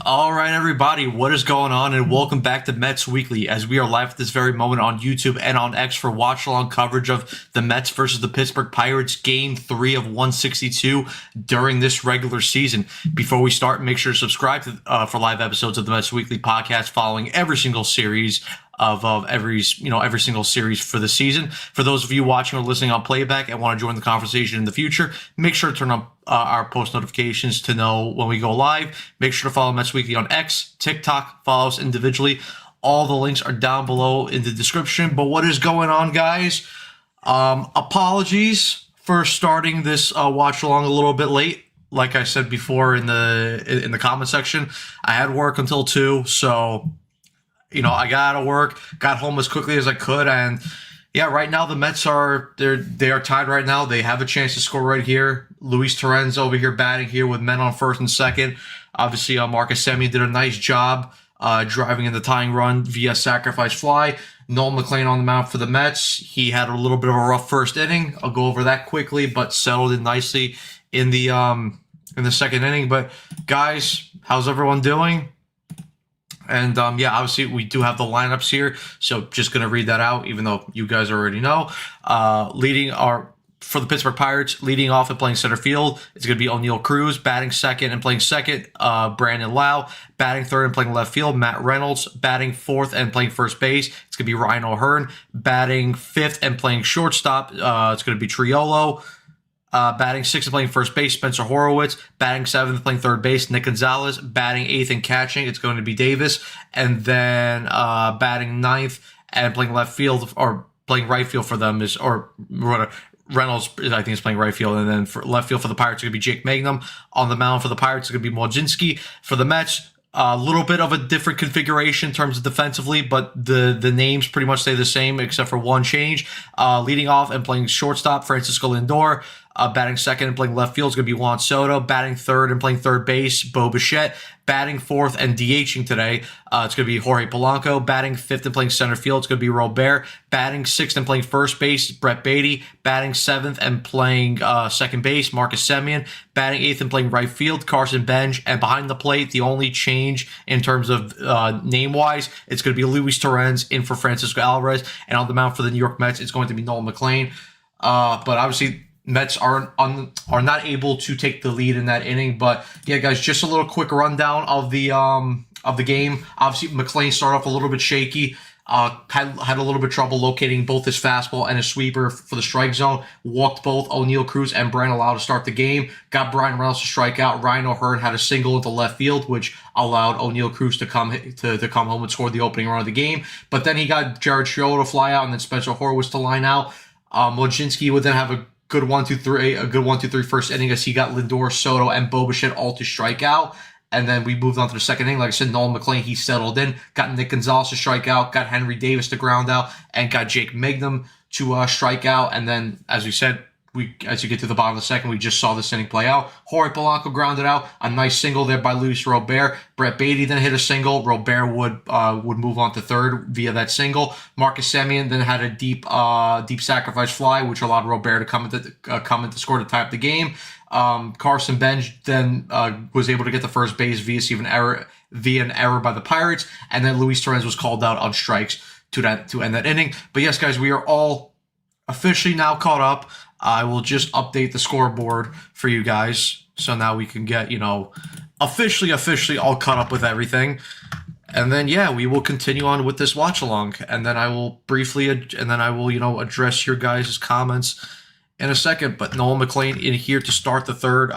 All right, everybody, what is going on? And welcome back to Mets Weekly, as we are live at this very moment on YouTube and on X for watch-along coverage of the Mets versus the Pittsburgh Pirates, Game 3 of 162 during this regular season. Before we start, make sure to subscribe for live episodes of the Mets Weekly podcast following every single series of every single series for the season. For those of you watching or listening on playback and want to join the conversation in the future, make sure to turn on our post notifications to know when we go live. Make sure to follow Mets Weekly on X, TikTok, follow us individually. All the links are down below in the description. But what is going on, guys? Apologies for starting this watch along a little bit late. Like I said before in the comment section, I had work until 2, so I got out of work, got home as quickly as I could, and yeah, right now the Mets are tied right now. They have a chance to score right here. Luis Torrens over here batting here with men on first and second. Obviously, Marcus Semien did a nice job driving in the tying run via sacrifice fly. Noel McLean on the mound for the Mets. He had a little bit of a rough first inning. I'll go over that quickly, but settled in nicely in the second inning. But guys, how's everyone doing? And obviously we do have the lineups here, so just gonna read that out, even though you guys already know. For the Pittsburgh Pirates, leading off and playing center field, it's going to be O'Neill Cruz. Batting second and playing second, Brandon Lau. Batting third and playing left field, Matt Reynolds. Batting fourth and playing first base, it's going to be Ryan O'Hearn. Batting fifth and playing shortstop, it's going to be Triolo. Batting sixth and playing first base, Spencer Horowitz. Batting seventh, playing third base, Nick Gonzalez. Batting eighth and catching, it's going to be Davis. And then batting ninth and playing left field, or playing right field for them Reynolds, I think, is playing right field. And then for left field for the Pirates, it's going to be Jake Magnum. On the mound for the Pirates, it's going to be Mlodzinski. For the Mets, a little bit of a different configuration in terms of defensively, but the names pretty much stay the same except for one change. Leading off and playing shortstop, Francisco Lindor. Batting second and playing left field is going to be Juan Soto. Batting third and playing third base, Bo Bichette. Batting fourth and DHing today, it's going to be Jorge Polanco. Batting fifth and playing center field, it's going to be Robert. Batting sixth and playing first base, Brett Beatty. Batting seventh and playing second base, Marcus Semien. Batting eighth and playing right field, Carson Bench. And behind the plate, the only change in terms of name-wise, it's going to be Luis Torrens in for Francisco Alvarez. And on the mound for the New York Mets, it's going to be Noel McLean. But obviously, Mets are not able to take the lead in that inning. But yeah, guys, just a little quick rundown of the game. Obviously, McLean started off a little bit shaky. Had a little bit of trouble locating both his fastball and his sweeper for the strike zone. Walked both O'Neill Cruz and Brandon Lau to start the game. Got Brian Reynolds to strike out. Ryan O'Hearn had a single into left field, which allowed O'Neill Cruz to come home and score the opening run of the game. But then he got Jared Triolo to fly out, and then Spencer Horowitz to line out. Mlodzinski would then have a good 1-2-3 first inning, as he got Lindor, Soto, and Bo Bichette all to strike out. And then we moved on to the second inning. Like I said, Noel McLean, he settled in, got Nick Gonzalez to strike out, got Henry Davis to ground out, and got Jake Magnum to strike out. And then, as we said, as you get to the bottom of the second, we just saw this inning play out. Jorge Polanco grounded out, a nice single there by Luis Robert. Brett Beatty then hit a single. Robert would move on to third via that single. Marcus Semien then had a deep sacrifice fly, which allowed Robert to come in to score to tie up the game. Carson Bench then was able to get the first base via an error by the Pirates, and then Luis Torrens was called out on strikes to end that inning. But yes, guys, we are all officially now caught up. I will just update the scoreboard for you guys, so now we can get officially all caught up with everything. And then we will continue on with this watch along, and then I will address your guys' comments in a second. But Noel McLean in here to start the third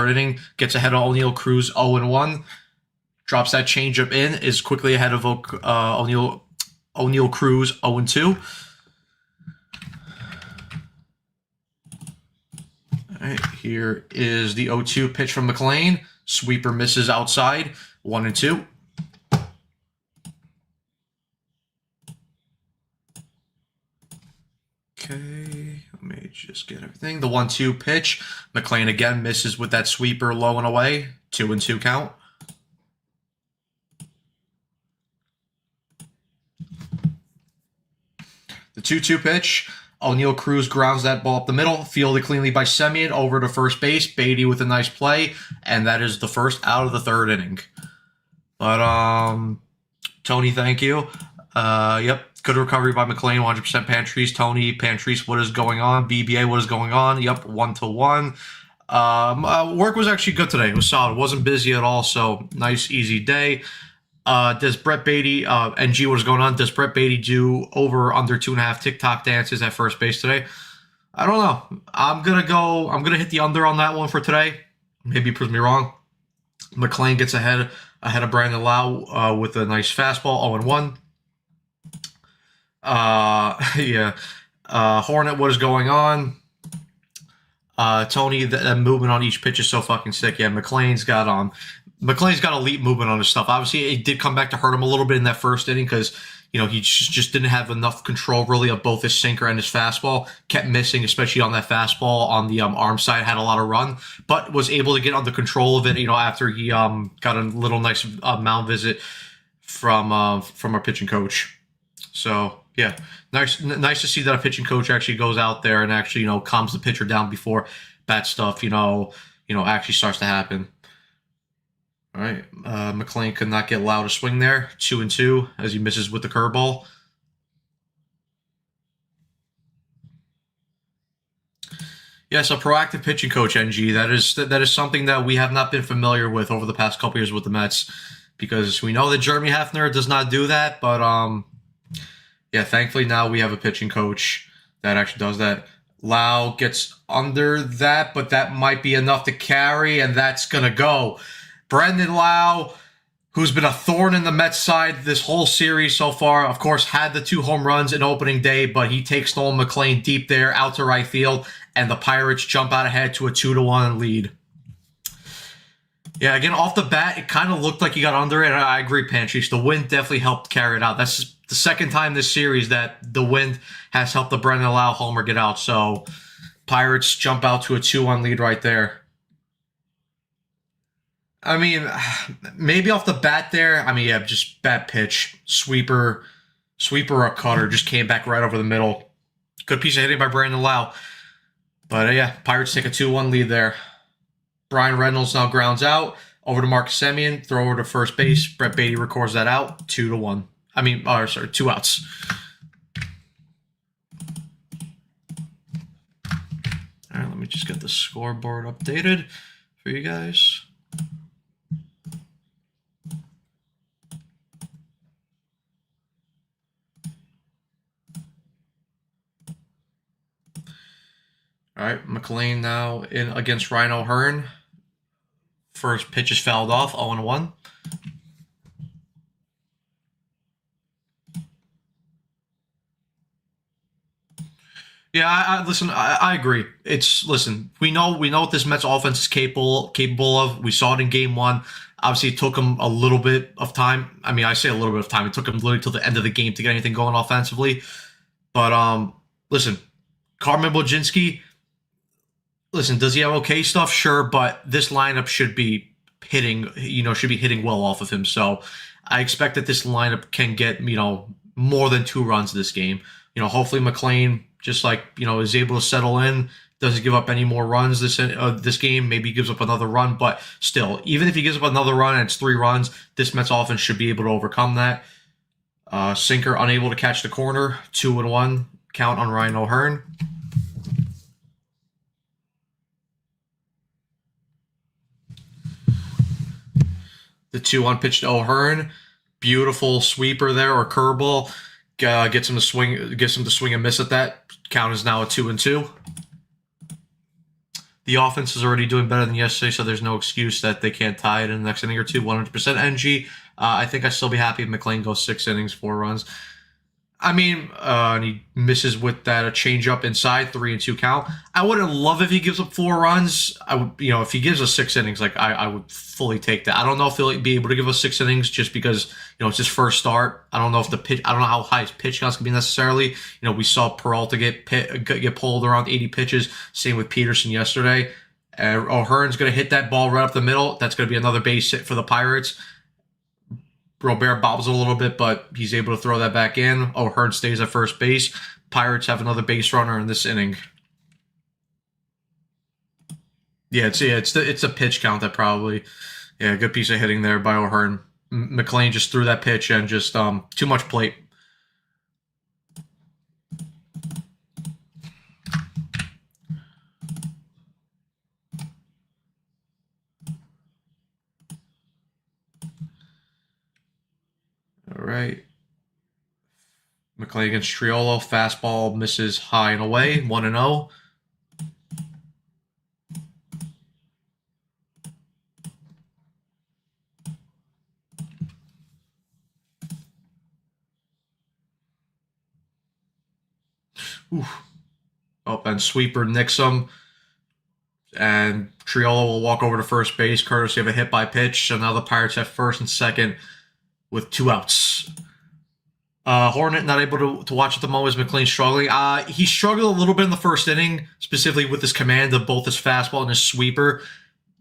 inning, gets ahead of O'Neill Cruz 0-1, drops that changeup in, is quickly ahead of O'Neill Cruz 0-2. All right, here is the 0-2 pitch from McLean. Sweeper misses outside, 1-2. Okay, let me just get everything. The 1-2 pitch. McLean again misses with that sweeper low and away. 2-2 count. The 2-2 pitch. O'Neill Cruz grounds that ball up the middle, fielded cleanly by Semien over to first base. Beatty with a nice play, and that is the first out of the third inning. But Tony, thank you. Yep. Good recovery by McLean, 100% Pantries. Tony, Pantries, what is going on? BBA, what is going on? Yep, 1-1. Work was actually good today. It was solid. It wasn't busy at all, so nice, easy day. Does Brett Beatty, NG, what is going on? Does Brett Beatty do over or under 2.5 TikTok dances at first base today? I don't know. I'm gonna hit the under on that one for today. Maybe he proves me wrong. McLean gets ahead of Brandon Lau with a nice fastball, 0-1. Yeah. Hornet, what is going on? Tony, the movement on each pitch is so fucking sick. Yeah, McLean's got elite movement on his stuff. Obviously, it did come back to hurt him a little bit in that first inning because he just didn't have enough control really of both his sinker and his fastball. Kept missing, especially on that fastball on the arm side. Had a lot of run, but was able to get under control of it. After he got a little nice mound visit from our pitching coach. So yeah, nice to see that a pitching coach actually goes out there and actually calms the pitcher down before bad stuff actually starts to happen. All right, McLean could not get Lau to swing there. 2-2 as he misses with the curveball. Yes, a proactive pitching coach, NG. That is something that we have not been familiar with over the past couple years with the Mets, because we know that Jeremy Hefner does not do that. But yeah, thankfully now we have a pitching coach that actually does that. Lau gets under that, but that might be enough to carry, and that's gonna go. Brandon Lau, who's been a thorn in the Mets side this whole series so far, of course, had the 2 home runs in opening day, but he takes Nolan McLean deep there out to right field, and the Pirates jump out ahead to a 2-1 lead. Yeah, again, off the bat, it kind of looked like he got under it. I agree, Pantries. The wind definitely helped carry it out. That's the second time this series that the wind has helped the Brandon Lau homer get out. So Pirates jump out to a 2-1 lead right there. I mean, maybe off the bat there. I mean, yeah, just bad pitch. Sweeper or cutter just came back right over the middle. Good piece of hitting by Brandon Lau. But yeah, Pirates take a 2-1 lead there. Brian Reynolds now grounds out. Over to Marcus Semien. Throw over to first base. Brett Beatty records that out. 2-1. 2 outs. All right, let me just get the scoreboard updated for you guys. All right, McLean now in against Ryan O'Hearn. First pitch is fouled off, 0-1. Yeah, I agree. We know what this Mets offense is capable of. We saw it in Game 1. Obviously, it took them a little bit of time. I mean, I say a little bit of time. It took them literally till the end of the game to get anything going offensively. But listen, Carmen Bojinski. Listen, does he have okay stuff? Sure, but this lineup should be hitting well off of him. So I expect that this lineup can get more than 2 runs this game. Hopefully McLean just is able to settle in, doesn't give up any more runs this game. Maybe he gives up another run, but still, even if he gives up another run and it's 3 runs, this Mets offense should be able to overcome that. Sinker unable to catch the corner, 2-1 count on Ryan O'Hearn. The 2-1 pitch to O'Hearn, beautiful sweeper there or curveball. Gets him to swing and miss at that. Count is now a 2-2. The offense is already doing better than yesterday, so there's no excuse that they can't tie it in the next inning or two. 100% NG. I think I'd still be happy if McLean goes 6 innings, 4 runs. I mean, and he misses with that a changeup inside, 3-2 count. I wouldn't love if he gives up 4 runs. I would, if he gives us 6 innings, I would fully take that. I don't know if he'll be able to give us 6 innings just because it's his first start. I don't know how high his pitch counts can be necessarily. We saw Peralta get pulled around 80 pitches. Same with Peterson yesterday. O'Hearn's going to hit that ball right up the middle. That's going to be another base hit for the Pirates. Robert bobbles a little bit, but he's able to throw that back in. O'Hearn stays at first base. Pirates have another base runner in this inning. Yeah, it's a pitch count that probably. Yeah, good piece of hitting there by O'Hearn. McLean just threw that pitch and just too much plate. All right. McLean against Triolo. Fastball misses high and away. 1-0. Oof. Oh, and sweeper nicks him. And Triolo will walk over to first base, courtesy of a hit by pitch. So now the Pirates have first and second with 2 outs. Hornet not able to watch at the moment as McLean struggling. He struggled a little bit in the first inning, specifically with his command of both his fastball and his sweeper.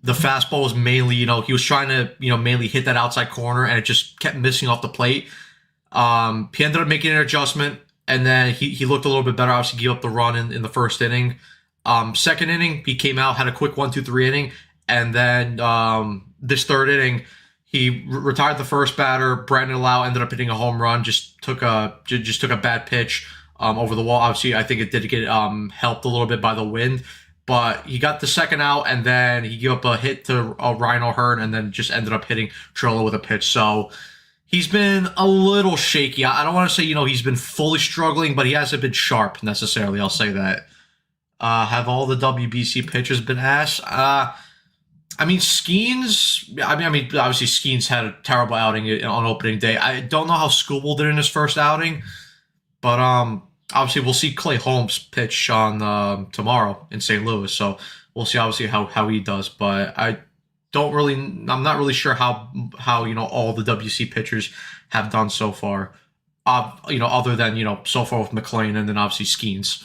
The fastball was mainly, he was trying to, mainly hit that outside corner, and it just kept missing off the plate. He ended up making an adjustment, and then he looked a little bit better. Obviously, gave up the run in the first inning. Second inning, he came out, had a quick 1-2-3 inning, and then this third inning, he retired the first batter. Brandon Lau ended up hitting a home run. Just took a bad pitch over the wall. Obviously, I think it did get helped a little bit by the wind, but he got the second out, and then he gave up a hit to Ryan O'Hearn, and then just ended up hitting Trollo with a pitch. So he's been a little shaky. I don't want to say he's been fully struggling, but he hasn't been sharp necessarily. I'll say that. Have all the WBC pitchers been asked? Skeens. Obviously Skeens had a terrible outing on opening day. I don't know how Skubal did in his first outing, but obviously we'll see Clay Holmes pitch on tomorrow in St. Louis, so we'll see obviously how he does. But I'm not really sure how all the WC pitchers have done so far. Other than so far with McLean and then obviously Skeens.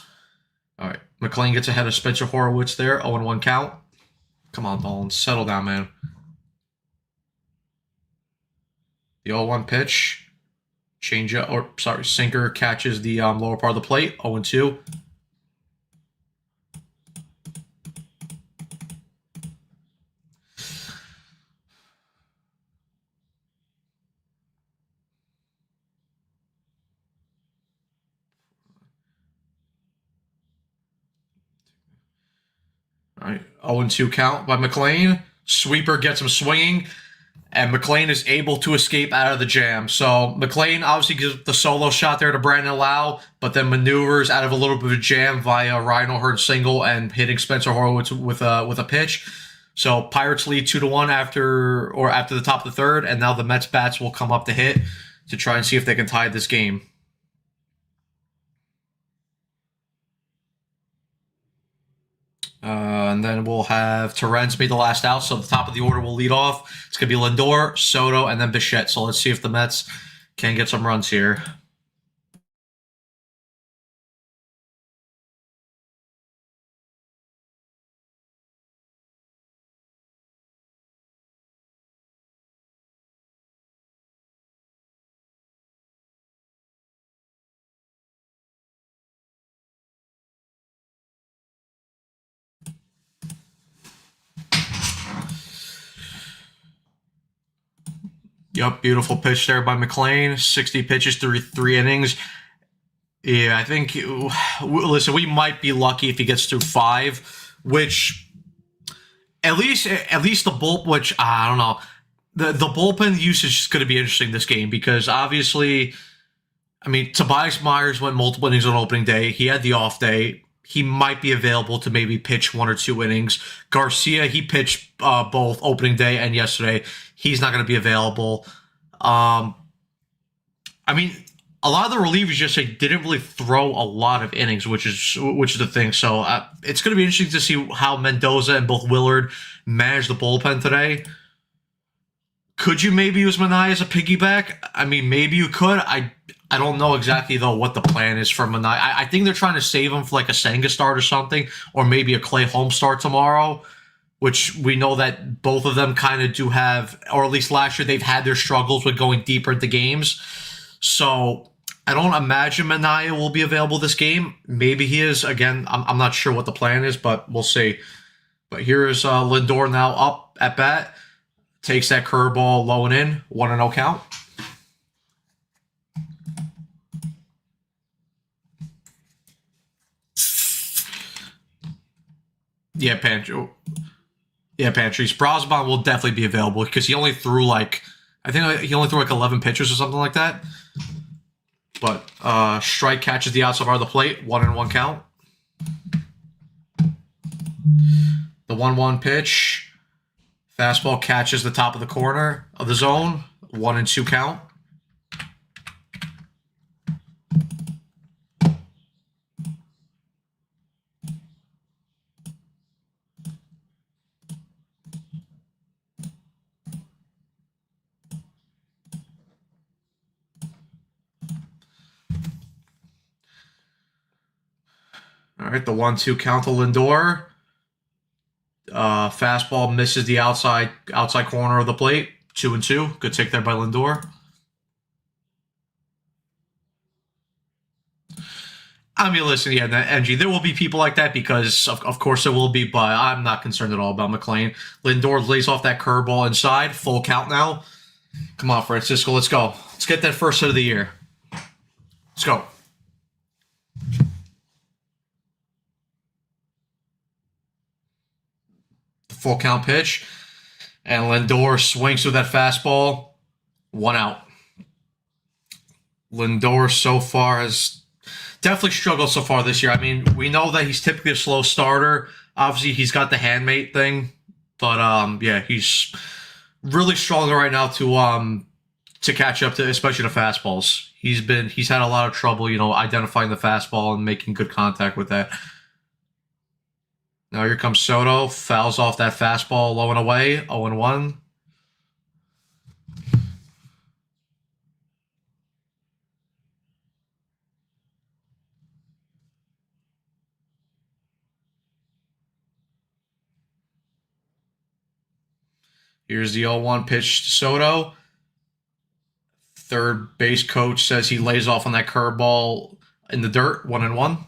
All right, McLean gets ahead of Spencer Horowitz there, 0-1 count. Come on, Nolan, settle down, man. The 0-1 pitch, sinker catches the lower part of the plate, 0-2. All right, 0-2 count by McLean. Sweeper gets him swinging, and McLean is able to escape out of the jam. So McLean obviously gives the solo shot there to Brandon Lau, but then maneuvers out of a little bit of a jam via Ryan O'Hearn single and hitting Spencer Horowitz with a pitch. So Pirates lead 2-1 after the top of the third, and now the Mets bats will come up to hit to try and see if they can tie this game. And then we'll have Terrence be the last out. So the top of the order will lead off. It's going to be Lindor, Soto, and then Bichette. So let's see if the Mets can get some runs here. Yep, beautiful pitch there by McLean. 60 pitches through 3 innings. Yeah, I think, listen, we might be lucky if he gets through 5, which at least the bullpen, which I don't know, the bullpen usage is going to be interesting this game because obviously, Tobias Myers went multiple innings on opening day. He had the off day. He might be available to maybe pitch 1 or 2 innings. Garcia, he pitched both opening day and yesterday. He's not going to be available. A lot of the relievers just didn't really throw a lot of innings, which is the thing. So it's going to be interesting to see how Mendoza and both Willard manage the bullpen today. Could you maybe use Minaya as a piggyback? Maybe you could. I don't know exactly, though, what the plan is for Minaya. I think they're trying to save him for like a Senga start or something, or maybe a Clay Holmes start tomorrow, which we know that both of them kind of do have, or at least last year, they've had their struggles with going deeper into games. So I don't imagine Minaya will be available this game. Maybe he is. Again, I'm not sure what the plan is, but we'll see. But here is Lindor now up at bat. Takes that curveball low and in. 1-0 count. Yeah, Pantry. Yeah, Pantries. Brosbon will definitely be available because he only threw like, I think he only threw like 11 pitches or something like that. But strike catches the outside part of the plate. 1-1 count. The 1-1 pitch. Fastball catches the top of the corner of the zone. 1-2 count. All right, the 1-2 count to Lindor. Fastball misses the outside corner of the plate. 2-2. Good take there by Lindor. I mean, listen, yeah, NG, there will be people like that because, of course, there will be, but I'm not concerned at all about McLean. Lindor lays off that curveball inside. Full count now. Come on, Francisco, let's go. Let's get that first hit of the year. Let's go. The full count pitch. And Lindor swings through that fastball. 1 out. Lindor so far has definitely struggled so far this year. I mean, we know that he's typically a slow starter. Obviously, he's got the handmate thing. But, yeah, he's really struggling right now to catch up to, especially the fastballs. He's had a lot of trouble, identifying the fastball and making good contact with that. Now here comes Soto, fouls off that fastball low and away, 0-1. Here's the 0-1 pitch to Soto. Third base coach says he lays off on that curveball in the dirt, 1-1.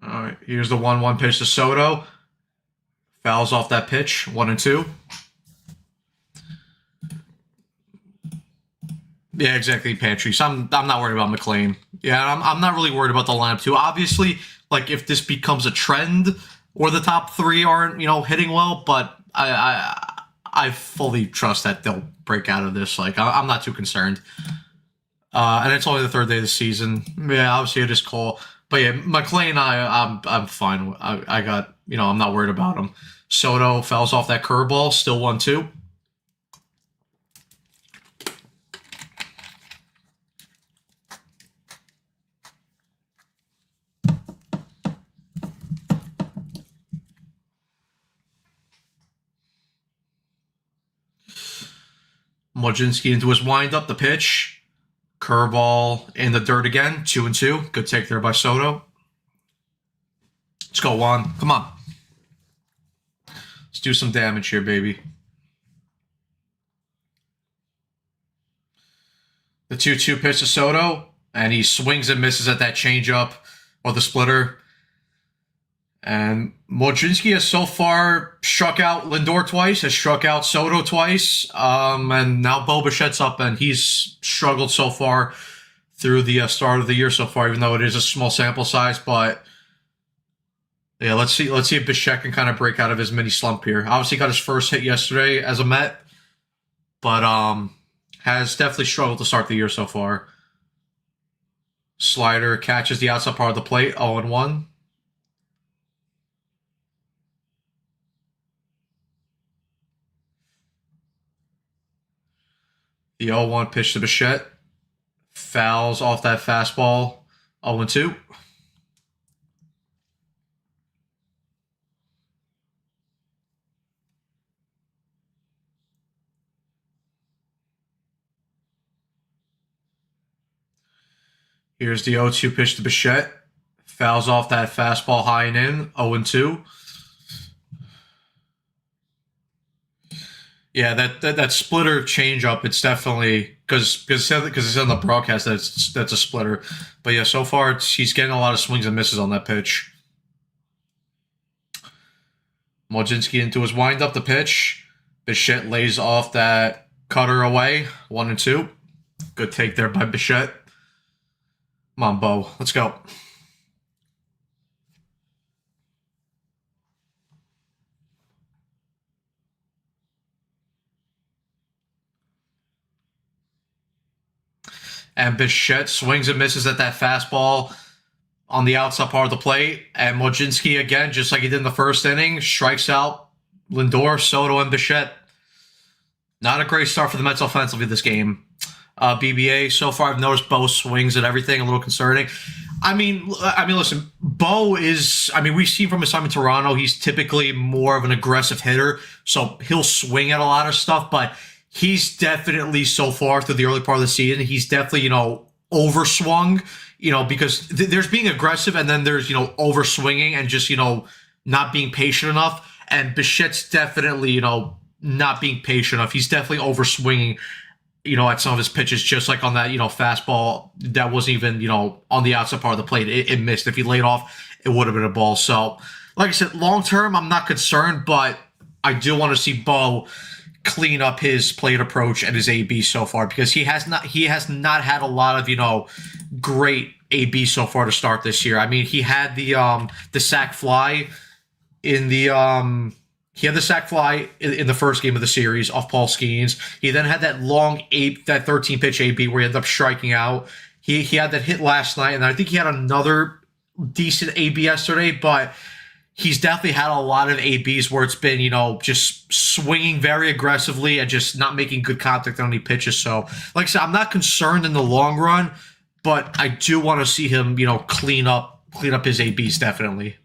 All right, here's the 1-1 pitch to Soto. Fouls off that pitch, 1-2. Yeah, exactly, Pantry. So I'm not worried about McLean. Yeah, I'm not really worried about the lineup too. Obviously, like if this becomes a trend or the top three aren't hitting well, but I fully trust that they'll break out of this. Like I'm not too concerned. And it's only the third day of the season. Yeah, obviously it is cool. But yeah, McLean, I'm fine. I got I'm not worried about him. Soto fouls off that curveball, still 1-2. Mojinski into his windup, the pitch. Curveball in the dirt again, 2-2. Good take there by Soto. Let's go, Juan. Come on. Let's do some damage here, baby. The 2-2 pitch to Soto, and he swings and misses at that changeup or the splitter. And Mojinski has so far struck out Lindor twice, has struck out Soto twice, and now Bo Bichette's up, and he's struggled so far through the start of the year so far, even though it is a small sample size. But yeah, let's see if Bichette can kind of break out of his mini slump here. Obviously, got his first hit yesterday as a Met, but has definitely struggled to start the year so far. Slider catches the outside part of the plate, 0-1. The 0-1 pitch to Bichette. Fouls off that fastball. 0-2. Here's the 0-2 pitch to Bichette. Fouls off that fastball high and in. 0-2. Yeah, that splitter changeup. It's definitely because it's on the broadcast that's a splitter. But yeah, so far he's getting a lot of swings and misses on that pitch. Mojinski into his windup. The pitch. Bichette lays off that cutter away. 1-2. Good take there by Bichette. Come on, Bo. Let's go. And Bichette swings and misses at that fastball on the outside part of the plate. And Mojinski, again, just like he did in the first inning, strikes out Lindor, Soto, and Bichette. Not a great start for the Mets offensively this game. BBA, so far I've noticed Bo swings and everything, a little concerning. I mean, listen, Bo is, we've seen from his time in Toronto, he's typically more of an aggressive hitter, so he'll swing at a lot of stuff, but he's definitely, so far through the early part of the season, he's definitely, overswung, because there's being aggressive and then there's, overswinging and just, not being patient enough. And Bichette's definitely, not being patient enough. He's definitely overswinging, at some of his pitches, just like on that, fastball that wasn't even, on the outside part of the plate. It missed. If he laid off, it would have been a ball. So, like I said, long term, I'm not concerned, but I do want to see Bo clean up his plate approach and his AB so far, because he has not had a lot of, great AB so far to start this year. I mean, he had the sac fly in the he had the sac fly in the first game of the series off Paul Skeens. He then had that long 13 pitch AB where he ended up striking out. He had that hit last night, and I think he had another decent AB yesterday, but he's definitely had a lot of ABs where it's been, just swinging very aggressively and just not making good contact on any pitches. So, like I said, I'm not concerned in the long run, but I do want to see him, clean up his ABs definitely.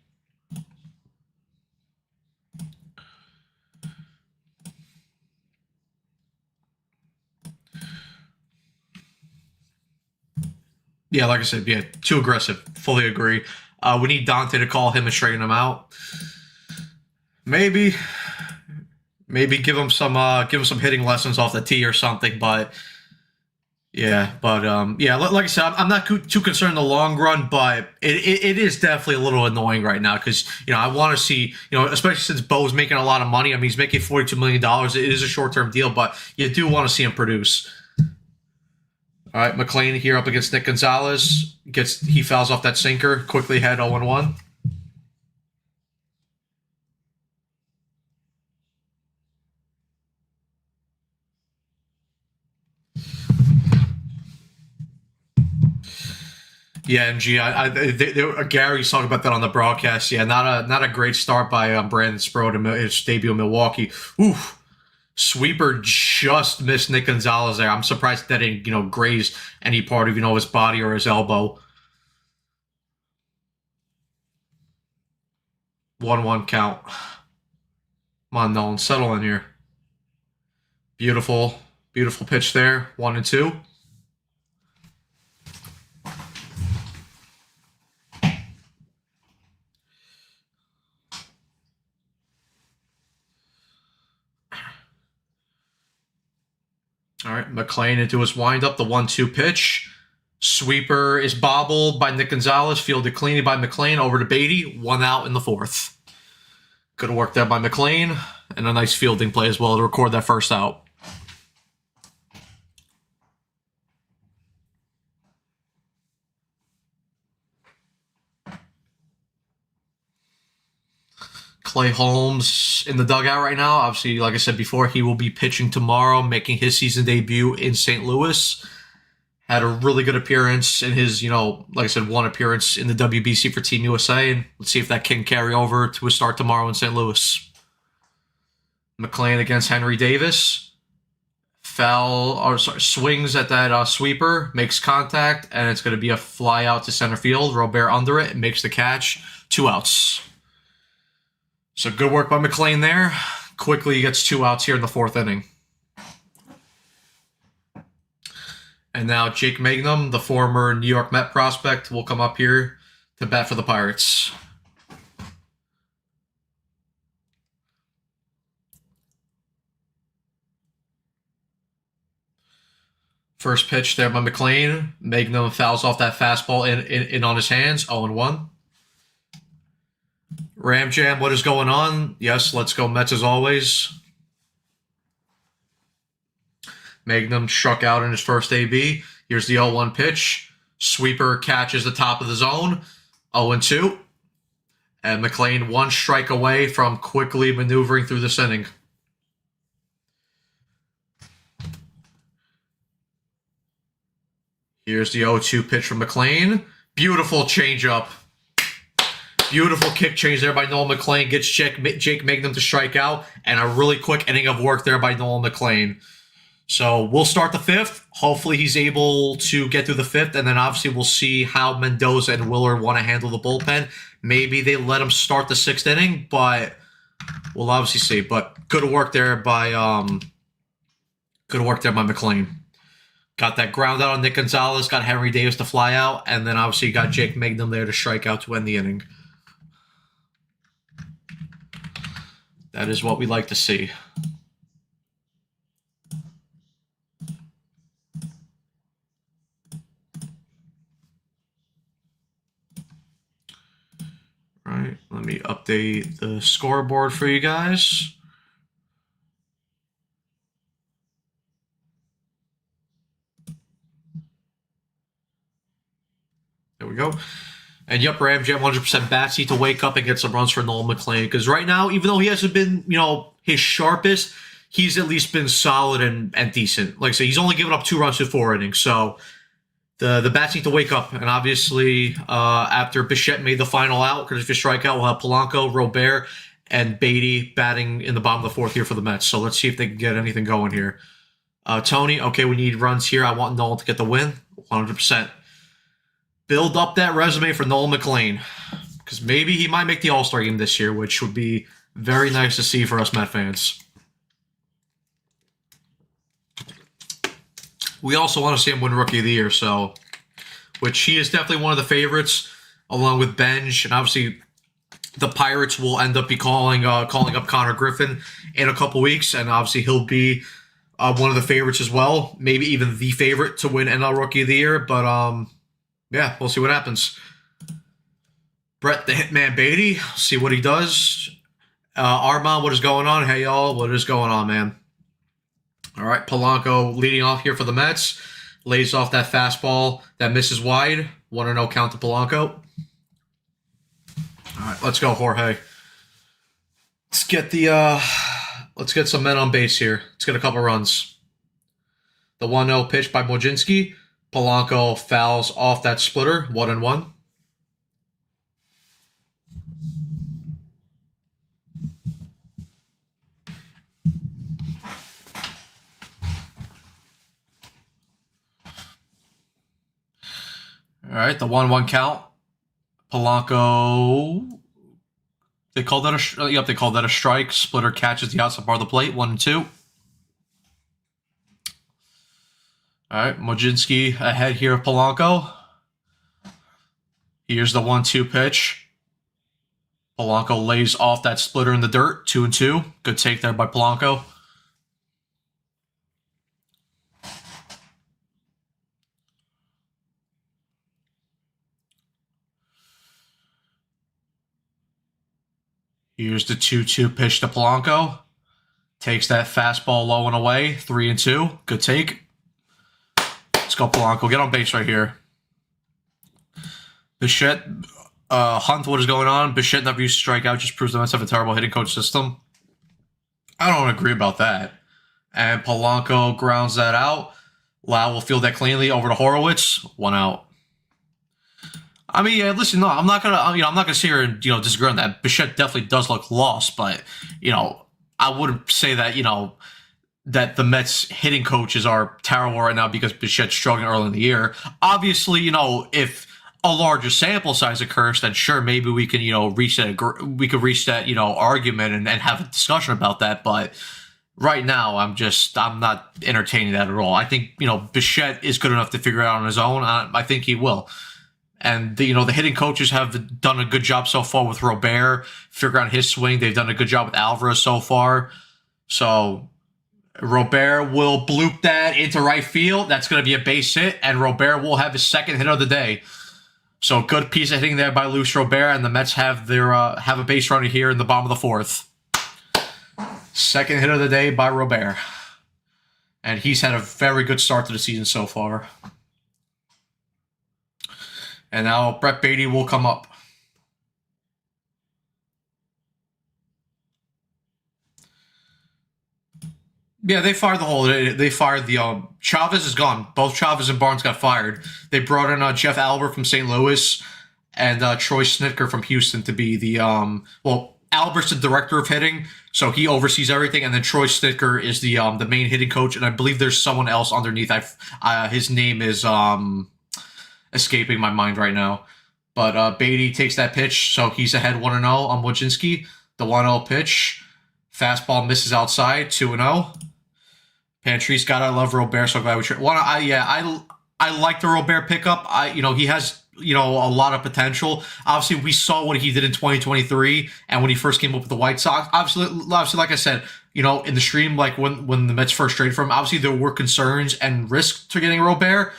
Yeah, like I said, yeah, too aggressive. Fully agree. We need Dante to call him and straighten him out. Maybe give him some hitting lessons off the tee or something. But yeah, like I said, I'm not too concerned in the long run, but it is definitely a little annoying right now because I want to see especially since Bo's making a lot of money. I mean, he's making $42 million. It is a short term deal, but you do want to see him produce. All right, McLean here up against Nick Gonzalez. He fouls off that sinker. Quickly head 0-1. Yeah, MG. Gary's talking about that on the broadcast. Yeah, not a great start by Brandon Sproat in his debut in Milwaukee. Oof. Sweeper just missed Nick Gonzalez there. I'm surprised that didn't, graze any part of, his body or his elbow. 1-1 count. Come on, Nolan, settle in here. Beautiful pitch there. 1-2. All right, McLean into his windup, the 1-2 pitch. Sweeper is bobbled by Nick Gonzalez, fielded cleanly by McLean over to Beatty. 1 out in the 4th. Good work there by McLean, and a nice fielding play as well to record that first out. Clay Holmes in the dugout right now. Obviously, like I said before, he will be pitching tomorrow, making his season debut in St. Louis. Had a really good appearance in his, like I said, one appearance in the WBC for Team USA. And let's see if that can carry over to a start tomorrow in St. Louis. McLean against Henry Davis. Swings at that sweeper, makes contact, and it's going to be a fly out to center field. Robert under it, makes the catch. 2 outs. So good work by McLean there. Quickly he gets 2 outs here in the 4th inning. And now Jake Mangum, the former New York Met prospect, will come up here to bat for the Pirates. First pitch there by McLean. Magnum fouls off that fastball in on his hands. 0-1. Ram Jam, what is going on? Yes, let's go Mets as always. Magnum struck out in his first AB. Here's the 0-1 pitch. Sweeper catches the top of the zone. 0-2. And McLean 1 strike away from quickly maneuvering through this inning. Here's the 0-2 pitch from McLean. Beautiful changeup. Beautiful kick change there by Nolan McLean. Gets Jake Magnum to strike out. And a really quick inning of work there by Nolan McLean. So we'll start the 5th. Hopefully he's able to get through the 5th. And then obviously we'll see how Mendoza and Willard want to handle the bullpen. Maybe they let him start the 6th inning. But we'll obviously see. But good work there by McLean. Got that ground out on Nick Gonzalez, got Henry Davis to fly out, and then obviously got Jake Magnum there to strike out to end the inning. That is what we like to see. All right, let me update the scoreboard for you guys. There we go. And yep, Ram Jam 100% bats need to wake up and get some runs for Nolan McLean. Because right now, even though he hasn't been, his sharpest, he's at least been solid and decent. Like I said, he's only given up 2 runs in 4 innings. So the bats need to wake up. And obviously, after Bichette made the final out, because if you strike out, we'll have Polanco, Robert, and Beatty batting in the bottom of the 4th here for the Mets. So let's see if they can get anything going here. Tony, okay, we need runs here. I want Nolan to get the win. 100%. Build up that resume for Nolan McLean, because maybe he might make the All-Star game this year, which would be very nice to see for us Met fans. We also want to see him win Rookie of the Year, so which he is definitely one of the favorites, along with Benj, and obviously the Pirates will end up calling up Connor Griffin in a couple weeks, and obviously he'll be one of the favorites as well, maybe even the favorite to win NL Rookie of the Year, but yeah, we'll see what happens. Brett the Hitman Beatty, see what he does. Armand, what is going on? Hey, y'all, what is going on, man? All right, Polanco leading off here for the Mets. Lays off that fastball that misses wide. 1-0 count to Polanco. All right, let's go, Jorge. Let's get some men on base here. Let's get a couple runs. The 1-0 pitch by Mojinski. Polanco fouls off that splitter, 1-1. All right, the 1-1 count. Polanco. They called that a strike. Splitter catches the outside part of the plate, 1-2. All right, Mojinski ahead here of Polanco. Here's the 1-2 pitch. Polanco lays off that splitter in the dirt, 2-2. Good take there by Polanco. Here's the 2-2 pitch to Polanco. Takes that fastball low and away, 3-2. Good take. Let's go, Polanco. Get on base right here. Bichette, Hunt, what is going on? Bichette never used to strike out. Just proves the Mets have a terrible hitting coach system. I don't agree about that. And Polanco grounds that out. Lau will field that cleanly over to Horowitz. 1 out. I mean, yeah, listen, no, I'm not gonna sit here and disagree on that. Bichette definitely does look lost, but I wouldn't say that that the Mets hitting coaches are terrible right now because Bichette's struggling early in the year. Obviously, if a larger sample size occurs, then sure, maybe we can reach that argument and have a discussion about that. But right now, I'm not entertaining that at all. I think Bichette is good enough to figure it out on his own. I think he will. And the hitting coaches have done a good job so far with Robert, figure out his swing. They've done a good job with Alvarez so far. So Robert will bloop that into right field. That's going to be a base hit, and Robert will have his second hit of the day. So good piece of hitting there by Luis Robert, and the Mets have their have a base runner here in the bottom of the fourth. Second hit of the day by Robert. And he's had a very good start to the season so far. And now Brett Baty will come up. Yeah, they fired the whole. They fired the Chavez is gone. Both Chavez and Barnes got fired. They brought in Jeff Albert from St. Louis and Troy Snitker from Houston to be the well, Albert's the director of hitting, so he oversees everything, and then Troy Snitker is the main hitting coach, and I believe there's someone else underneath. His name is escaping my mind right now, but Baty takes that pitch, so he's ahead 1-0 on Wojcinski. The 1-0 pitch, fastball misses outside, 2-0. Pantry's got. I love Robert, so glad we tried. I like the Robert pickup. He has a lot of potential. Obviously, we saw what he did in 2023, and when he first came up with the White Sox. Obviously, like I said, in the stream, like when the Mets first traded for him, obviously there were concerns and risks to getting Robert,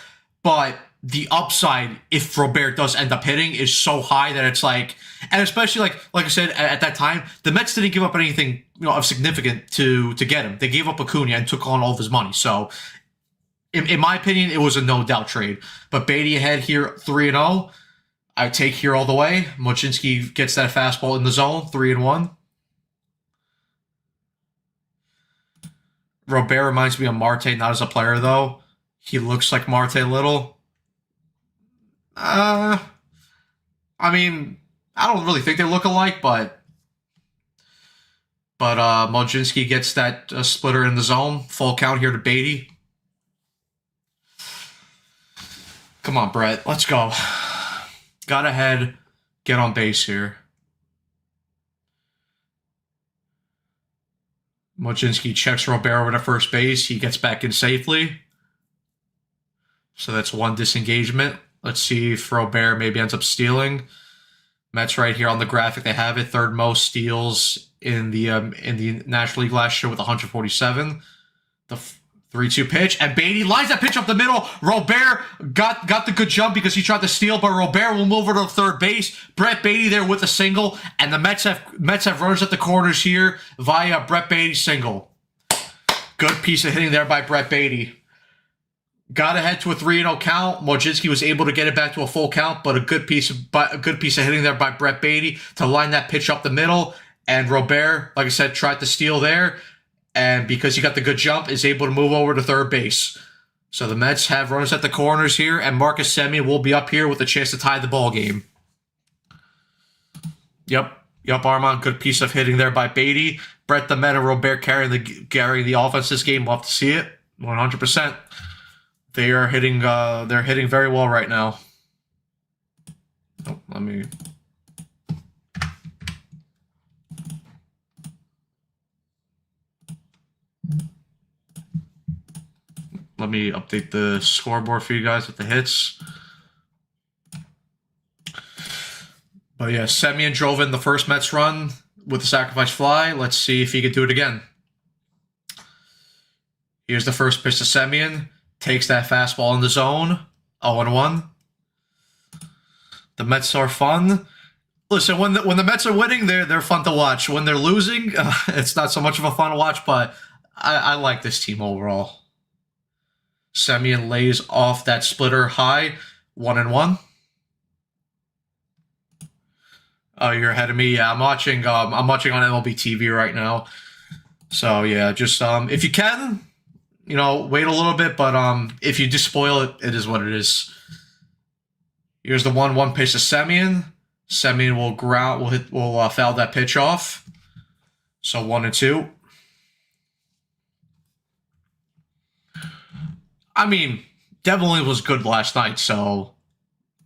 but the upside, if Robert does end up hitting, is so high that it's like, and especially like I said at that time, the Mets didn't give up anything of significant to get him. They gave up Acuna and took on all of his money. So, in my opinion, it was a no doubt trade. But Baty ahead here 3-0. I take here all the way. Wojcinski gets that fastball in the zone, 3-1. Robert reminds me of Marte, not as a player though. He looks like Marte a little. I mean, I don't really think they look alike, but Wojcinski gets that splitter in the zone. Full count here to Baty. Come on, Brett. Let's go. Got ahead. Get on base here. Wojcinski checks Robert over to first base. He gets back in safely. So that's one disengagement. Let's see if Robert maybe ends up stealing. Mets right here on the graphic. They have it. Third most steals in the National League last year with 147. The 3-2 pitch, and Baty lines that pitch up the middle. Robert got the good jump because he tried to steal, but Robert will move over to third base. Brett Baty there with a single, and the Mets have runners at the corners here via Brett Baty's single. Good piece of hitting there by Brett Baty. Got ahead to a 3-0 count. Wojcinski was able to get it back to a full count, but a good piece of hitting there by Brett Baty to line that pitch up the middle. And Robert, like I said, tried to steal there. And because he got the good jump, is able to move over to third base. So the Mets have runners at the corners here, and Marcus Semien will be up here with a chance to tie the ball game. Yep, Armand. Good piece of hitting there by Baty. Brett the Met and Robert carrying the offense this game. Love to see it. 100%. They are hitting. They're hitting very well right now. Oh, let me update the scoreboard for you guys with the hits. But yeah, Semien drove in the first Mets run with the sacrifice fly. Let's see if he can do it again. Here's the first pitch to Semien. Takes that fastball in the zone. 0-1. The Mets are fun. Listen, when the Mets are winning, they're fun to watch. When they're losing, it's not so much of a fun to watch, but I like this team overall. Semien lays off that splitter high. 1-1. Oh, you're ahead of me. Yeah, I'm watching on MLB TV right now. So yeah, just if you can, wait a little bit, but if you just spoil it, it is what it is. Here's the 1-1 pitch to Semien. Semien will foul that pitch off. So 1-2. I mean, Devin Williams was good last night, so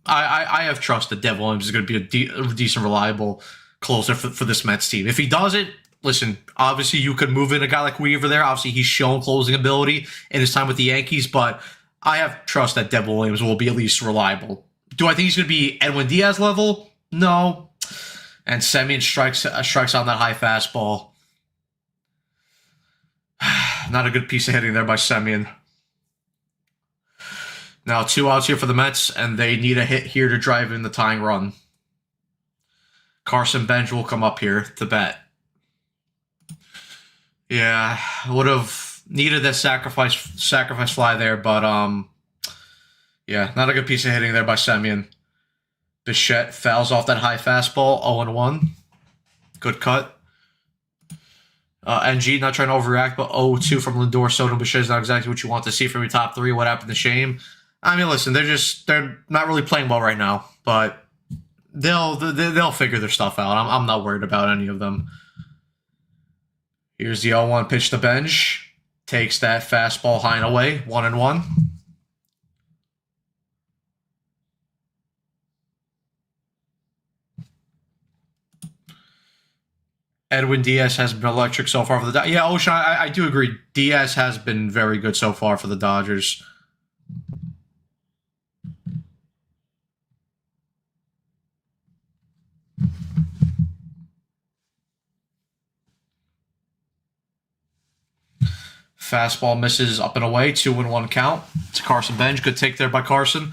I have trust that Devin Williams is going to be a decent, reliable closer for this Mets team. If he does it, listen, obviously you could move in a guy like Weaver there. Obviously he's shown closing ability in his time with the Yankees, but I have trust that Devin Williams will be at least reliable. Do I think he's going to be Edwin Diaz level? No. And Semien strikes on that high fastball. not a good piece of hitting there by Semien. Now 2 outs here for the Mets, and they need a hit here to drive in the tying run. Carson Bench will come up here to bat. Yeah, would have needed that sacrifice fly there, but yeah, not a good piece of hitting there by Semien. Bichette fouls off that high fastball, 0-1. Good cut. NG, not trying to overreact, but 0-2 from Lindor. Soto, Bichette is not exactly what you want to see from your top three. What happened to Shame? I mean, listen, they're not really playing well right now, but they'll figure their stuff out. I'm not worried about any of them. Here's the 0-1 pitch to Bench. Takes that fastball high and away, 1-1. Edwin Diaz has been electric so far for the Dodgers. Yeah, Ocean, I do agree. Diaz has been very good so far for the Dodgers. Fastball misses up and away, 2-1 count. It's Carson Bench. Good take there by Carson.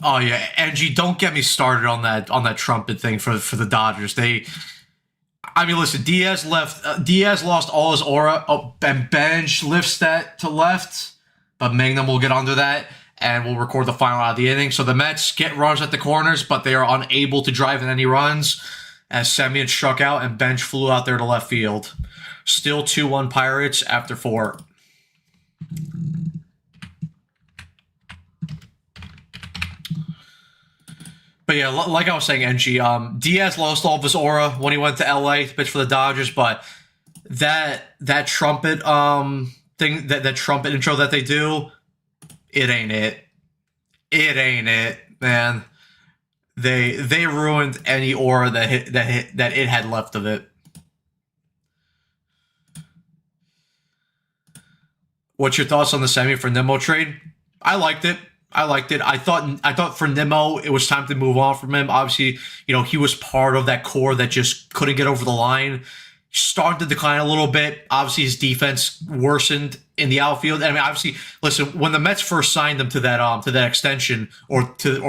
Oh yeah, Angie, don't get me started on that trumpet thing for the Dodgers. I mean, listen, Diaz left. Diaz lost all his aura. Oh, and Bench lifts that to left, but Mangum will get under that, and we'll record the final out of the inning. So the Mets get runs at the corners, but they are unable to drive in any runs, as Semien struck out and Bench flew out there to left field. Still 2-1 Pirates after 4. But yeah, like I was saying, NG, Diaz lost all of his aura when he went to LA to pitch for the Dodgers, but that trumpet thing, that trumpet intro that they do, it ain't it. It ain't it, man. They ruined any aura that it had left of it. What's your thoughts on the Semien for Nimmo trade? I liked it. I thought for Nimmo, it was time to move on from him. Obviously, he was part of that core that just couldn't get over the line. Started to decline a little bit. Obviously, his defense worsened in the outfield. I mean, obviously, listen, when the Mets first signed him to that extension, or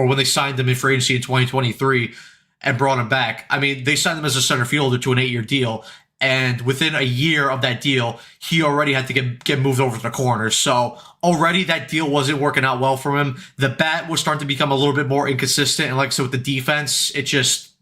when they signed him in free agency in 2023 and brought him back, I mean, they signed him as a center fielder to an 8-year deal. And within a year of that deal, he already had to get moved over to the corners. So already that deal wasn't working out well for him. The bat was starting to become a little bit more inconsistent. And like I said, with the defense, it just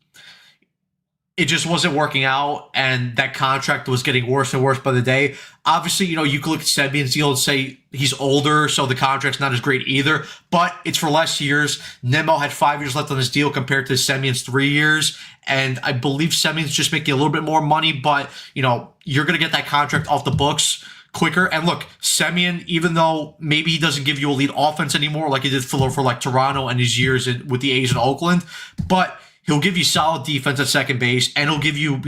wasn't working out. And that contract was getting worse and worse by the day. Obviously, you could look at Semien's deal and say he's older, so the contract's not as great either. But it's for less years. Nimmo had 5 years left on his deal compared to Semien's 3 years. And I believe Semien's just making a little bit more money, but, you're going to get that contract off the books quicker. And look, Semien, even though maybe he doesn't give you a lead offense anymore like he did for like Toronto and his years with the A's in Oakland, but he'll give you solid defense at second base, and he'll give you,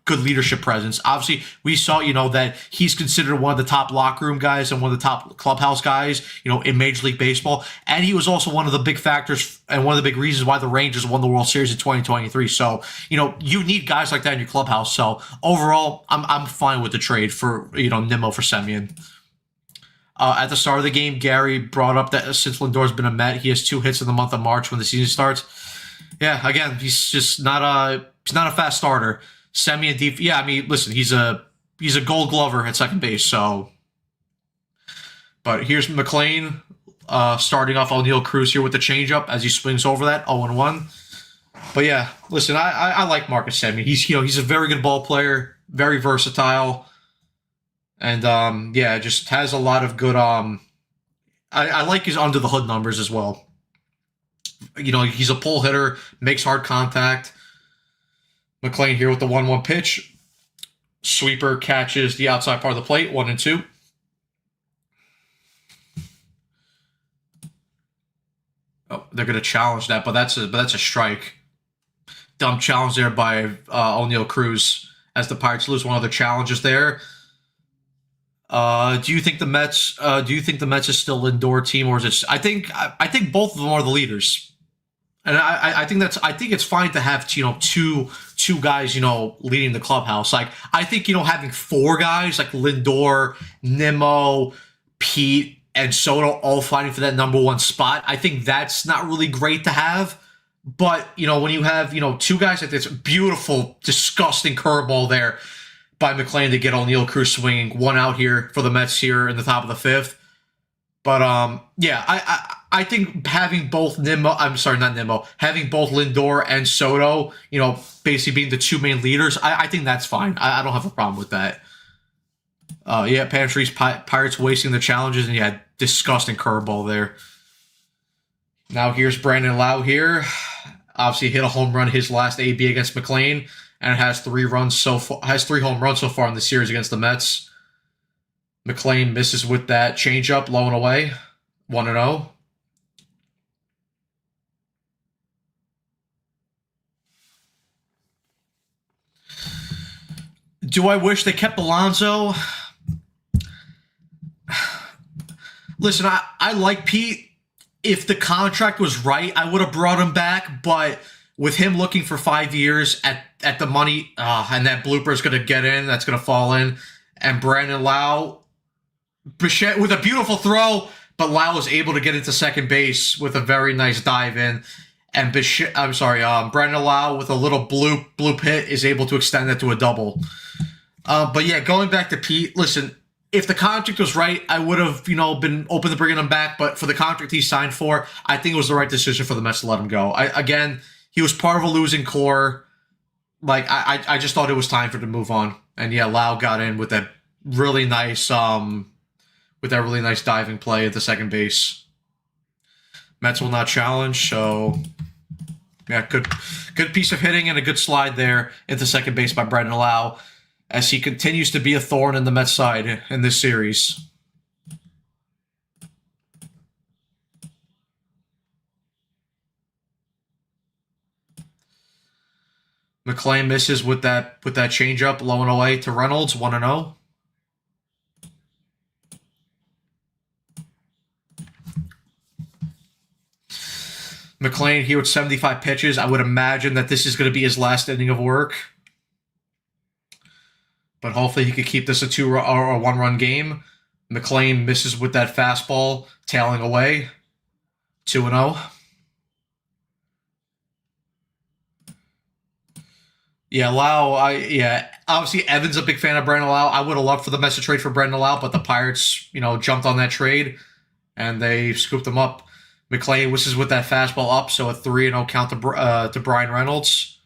good leadership presence. Obviously, we saw, that he's considered one of the top locker room guys and one of the top clubhouse guys, in Major League Baseball. And he was also one of the big factors and one of the big reasons why the Rangers won the World Series in 2023. So, you need guys like that in your clubhouse. So overall, I'm fine with the trade for, Nimmo for Semien. At the start of the game, Gary brought up that since Lindor's been a Met, he has 2 hits in the month of March when the season starts. Yeah, again, he's just not a fast starter. Semien deep. Yeah, I mean, listen, he's a Gold Glover at second base. So, but here's McClain starting off O'Neill Cruz here with the changeup as he swings over that 0-1. But yeah, listen, I like Marcus Semien. He's a very good ball player, very versatile, and yeah, just has a lot of good. I like his under the hood numbers as well. He's a pull hitter, makes hard contact. McClain here with the 1-1 pitch. Sweeper catches the outside part of the plate, 1-2. Oh, they're going to challenge that, but that's a strike. Dumb challenge there by O'Neill Cruz as the Pirates lose one of their challenges there. Do you think the Mets? Do you think the Mets is still an indoor team, or is it? I think both of them are the leaders. And I think it's fine to have two guys leading the clubhouse. Like I think having four guys like Lindor, Nimmo, Pete, and Soto all fighting for that number one spot. I think that's not really great to have. But when you have two guys like this beautiful, disgusting curveball there by McLean to get O'Neill Cruz swinging, one out here for the Mets here in the top of the fifth. But yeah, I think having both having both Lindor and Soto, basically being the two main leaders, I think that's fine. I don't have a problem with that. Yeah, Pantries Pirates wasting the challenges, and yeah, disgusting curveball there. Now here's Brandon Lau here. Obviously hit a home run his last AB against McLean, and has 3 home runs so far in the series against the Mets. McLean misses with that changeup, low and away, 1-0. Do I wish they kept Alonso? Listen, I like Pete. If the contract was right, I would have brought him back. But with him looking for 5 years at the money, and that blooper is going to get in, that's going to fall in, and Brandon Lau, Bichette with a beautiful throw, but Lau was able to get into second base with a very nice dive in. And Brandon Lau with a little bloop hit is able to extend that to a double. But yeah, going back to Pete, listen, if the contract was right, I would have, been open to bringing him back. But for the contract he signed for, I think it was the right decision for the Mets to let him go. Again, he was part of a losing core. Like, I just thought it was time for him to move on. And yeah, Lau got in with that really nice, diving play at the second base. Mets will not challenge, so yeah, good piece of hitting and a good slide there into second base by Brandon Lau, as he continues to be a thorn in the Mets side in this series. McLean misses with that changeup, low and away to Reynolds, 1-0. McLean here with 75 pitches. I would imagine that this is going to be his last inning of work. But hopefully he could keep this a 2 or a 1-run game. McLean misses with that fastball, tailing away, 2-0. Yeah, Lau, obviously Evan's a big fan of Brandon Lau. I would have loved for the Mets to trade for Brandon Lau, but the Pirates, jumped on that trade, and they scooped him up. McLean wishes with that fastball up, so a 3-0 count to Brian Reynolds.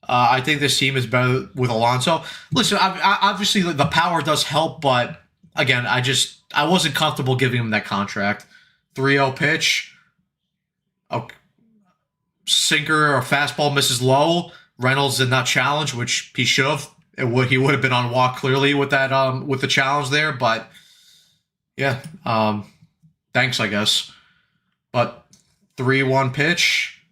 I think this team is better with Alonso. Listen, obviously the power does help, but again, I wasn't comfortable giving him that contract. 3-0 pitch, sinker or fastball misses low. Reynolds did not challenge, which he should have. He would have been on walk clearly with that with the challenge there, but yeah, thanks, I guess. But 3-1 pitch,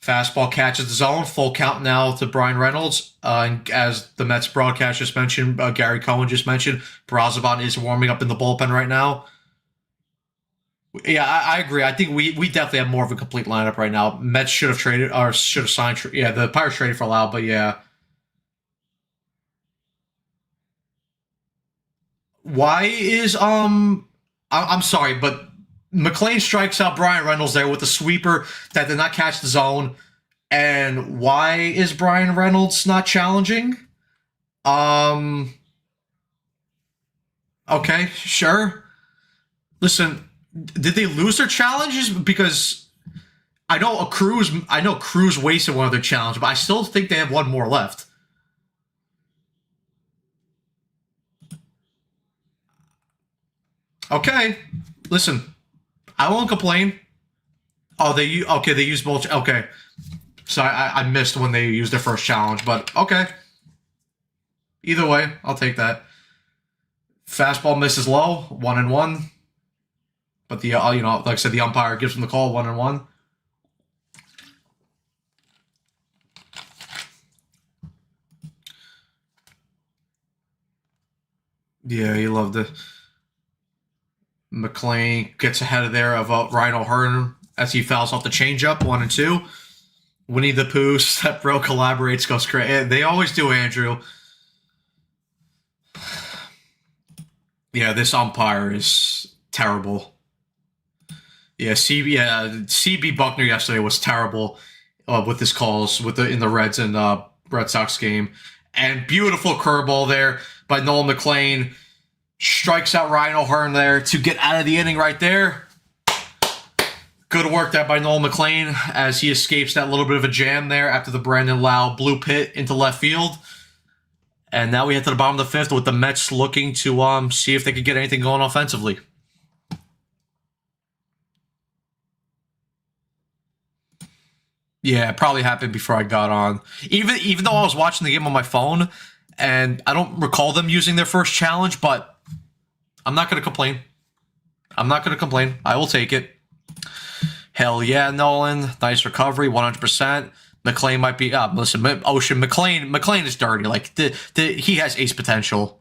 fastball catches the zone, full count now to Brian Reynolds. And as the Mets broadcast just mentioned, Gary Cohen just mentioned, Brazoban is warming up in the bullpen right now. Yeah, I agree. I think we definitely have more of a complete lineup right now. Mets should have signed. Yeah, the Pirates traded for Lau, but yeah. Why is I'm sorry, but McLean strikes out Brian Reynolds there with a sweeper that did not catch the zone. And why is Brian Reynolds not challenging? Okay, sure. Listen, did they lose their challenges? Because I know Cruz wasted one of their challenges, but I still think they have one more left. Okay, listen, I won't complain. Oh, they used both. Okay, so I missed when they used their first challenge, but okay. Either way, I'll take that. Fastball misses low, 1-1. But the like I said, the umpire gives him the call, 1-1. Yeah, he loved it. McLean gets ahead of there of Ryan O'Hearn as he fouls off the changeup, 1-2. Winnie the Pooh, Step Bro collaborates, goes crazy. They always do, Andrew. Yeah, this umpire is terrible. Yeah, CB Buckner yesterday was terrible with his calls in the Reds and Red Sox game. And beautiful curveball there by Nolan McLean. Strikes out Ryan O'Hearn there to get out of the inning right there. Good work there by Nolan McLean as he escapes that little bit of a jam there after the Brandon Lau blue pit into left field. And now we head to the bottom of the fifth with the Mets looking to see if they could get anything going offensively. Yeah, it probably happened before I got on. Even though I was watching the game on my phone, and I don't recall them using their first challenge, but I'm not going to complain. I'm not going to complain. I will take it. Hell yeah, Nolan. Nice recovery, 100%. McLean might be... listen, Ocean, McLean is dirty. Like, he has ace potential.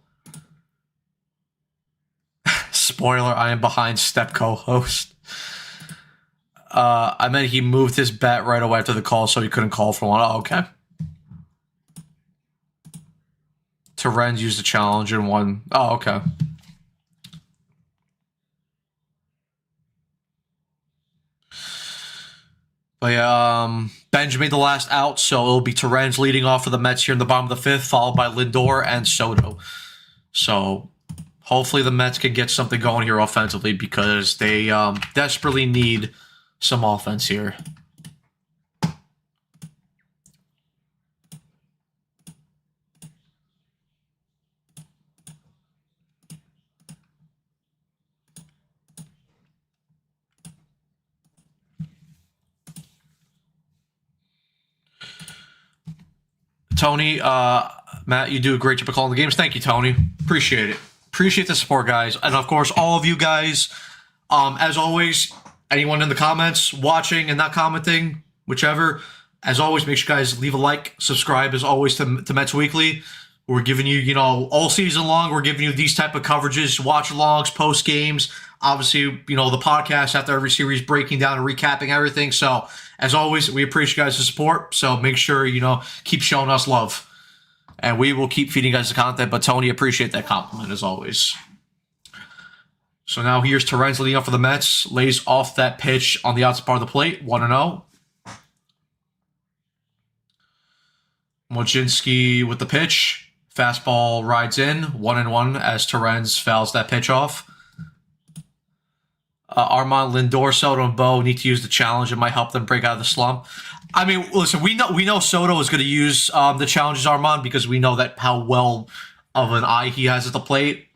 Spoiler, I am behind Step co-host. I meant he moved his bet right away after the call, so he couldn't call for one. Oh, okay. Terens used the challenge and won. Oh, okay. But yeah, Benjamin the last out, so it'll be Terens leading off for the Mets here in the bottom of the fifth, followed by Lindor and Soto. So hopefully the Mets can get something going here offensively because they desperately need some offense here. Tony, Matt, you do a great job of calling the games. Thank you, Tony. Appreciate it. Appreciate the support, guys. And of course, all of you guys, as always, anyone in the comments, watching and not commenting, whichever, as always, make sure you guys leave a like, subscribe, as always, to Mets Weekly. We're giving you, all season long, we're giving you these type of coverages, watch-alongs, post-games, obviously, the podcast after every series, breaking down and recapping everything. So, as always, we appreciate you guys' support. So, make sure, keep showing us love. And we will keep feeding you guys the content. But, Tony, appreciate that compliment, as always. So, now here's Terens leading up for the Mets. Lays off that pitch on the outside part of the plate, 1-0. Mojinski with the pitch. Fastball rides in, 1-1 as Terens fouls that pitch off. Armand, Lindor, Soto, and Bo need to use the challenge. It might help them break out of the slump. I mean, listen, we know Soto is going to use the challenges, Armand, because we know that how well of an eye he has at the plate.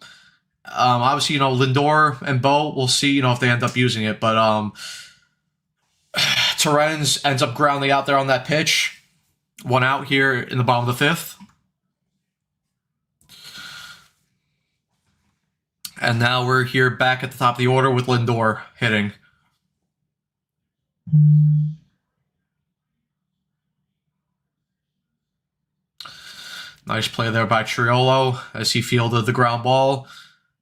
Obviously, Lindor and Bo, we'll see, if they end up using it. But Terens ends up grounding out there on that pitch. 1 out here in the bottom of the fifth. And now we're here back at the top of the order with Lindor hitting. Nice play there by Triolo as he fielded the ground ball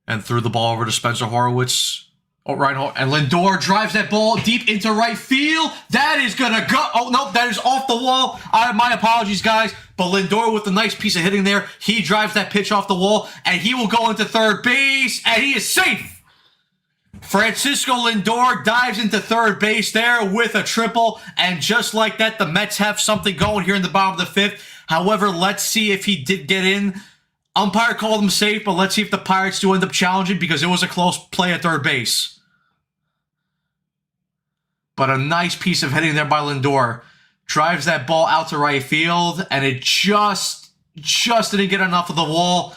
and threw the ball over to Spencer Horwitz. Oh, Ryan, and Lindor drives that ball deep into right field. That is going to go. Oh, no, that is off the wall. My apologies, guys. But Lindor with a nice piece of hitting there. He drives that pitch off the wall, and he will go into third base, and he is safe. Francisco Lindor dives into third base there with a triple, and just like that, the Mets have something going here in the bottom of the fifth. However, let's see if he did get in. Umpire called him safe, but let's see if the Pirates do end up challenging because it was a close play at third base. But a nice piece of hitting there by Lindor. Drives that ball out to right field, and it just didn't get enough of the wall.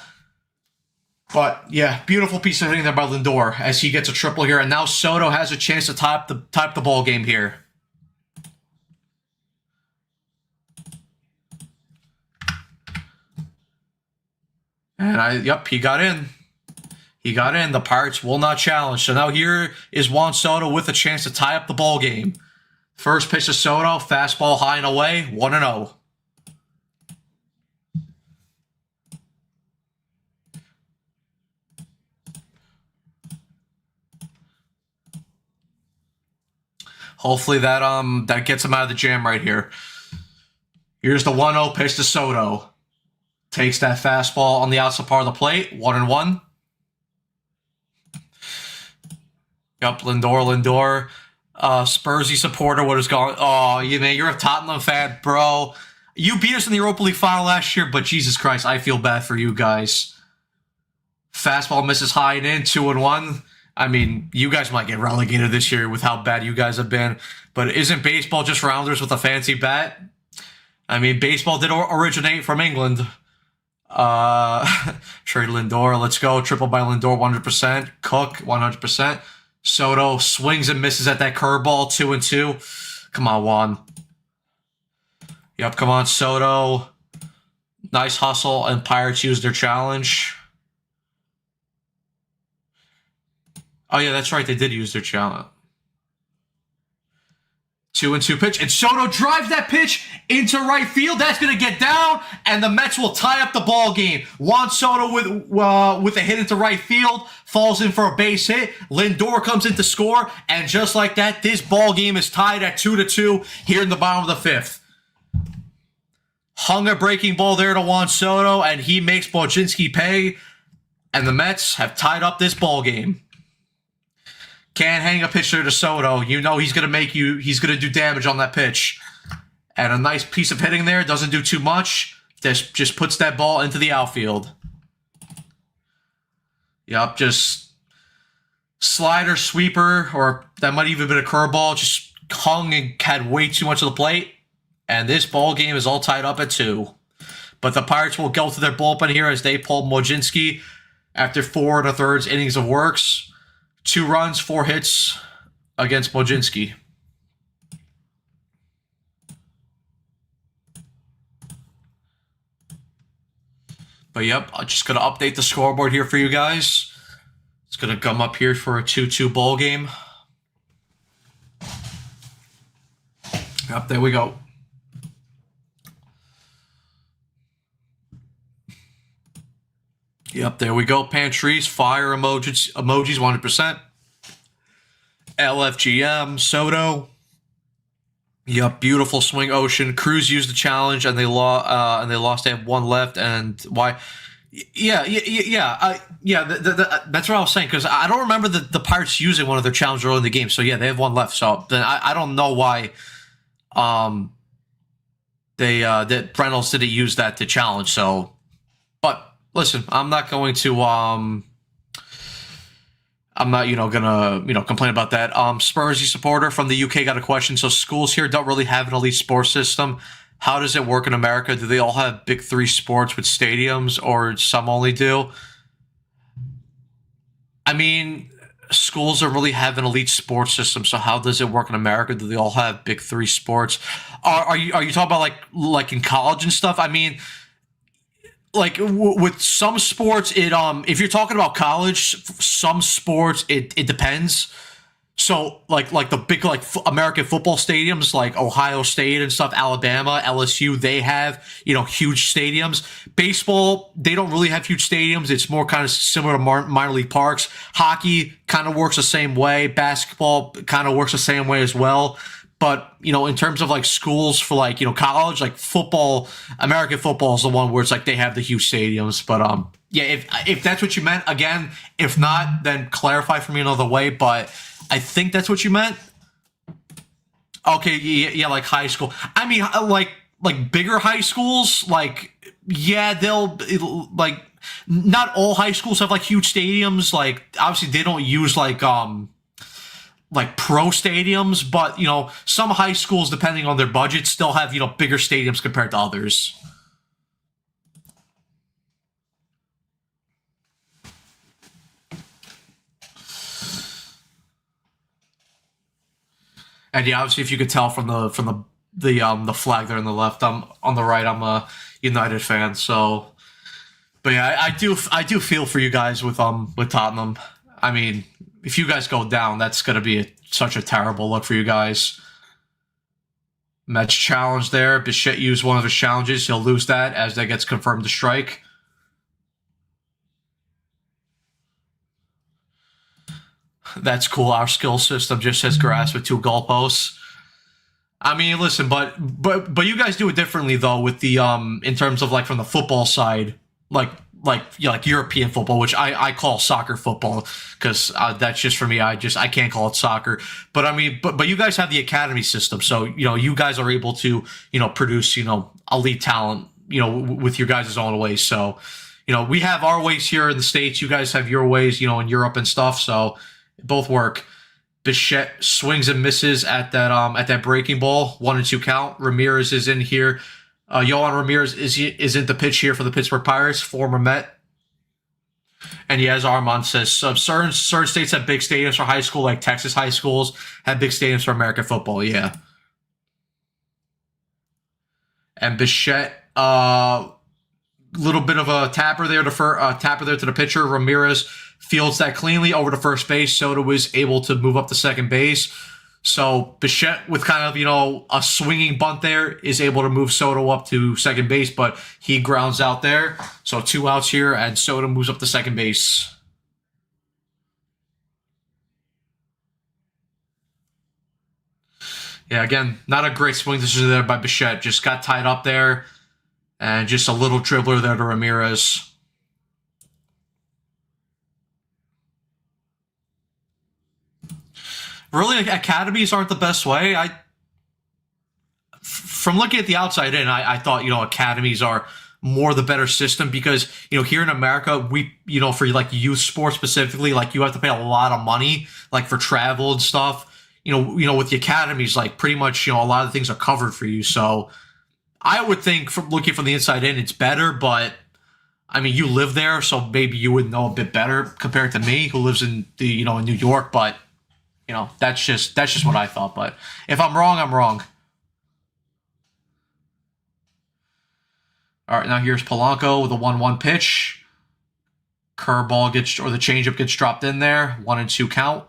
But, yeah, beautiful piece of hitting there by Lindor as he gets a triple here. And now Soto has a chance to type the ball game here. And he got in. He got in. The Pirates will not challenge. So now here is Juan Soto with a chance to tie up the ball game. First pitch to Soto, fastball high and away, 1-0. Hopefully that gets him out of the jam right here. Here's the 1-0 pitch to Soto. Takes that fastball on the outside part of the plate. 1-1. Yup, Lindor. Spursy supporter, what is going? Oh, man, you're a Tottenham fan, bro. You beat us in the Europa League final last year, but Jesus Christ, I feel bad for you guys. Fastball misses high and in, 2-1. I mean, you guys might get relegated this year with how bad you guys have been. But isn't baseball just rounders with a fancy bat? I mean, baseball did originate from England. Trey Lindor, let's go. Triple by Lindor, 100%. Cook, 100%. Soto swings and misses at that curveball, 2-2. Come on, Juan. Yep, come on, Soto. Nice hustle, and Pirates use their challenge. Oh, yeah, that's right. They did use their challenge. 2-2 pitch, and Soto drives that pitch into right field. That's going to get down, and the Mets will tie up the ball game. Juan Soto with a hit into right field, falls in for a base hit. Lindor comes in to score, and just like that, this ball game is tied at 2-2 here in the bottom of the fifth. Hung a breaking ball there to Juan Soto, and he makes Boginski pay, and the Mets have tied up this ball game. Can't hang a pitch there to Soto. You know he's going to do damage on that pitch. And a nice piece of hitting there. Doesn't do too much. Just puts that ball into the outfield. Yup, just slider, sweeper, or that might even have been a curveball. Just hung and had way too much of the plate. And this ball game is all tied up at 2. But the Pirates will go to their bullpen here as they pull Boginski after 4 1/3 innings of works. 2 runs, 4 hits against Boginski. But yep, I'm just going to update the scoreboard here for you guys. It's going to come up here for a 2-2 ball game. Yep, there we go. Yep, there we go. Pantries, fire emojis 100%. LFGM, Soto. Yep, beautiful swing, Ocean. Cruz used the challenge, and they lost. They have 1 left, and why? Yeah. That's what I was saying, because I don't remember the Pirates using one of their challenges early in the game. So yeah, they have 1 left. So then I don't know why. That Reynolds didn't use that to challenge. So, but. Listen, I'm not going to, I'm not, gonna, complain about that. Spursy supporter from the UK got a question. So schools here don't really have an elite sports system. How does it work in America? Do they all have big 3 sports with stadiums, or some only do? I mean, schools don't really have an elite sports system. So how does it work in America? Do they all have big 3 sports? Are you talking about like in college and stuff? I mean, like with some sports, if you're talking about college, some sports it depends. So like the big American football stadiums like Ohio State and stuff, Alabama, LSU, they have huge stadiums. Baseball, they don't really have huge stadiums. It's more kind of similar to minor league parks. Hockey kind of works the same way. Basketball kind of works the same way as well. But, in terms of like schools for like, college, like football, American football is the one where it's like they have the huge stadiums. But yeah, if that's what you meant, again, if not, then clarify for me another way. But I think that's what you meant. Okay, yeah, like high school. I mean, like bigger high schools, like, yeah, they'll like, not all high schools have like huge stadiums. Like, obviously they don't use like pro stadiums, but some high schools, depending on their budget, still have bigger stadiums compared to others. And yeah, obviously, if you could tell from the flag there on the left, on the right, I'm a United fan. So, but yeah, I do feel for you guys with Tottenham. I mean, if you guys go down, that's going to be such a terrible look for you guys. Mets challenge there. Bichette used one of his challenges. He'll lose that as that gets confirmed to strike. That's cool. Our skill system just says grass with two goalposts. I mean, listen, but you guys do it differently though with the in terms of like from the football side, like like European football, which I call soccer football because that's just for me. I can't call it soccer. But I mean, but you guys have the academy system, so you guys are able to produce elite talent with your guys' own ways. So we have our ways here in the States. You guys have your ways in Europe and stuff. So both work. Bichette swings and misses at that breaking ball, 1-2 count. Ramirez is in here. Yohan Ramirez is in the pitch here for the Pittsburgh Pirates, former Met. And as Armand says, certain states have big stadiums for high school, like Texas high schools have big stadiums for American football. Yeah. And Bichette, little bit of a tapper there to the pitcher. Ramirez fields that cleanly over to first base. Soto was able to move up to second base. So Bichette, with kind of a swinging bunt there, is able to move Soto up to second base, but he grounds out there. So 2 outs here, and Soto moves up to second base. Yeah, again, not a great swing decision there by Bichette. Just got tied up there. And just a little dribbler there to Ramirez. Really, academies aren't the best way. From looking at the outside in, I thought academies are more the better system because here in America we for like youth sports specifically, like you have to pay a lot of money like for travel and stuff. With the academies, like pretty much a lot of things are covered for you. So I would think from looking from the inside in, it's better, but I mean, you live there, so maybe you would know a bit better compared to me, who lives in in New York. But that's just what I thought. But if I'm wrong, I'm wrong. All right, now here's Polanco with a 1-1 pitch. Curveball the changeup gets dropped in there. 1-2 count.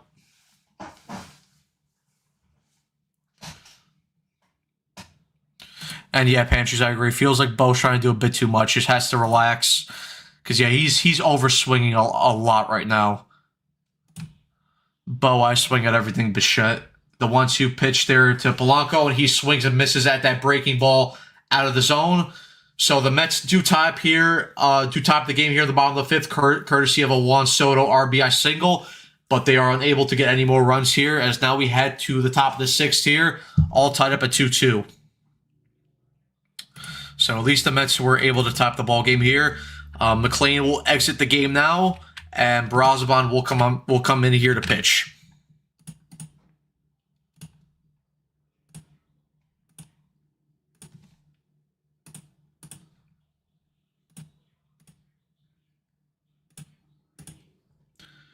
And yeah, Pantries, I agree. Feels like Bo's trying to do a bit too much. Just has to relax. Because yeah, he's over swinging a lot right now. Bo, I swing at everything Bichette. The 1-2 pitch there to Polanco, and he swings and misses at that breaking ball out of the zone. So the Mets do top here, the game here at the bottom of the fifth, courtesy of a Juan Soto RBI single. But they are unable to get any more runs here, as now we head to the top of the sixth here, all tied up at 2-2. So at least the Mets were able to top the ball game here. McLean will exit the game now, and Brazaban will come in here to pitch.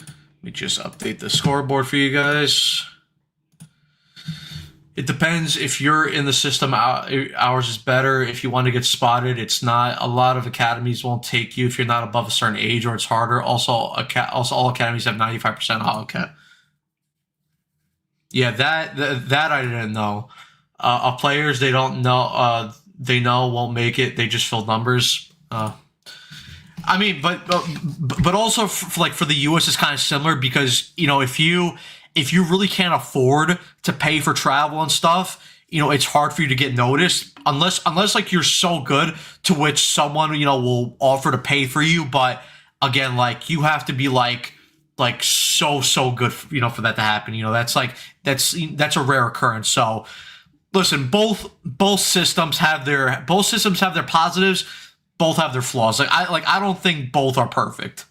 Let me just update the scoreboard for you guys. It depends if you're in the system. Ours is better. If you want to get spotted, it's not. A lot of academies won't take you if you're not above a certain age, or it's harder. Also, all academies have 95% auto cap. Yeah, that I didn't know. Players they don't know. They know won't make it. They just fill numbers. I mean, but also for the U.S. it's kind of similar because if you really can't afford to pay for travel and stuff, it's hard for you to get noticed unless like you're so good to which someone, will offer to pay for you. But again, like you have to be like so good, for that to happen. That's a rare occurrence. So listen, both systems have their positives, both have their flaws. I don't think both are perfect.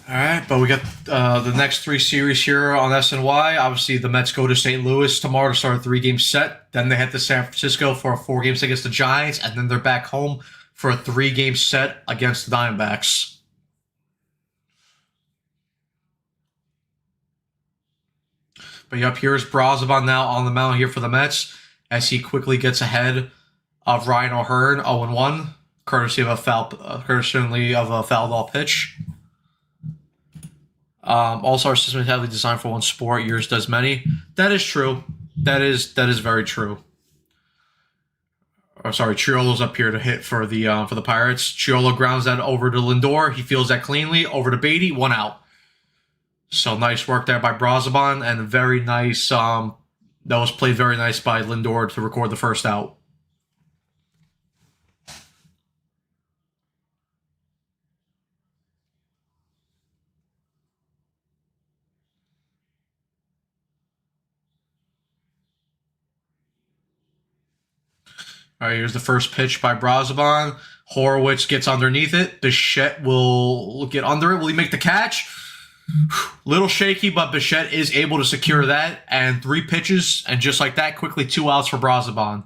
All right, but we got the next three series here on SNY. Obviously, the Mets go to St. Louis tomorrow to start a 3-game set. Then they head to San Francisco for a 4-game set against the Giants, and then they're back home for a 3-game set against the Diamondbacks. But yep, here's Brazoban now on the mound here for the Mets as he quickly gets ahead of Ryan O'Hearn, 0-1, courtesy of a fouled off pitch. Also, our system is heavily designed for one sport. Yours does many. That is true. That is very true. Oh, sorry, Triolo's up here to hit for the Pirates. Triolo grounds that over to Lindor. He fields that cleanly. Over to Beatty, 1 out. So nice work there by Brazoban, and very nice. That was played very nice by Lindor to record the first out. All right, here's the first pitch by Brazoban. Horowitz gets underneath it. Bichette will get under it. Will he make the catch? Little shaky, but Bichette is able to secure that. And 3 pitches, and just like that, quickly 2 outs for Brazoban.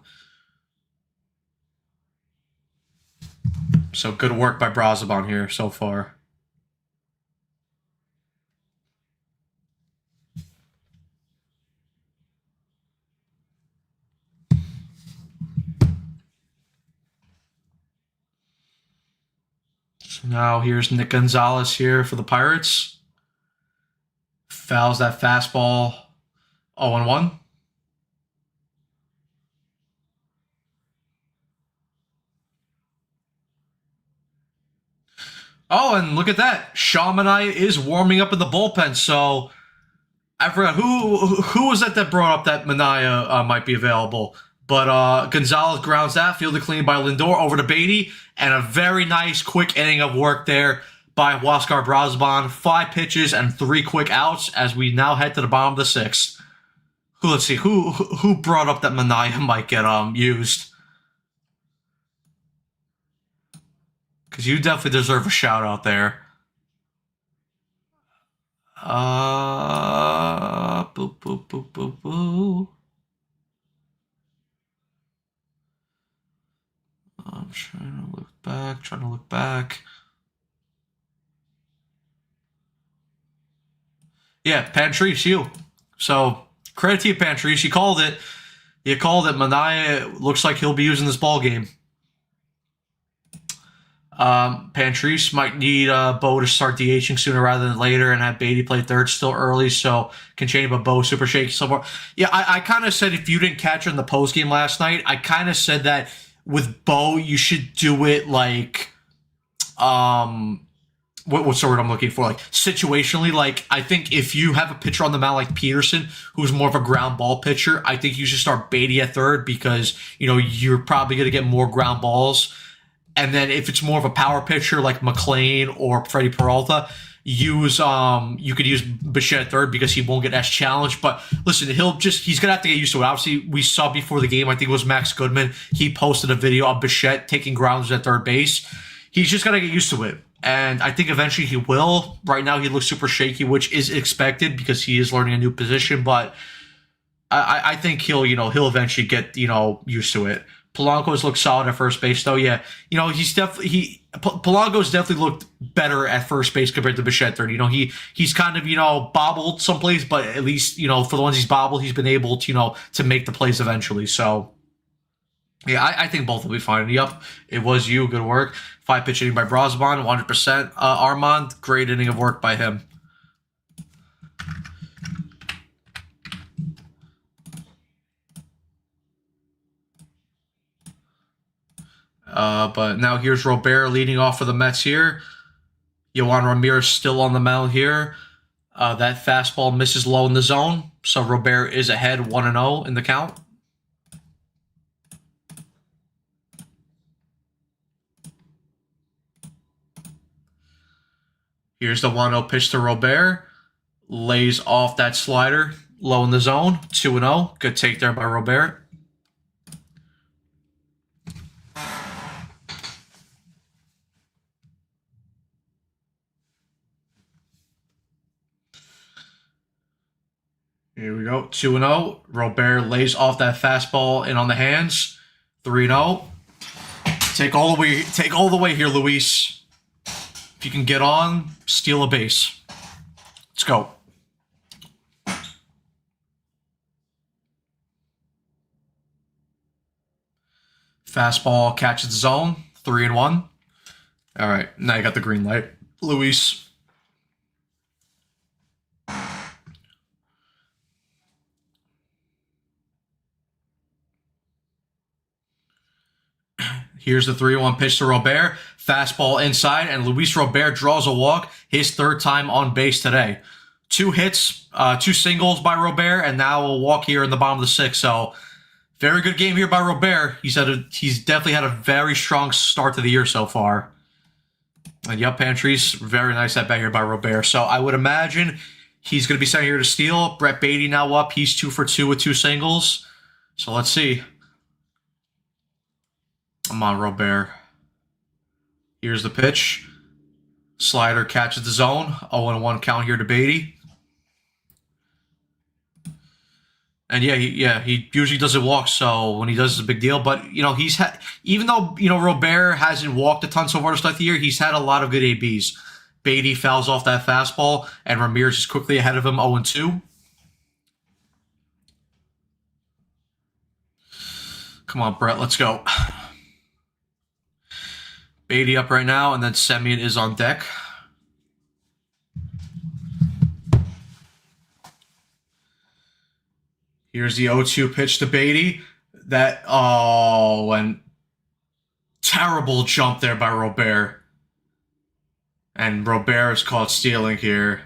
So good work by Brazoban here so far. So now here's Nick Gonzalez here for the Pirates. Fouls that fastball, 0-1. Oh, and look at that. Shamaniah is warming up in the bullpen, so I forgot who was that brought up that Mania might be available. But Gonzalez grounds that, fielded clean by Lindor over to Beatty, and a very nice quick inning of work there by Huascar Brazoban. 5 pitches and 3 quick outs as we now head to the bottom of the 6th. Let's see, who brought up that Mania might get used? Because you definitely deserve a shout out there. Boop, boop, boop, boop, boop. I'm trying to look back. Yeah, Pantrice, you. So, credit to you, Pantrice. You called it. Mania looks like he'll be using this ball game. Pantrice might need Bo to start DHing sooner rather than later and have Beatty play third still early, so can change, but Bo super shaky so far. Yeah, I kind of said if you didn't catch her in the postgame last night, I kind of said that with Bo, you should do it like, what's the word I'm looking for? Like, situationally, like, I think if you have a pitcher on the mound like Peterson, who's more of a ground ball pitcher, I think you should start Beatty at third because, you're probably going to get more ground balls. And then if it's more of a power pitcher like McLean or Freddie Peralta, you could use Bichette at third because he won't get as challenged. But listen, he's going to have to get used to it. Obviously, we saw before the game, I think it was Max Goodman, he posted a video of Bichette taking grounders at third base. He's just got to get used to it. And I think eventually he will. Right now he looks super shaky, which is expected because he is learning a new position. But I think he'll eventually get, used to it. Polanco's looked solid at first base, though. Yeah, Polanco's definitely looked better at first base compared to Bichette third. He's kind of bobbled someplace, but at least for the ones he's bobbled, he's been able to make the plays eventually. So yeah, I think both will be fine. Yep, it was you. Good work. 5-pitch inning by Brazoban, 100%. Armand, great inning of work by him. But now here's Robert leading off for the Mets here. Yohan Ramirez still on the mound here. That fastball misses low in the zone. So Robert is ahead 1-0 in the count. Here's the 1-0 pitch to Robert. Lays off that slider low in the zone. 2-0. Good take there by Robert. Here we go. 2-0. Robert lays off that fastball in on the hands. 3-0. Take all the way here, Luis. If you can get on, steal a base. Let's go. Fastball catches the zone. 3-1. All right, now you got the green light, Luis. Here's the 3-1 pitch to Robert. Fastball inside, and Luis Robert draws a walk. His third time on base today. 2 hits, 2 singles by Robert, and now a walk here in the bottom of the 6th. So, very good game here by Robert. He's definitely had a very strong start to the year so far. And yep, Pantries, very nice at bat here by Robert. So, I would imagine he's going to be sent here to steal. Brett Beatty now up. He's 2 for 2 with 2 singles. So, let's see. Come on, Robert. Here's the pitch. Slider catches the zone. 0-1 count here to Beatty. And he usually doesn't walk, so when he does, it's a big deal. But, he's had, even though, Robert hasn't walked a ton so far to start the year, he's had a lot of good ABs. Beatty fouls off that fastball, and Ramirez is quickly ahead of him, 0-2. Come on, Brett, let's go. Beatty up right now, and then Semien is on deck. Here's the 0-2 pitch to Beatty. And terrible jump there by Robert. And Robert is caught stealing here.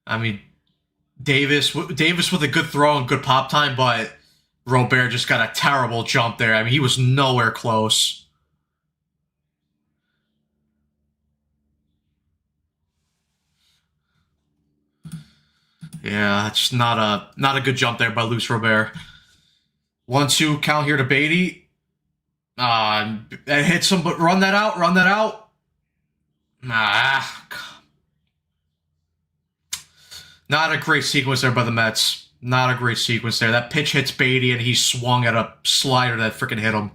I mean, Davis with a good throw and good pop time, but Robert just got a terrible jump there. I mean, he was nowhere close. Yeah, it's not a good jump there by Luis Robert. 1-2 count here to Beatty. It hits him, but run that out. Not a great sequence there by the Mets. Not a great sequence there. That pitch hits Beatty, and he swung at a slider that freaking hit him.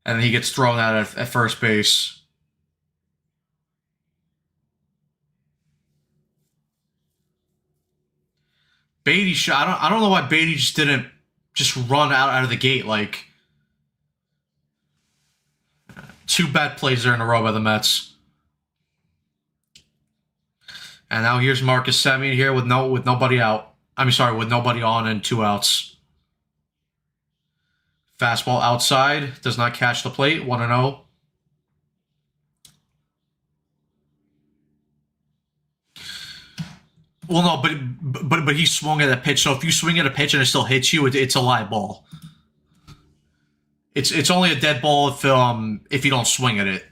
And then he gets thrown out at first base. Beatty shot. I don't know why Beatty just didn't just run out of the gate. Like, 2 bad plays there in a row by the Mets. And now here's Marcus Semien here with nobody out. With nobody on and 2 outs. Fastball outside, does not catch the plate. 1-0. Well, no, but he swung at a pitch. So if you swing at a pitch and it still hits you, it's a live ball. It's only a dead ball if you don't swing at it.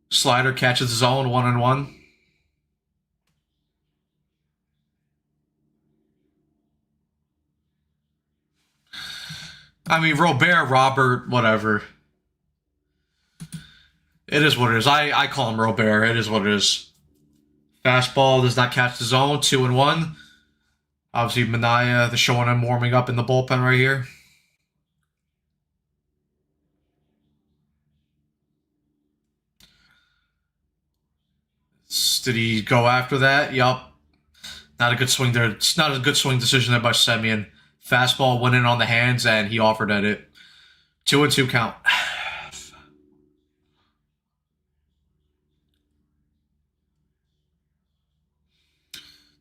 Slider catches the zone. 1-1. I mean, Robert, whatever. It is what it is. I call him Robert. It is what it is. Fastball does not catch the zone. 2-1. Obviously, Manaea, the showing him warming up in the bullpen right here. Did he go after that? Yup. Not a good swing there. It's not a good swing decision there by Semien. Fastball went in on the hands, and he offered at it. 2-2 count.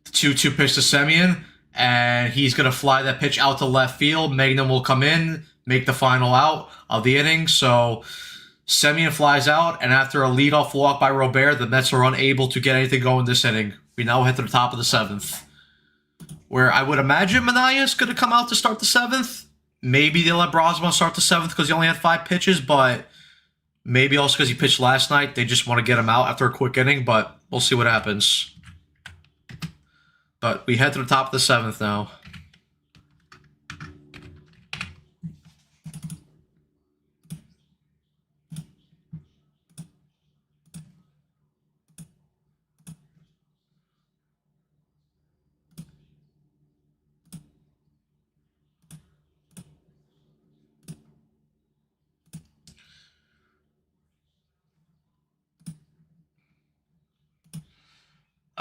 The 2-2 pitch to Semien, and he's going to fly that pitch out to left field. Magnum will come in, make the final out of the inning. So Semien flies out, and after a leadoff walk by Robert, the Mets are unable to get anything going this inning. We now head to the top of the 7th, where I would imagine Manaea is going to come out to start the 7th. Maybe they let Brosma start the 7th because he only had 5 pitches, but maybe also because he pitched last night. They just want to get him out after a quick inning, but we'll see what happens. But we head to the top of the 7th now.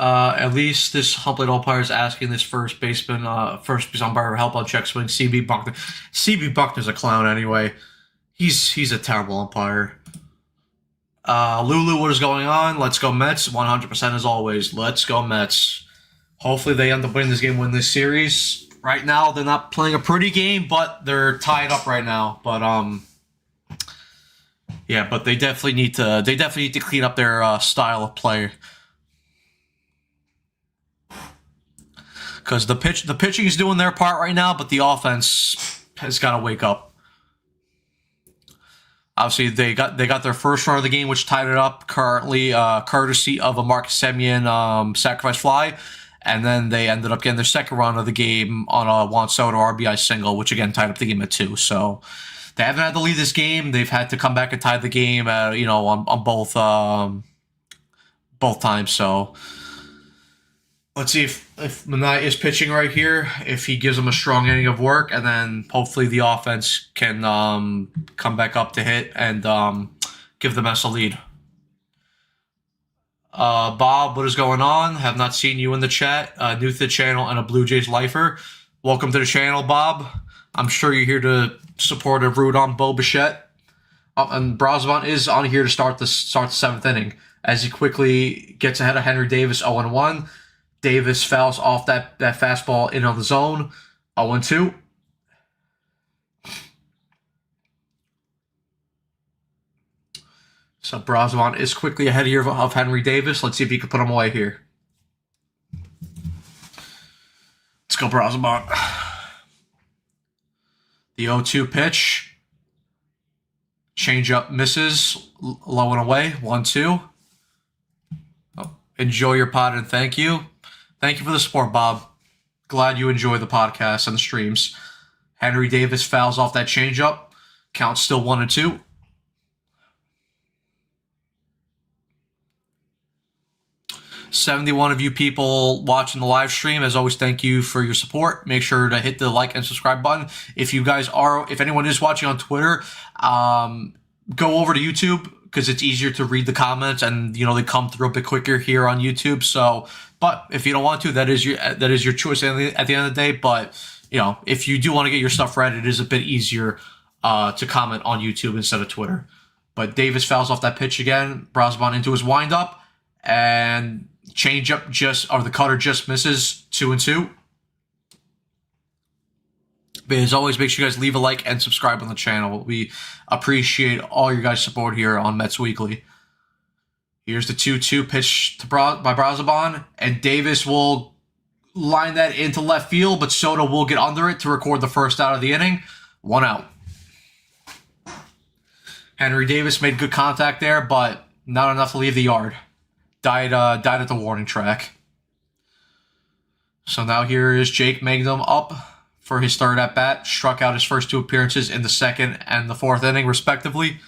At least this home plate umpire is asking this first baseman, first base umpire help on check swing. CB Buckner. CB Buckner's a clown anyway. He's a terrible umpire. Lulu, what is going on? Let's go Mets. 100% as always. Let's go Mets. Hopefully they end up winning this game, win this series. Right now they're not playing a pretty game, but they're tied up right now. But yeah, but they definitely need to clean up their style of play. Because the pitching is doing their part right now, but the offense has got to wake up. Obviously, they got their first run of the game, which tied it up currently, courtesy of a Marcus Semien sacrifice fly, and then they ended up getting their second run of the game on a Juan Soto RBI single, which again tied up the game at 2. So they haven't had to lead this game. They've had to come back and tie the game, on both times. So let's see if Manai is pitching right here, if he gives them a strong inning of work, and then hopefully the offense can come back up to hit and give the Mets a lead. Bob, what is going on? Have not seen you in the chat. New to the channel and a Blue Jays lifer. Welcome to the channel, Bob. I'm sure you're here to support and root on Bo Bichette. And Brosman is on here to start the 7th inning as he quickly gets ahead of Henry Davis 0-1. Davis fouls off that fastball in on the zone. 0-2. So Brosman is quickly ahead here of Henry Davis. Let's see if he can put him away here. Let's go, Brosman. The 0-2 pitch. Changeup misses. Low and away. 1-2. Oh, enjoy your pod and thank you. Thank you for the support, Bob. Glad you enjoy the podcast and the streams. Henry Davis fouls off that changeup. Count still 1-2. $71 of you people watching the live stream. As always, thank you for your support. Make sure to hit the like and subscribe button. If anyone is watching on Twitter, go over to YouTube because it's easier to read the comments and they come through a bit quicker here on YouTube. So, but if you don't want to, that is your choice at the end of the day. But if you do want to get your stuff read, it is a bit easier to comment on YouTube instead of Twitter. But Davis fouls off that pitch again. Brosman into his windup and changeup the cutter just misses. 2-2. But as always, make sure you guys leave a like and subscribe on the channel. We appreciate all your guys' support here on Mets Weekly. Here's the 2-2 pitch by Brosman, and Davis will line that into left field, but Soto will get under it to record the first out of the inning. 1 out. Henry Davis made good contact there, but not enough to leave the yard. Died at the warning track. So now here is Jake Mangum up for his third at-bat. Struck out his first 2 appearances in the 2nd and the 4th inning, respectively.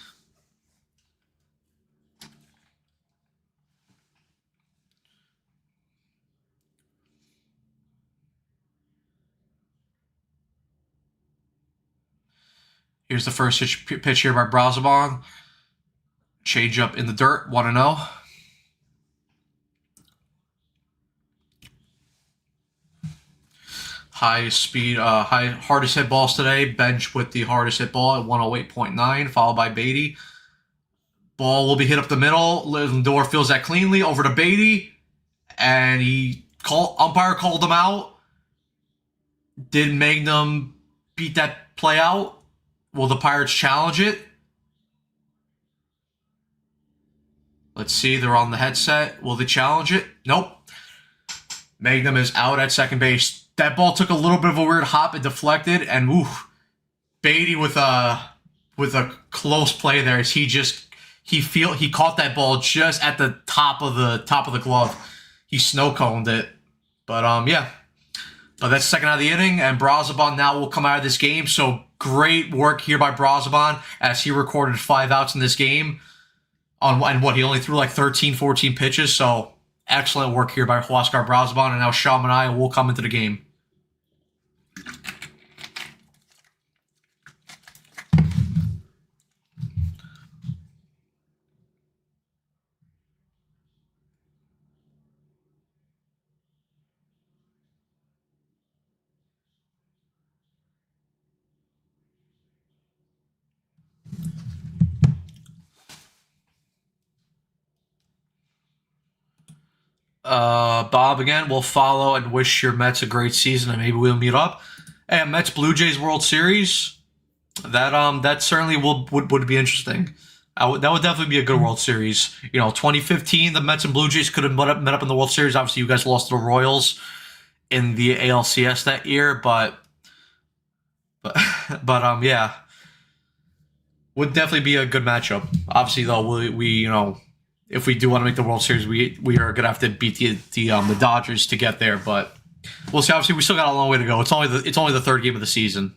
Here's the first pitch here by Brosman. Change up in the dirt, 1-0. Hardest hit balls today. Bench with the hardest hit ball at 108.9, followed by Beatty. Ball will be hit up the middle. Lindor feels that cleanly over to Beatty, and umpire called him out. Did Magnum beat that play out? Will the Pirates challenge it? Let's see. They're on the headset. Will they challenge it? Nope. Magnum is out at second base. That ball took a little bit of a weird hop and deflected, and Beatty with a close play there. As he caught that ball just at the top of the glove. He snow coned it, but yeah. But that's the second out of the inning, and Brosman now will come out of this game. So great work here by Brosman as he recorded 5 outs in this game. He only threw like 13, 14 pitches. So excellent work here by Huascar Brosman, and now Sean Manaea will come into the game. Bob, again, we'll follow and wish your Mets a great season, and maybe we'll meet up. And Mets Blue Jays World Series, that certainly would be interesting. That would definitely be a good World Series. 2015, the Mets and Blue Jays could have met up in the World Series. Obviously, you guys lost to the Royals in the ALCS that year, but yeah, would definitely be a good matchup. Obviously, though, we if we do want to make the World Series, we are gonna have to beat the Dodgers to get there. But we'll see. Obviously, we still got a long way to go. It's only the third game of the season.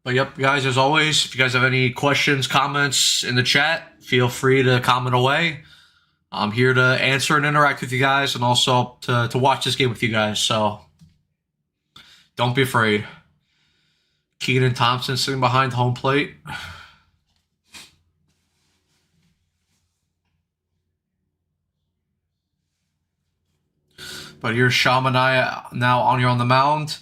But yep, guys, as always, if you guys have any questions, comments in the chat, feel free to comment away. I'm here to answer and interact with you guys, and also to watch this game with you guys. So don't be afraid. Keaton Thompson sitting behind home plate. But here's Shamanaya now on the mound.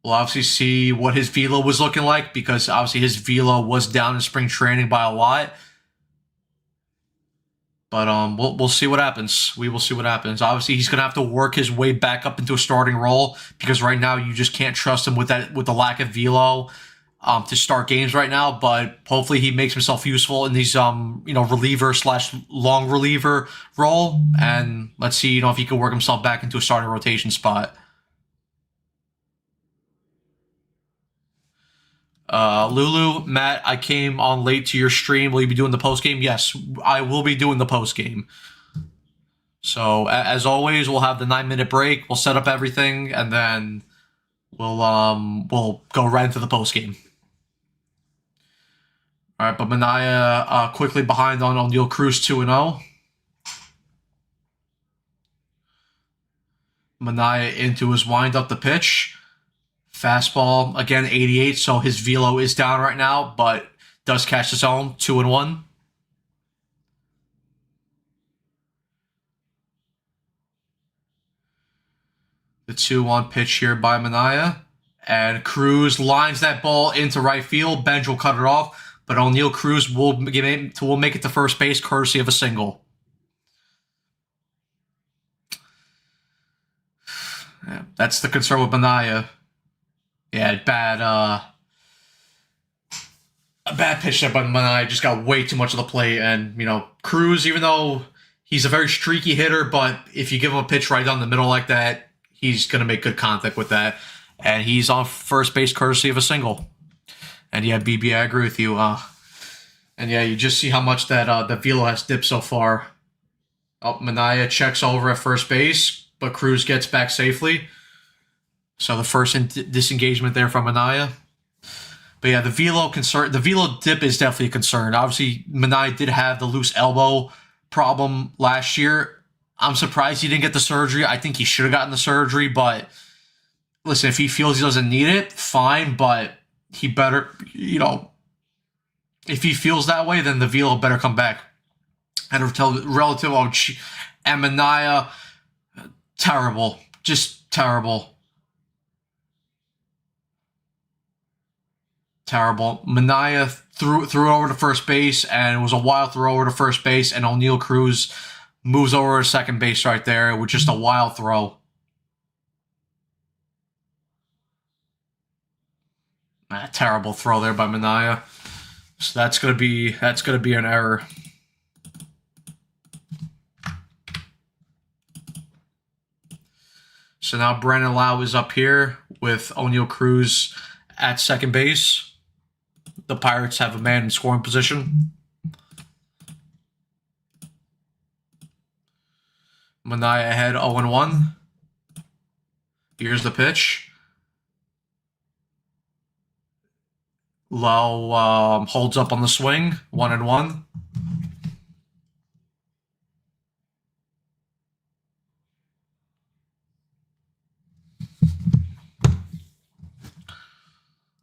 We'll obviously see what his velo was looking like, because obviously his velo was down in spring training by a lot. But we'll see what happens. We will see what happens. Obviously, he's gonna have to work his way back up into a starting role, because right now you just can't trust him with the lack of velo to start games right now. But hopefully he makes himself useful in these reliever / long reliever role, and let's see if he can work himself back into a starting rotation spot. Lulu, Matt, I came on late to your stream. Will you be doing the post game? Yes, I will be doing the post game. So as always, we'll have the 9-minute break. We'll set up everything, and then we'll go right into the post game. All right, but Manaya quickly behind on O'Neal Cruz 2-0. Manaya into his wind up the pitch. Fastball, again, 88, so his velo is down right now, but does catch his own, 2-1. The 2-1 pitch here by Manaya. And Cruz lines that ball into right field. Benj will cut it off, but O'Neal Cruz will make it to first base courtesy of a single. Yeah, that's the concern with Manaya. Yeah, a bad pitch there by Manaya. Just got way too much of the plate. And, Cruz, even though he's a very streaky hitter, but if you give him a pitch right down the middle like that, he's going to make good contact with that. And he's on first base courtesy of a single. And yeah, BB, I agree with you. And yeah, you just see how much that the velo has dipped so far. Oh, Manaya checks over at first base, but Cruz gets back safely. So the first disengagement there from Manaya. But yeah, the velo dip is definitely a concern. Obviously, Manaya did have the loose elbow problem last year. I'm surprised he didn't get the surgery. I think he should have gotten the surgery, but listen, if he feels he doesn't need it, fine, but he better, if he feels that way, then the velo better come back. And relative, and Manaya, terrible. Just terrible. Terrible. Manaya threw over to first base, and it was a wild throw over to first base, and O'Neal Cruz moves over to second base right there with just a wild throw. Terrible throw there by Manaya. So that's gonna be an error. So now Brandon Lau is up here with O'Neal Cruz at second base. The Pirates have a man in scoring position. Manaya ahead 0-1. Here's the pitch. Lau holds up on the swing, 1-1.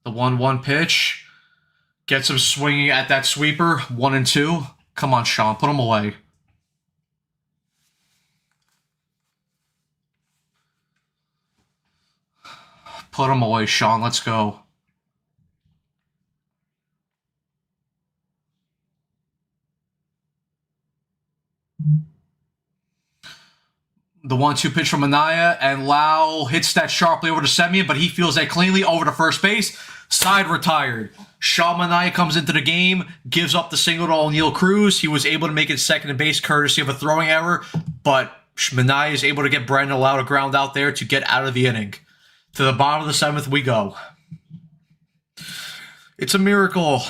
The 1-1 pitch. Gets him swinging at that sweeper, 1-2. Come on, Sean, put him away. Put him away, Sean. Let's go. The 1-2 pitch from Manaea, and Lau hits that sharply over to Semien, but he feels that cleanly over to first base. Side retired. Sean Manaea comes into the game, gives up the single to O'Neill Cruz. He was able to make it second and base courtesy of a throwing error, but Manaea is able to get Brandon Lau to ground out there to get out of the inning. To the bottom of the 7th we go. It's a miracle.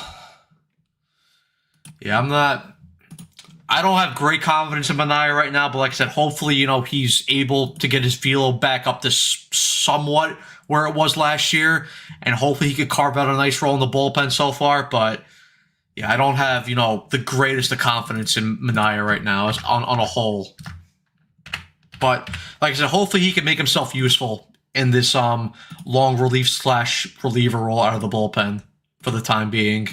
Yeah, I don't have great confidence in Manaea right now, but like I said, hopefully, he's able to get his velo back up to somewhat where it was last year, and hopefully he could carve out a nice role in the bullpen so far. But yeah, I don't have, the greatest of confidence in Manaea right now on a whole. But like I said, hopefully he can make himself useful in this long relief / reliever role out of the bullpen for the time being.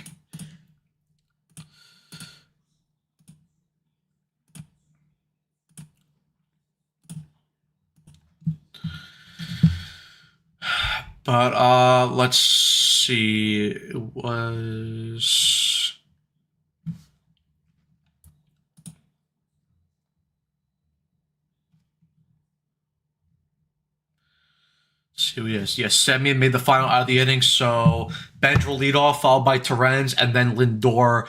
But let's see. It was. Let's see who he is. Yes, Semien made the final out of the inning, so Benj will lead off, followed by Terens, and then Lindor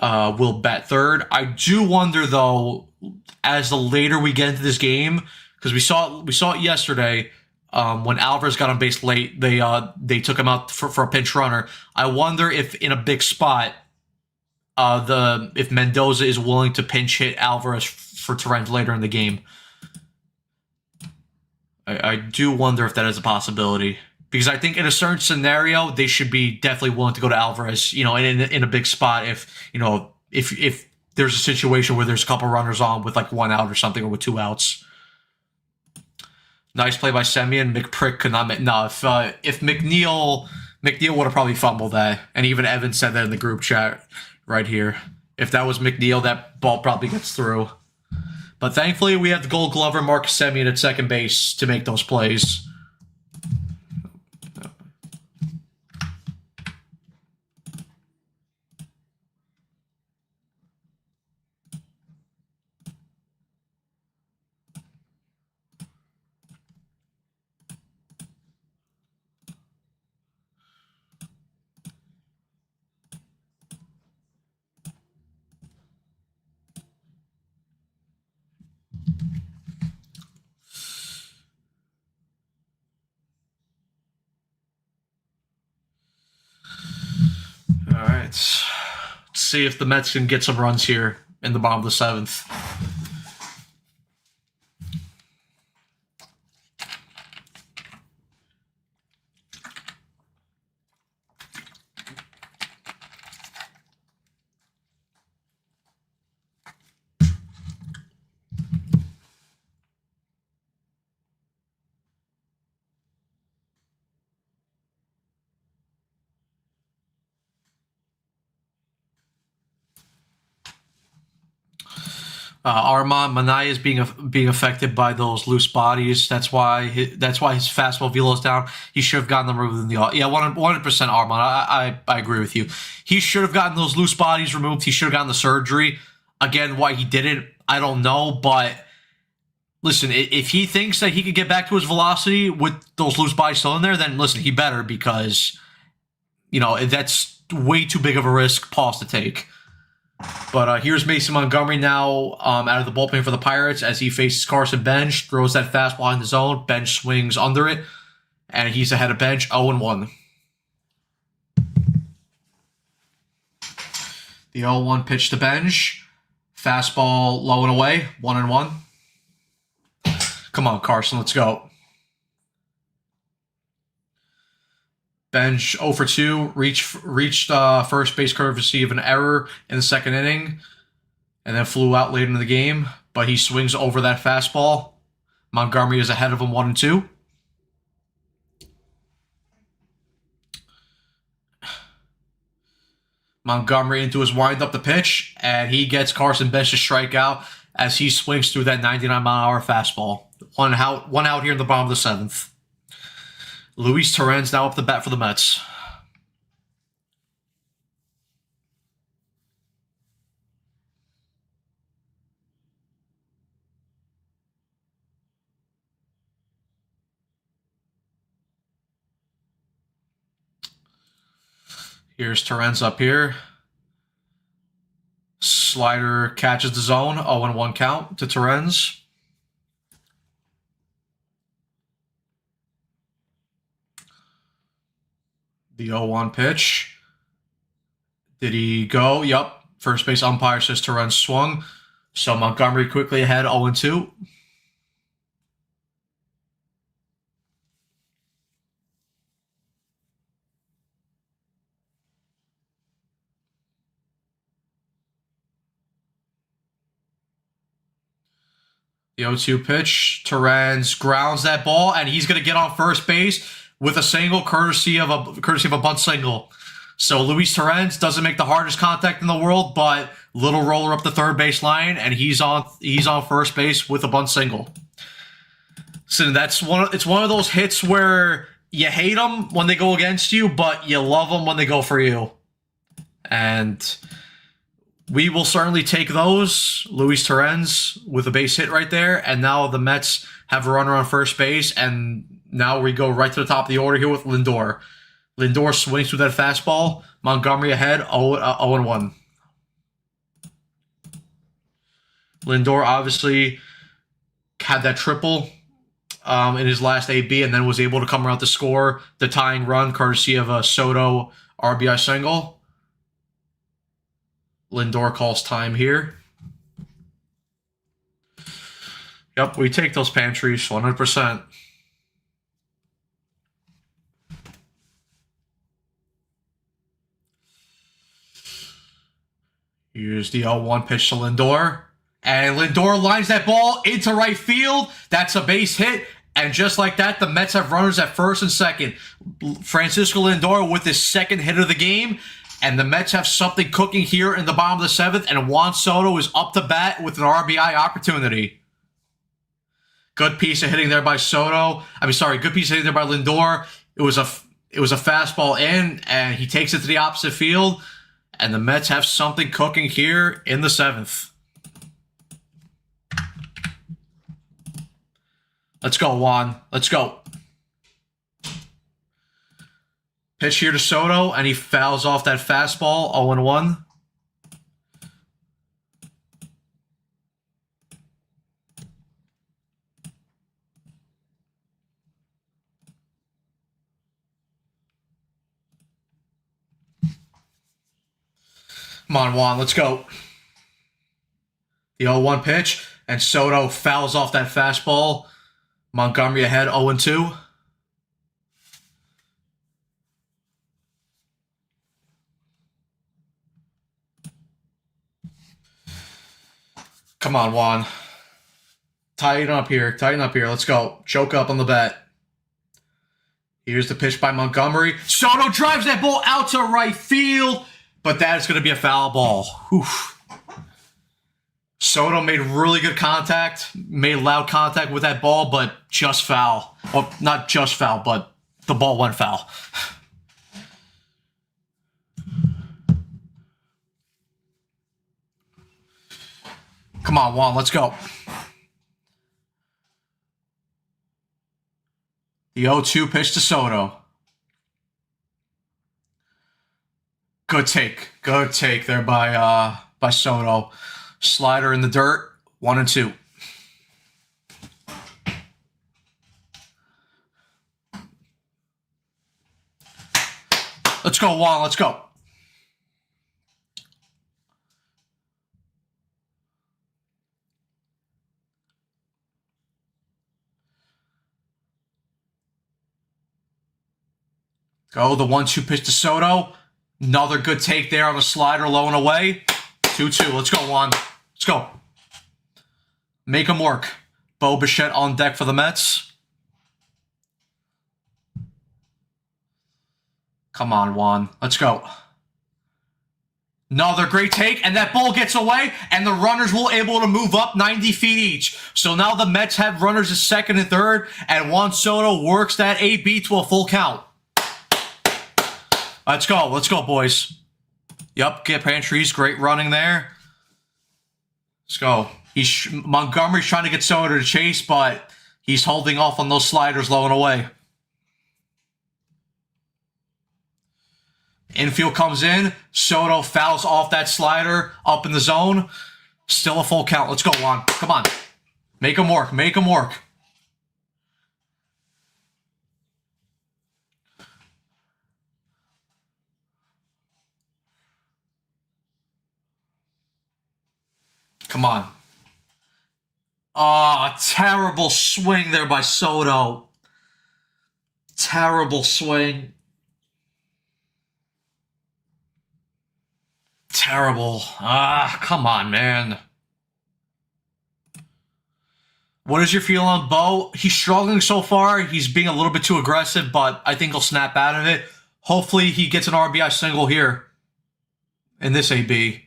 will bat third. I do wonder, though, as the later we get into this game, because we saw it yesterday. When Alvarez got on base late, they took him out for a pinch runner. I wonder if in a big spot, if Mendoza is willing to pinch hit Alvarez for Terens later in the game. I do wonder if that is a possibility, because I think in a certain scenario they should be definitely willing to go to Alvarez. In a big spot, if there's a situation where there's a couple runners on with like 1 out or something, or with 2 outs. Nice play by Semien. McPrick could not make. No, if McNeil would have probably fumbled that, and even Evan said that in the group chat right here. If that was McNeil, that ball probably gets through. But thankfully, we have the Gold Glover Marcus Semien at second base to make those plays. All right. Let's see if the Mets can get some runs here in the bottom of the 7th. Armand Manaea is being affected by those loose bodies. That's why his fastball velo is down. He should have gotten them removed in the 100% Armand. I agree with you. He should have gotten those loose bodies removed. He should have gotten the surgery. Again, why he didn't, I don't know. But listen, if he thinks that he could get back to his velocity with those loose bodies still in there, then listen, he better, because that's way too big of a risk, pause to take. But here's Mason Montgomery now out of the bullpen for the Pirates as he faces Carson Bench, throws that fastball in the zone. Bench swings under it, and he's ahead of Bench 0-1. The 0-1 pitch to Bench. Fastball low and away, 1-1. Come on, Carson, let's go. Bench 0 for 2, reached first base courtesy of an error in the second inning, and then flew out late in the game. But he swings over that fastball. Montgomery is ahead of him 1-2. Montgomery into his windup to pitch, and he gets Carson Bench to strike out as he swings through that 99-mile-an-hour fastball. One out here in the bottom of the 7th. Luis Torrens now up the bat for the Mets. Here's Torrens up here. Slider catches the zone. 0-1 count to Torrens. The 0-1 pitch. Did he go? Yup. First base umpire says Torrens swung. So Montgomery quickly ahead, 0-2. The 0-2 pitch. Torrens grounds that ball, and he's going to get on first base with a single, courtesy of a bunt single. So Luis Torrens doesn't make the hardest contact in the world, but little roller up the third base line, and he's on first base with a bunt single. So it's one of those hits where you hate them when they go against you, but you love them when they go for you. And we will certainly take those. Luis Torrens with a base hit right there, and now the Mets have a runner on first base, and now we go right to the top of the order here with Lindor. Lindor swings through that fastball. Montgomery ahead, 0-1. Lindor obviously had that triple in his last AB, and then was able to come around to score the tying run, courtesy of a Soto RBI single. Lindor calls time here. Yep, we take those pantries 100%. Here's the 0-1 pitch to Lindor. And Lindor lines that ball into right field. That's a base hit. And just like that, the Mets have runners at first and second. Francisco Lindor with his second hit of the game. And the Mets have something cooking here in the bottom of the seventh. And Juan Soto is up to bat with an RBI opportunity. Good piece of hitting there by Soto. Good piece of hitting there by Lindor. It was a fastball in, and he takes it to the opposite field. And the Mets have something cooking here in the seventh. Let's go, Juan. Let's go. Pitch here to Soto, and he fouls off that fastball, 0-1. Come on, Juan, let's go. The 0-1 pitch, and Soto fouls off that fastball. Montgomery ahead, 0-2. Come on, Juan. Tighten up here. Let's go. Choke up on the bat. Here's the pitch by Montgomery. Soto drives that ball out to right field, but that is going to be a foul ball. Oof. Soto made really good contact, made loud contact with that ball, but just foul. Well, not just foul, but the ball went foul. Come on, Juan, let's go. The 0-2 pitch to Soto. Good take there by Soto. Slider in the dirt, 1-2. Let's go, Juan, let's go. Go, the 1-2 pitch to Soto. Another good take there on the slider, low and away. 2-2. Let's go, Juan. Let's go. Make them work. Bo Bichette on deck for the Mets. Come on, Juan. Let's go. Another great take, and that ball gets away, and the runners will able to move up 90 feet each. So now the Mets have runners at second and third, and Juan Soto works that AB to a full count. Let's go, boys. Yep, get Pantries, great running there. Let's go. Montgomery's trying to get Soto to chase, but he's holding off on those sliders low and away. Infield comes in. Soto fouls off that slider up in the zone. Still a full count. Let's go, Juan. Come on. Make him work. Make him work. Come on. Oh, terrible swing there by Soto. Terrible swing. Terrible. Come on, man. What is your feel on Bo? He's struggling so far. He's being a little bit too aggressive, but I think he'll snap out of it. Hopefully he gets an RBI single here in this AB.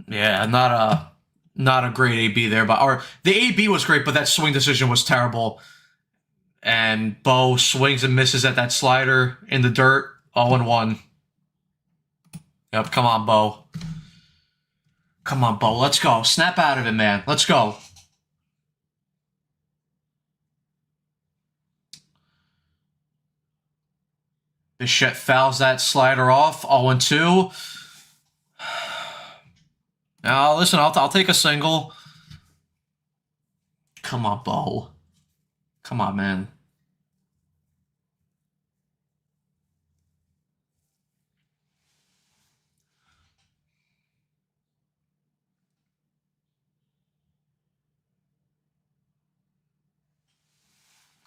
Yeah, not a great AB there, but the AB was great, but that swing decision was terrible. And Bo swings and misses at that slider in the dirt. 0-1. Yep, come on, Bo. Come on, Bo. Let's go. Snap out of it, man. Let's go. Bichette fouls that slider off. 0-2. Now, listen, I'll take a single. Come on, Bo. Come on, man.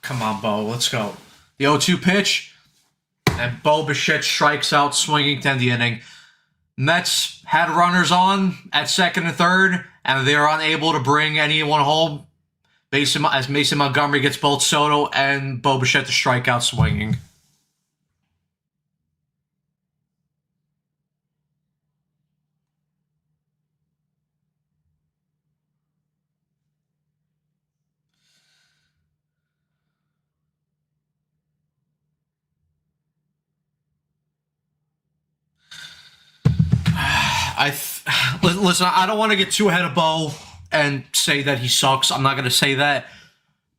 Come on, Bo. Let's go. The 0-2 pitch. And Bo Bichette strikes out, swinging to end the inning. Mets had runners on at second and third, and they are unable to bring anyone home. As Mason Montgomery gets both Soto and Bo Bichette to strike out swinging. Listen, I don't want to get too ahead of Bo and say that he sucks. I'm not going to say that,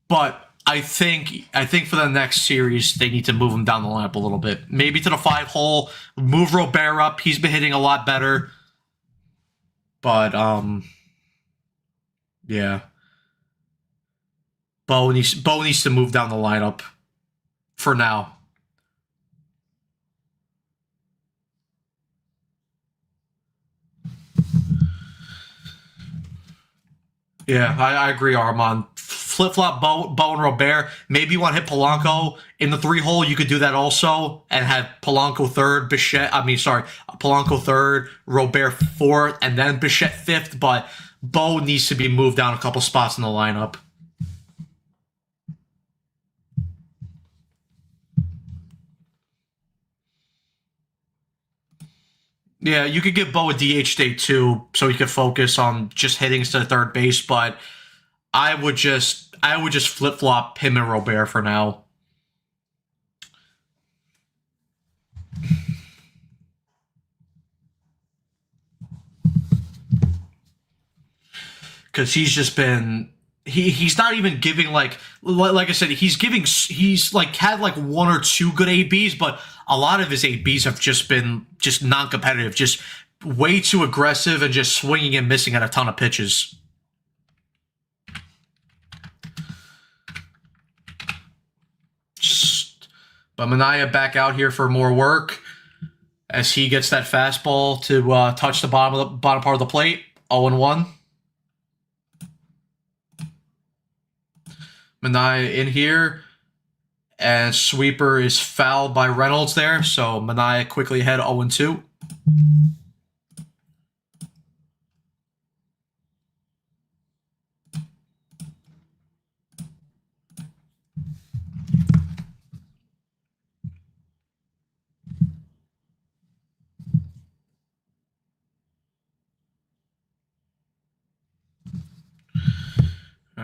but I think for the next series they need to move him down the lineup a little bit, maybe to the 5 hole. Move Robert up. He's been hitting a lot better, but yeah, Bo needs to move down the lineup for now. Yeah, I agree, Armand. Flip-flop Bo and Robert. Maybe you want to hit Polanco in the 3 hole. You could do that also and have Polanco third, Polanco third, Robert fourth, and then Bichette fifth. But Bo needs to be moved down a couple spots in the lineup. Yeah, you could give Bo a DH day too, so he could focus on just hitting instead of third base. But I would just flip flop him and Robert for now. Because he's just been he's not even giving like I said, he's like had like 1 or 2 good ABs, but a lot of his ABs have just been non-competitive, just way too aggressive and just swinging and missing at a ton of pitches. But Manaea back out here for more work as he gets that fastball to touch the bottom part of the plate. 0-1. Manaea in here, and sweeper is fouled by Reynolds there, so Manaea quickly ahead 0-2.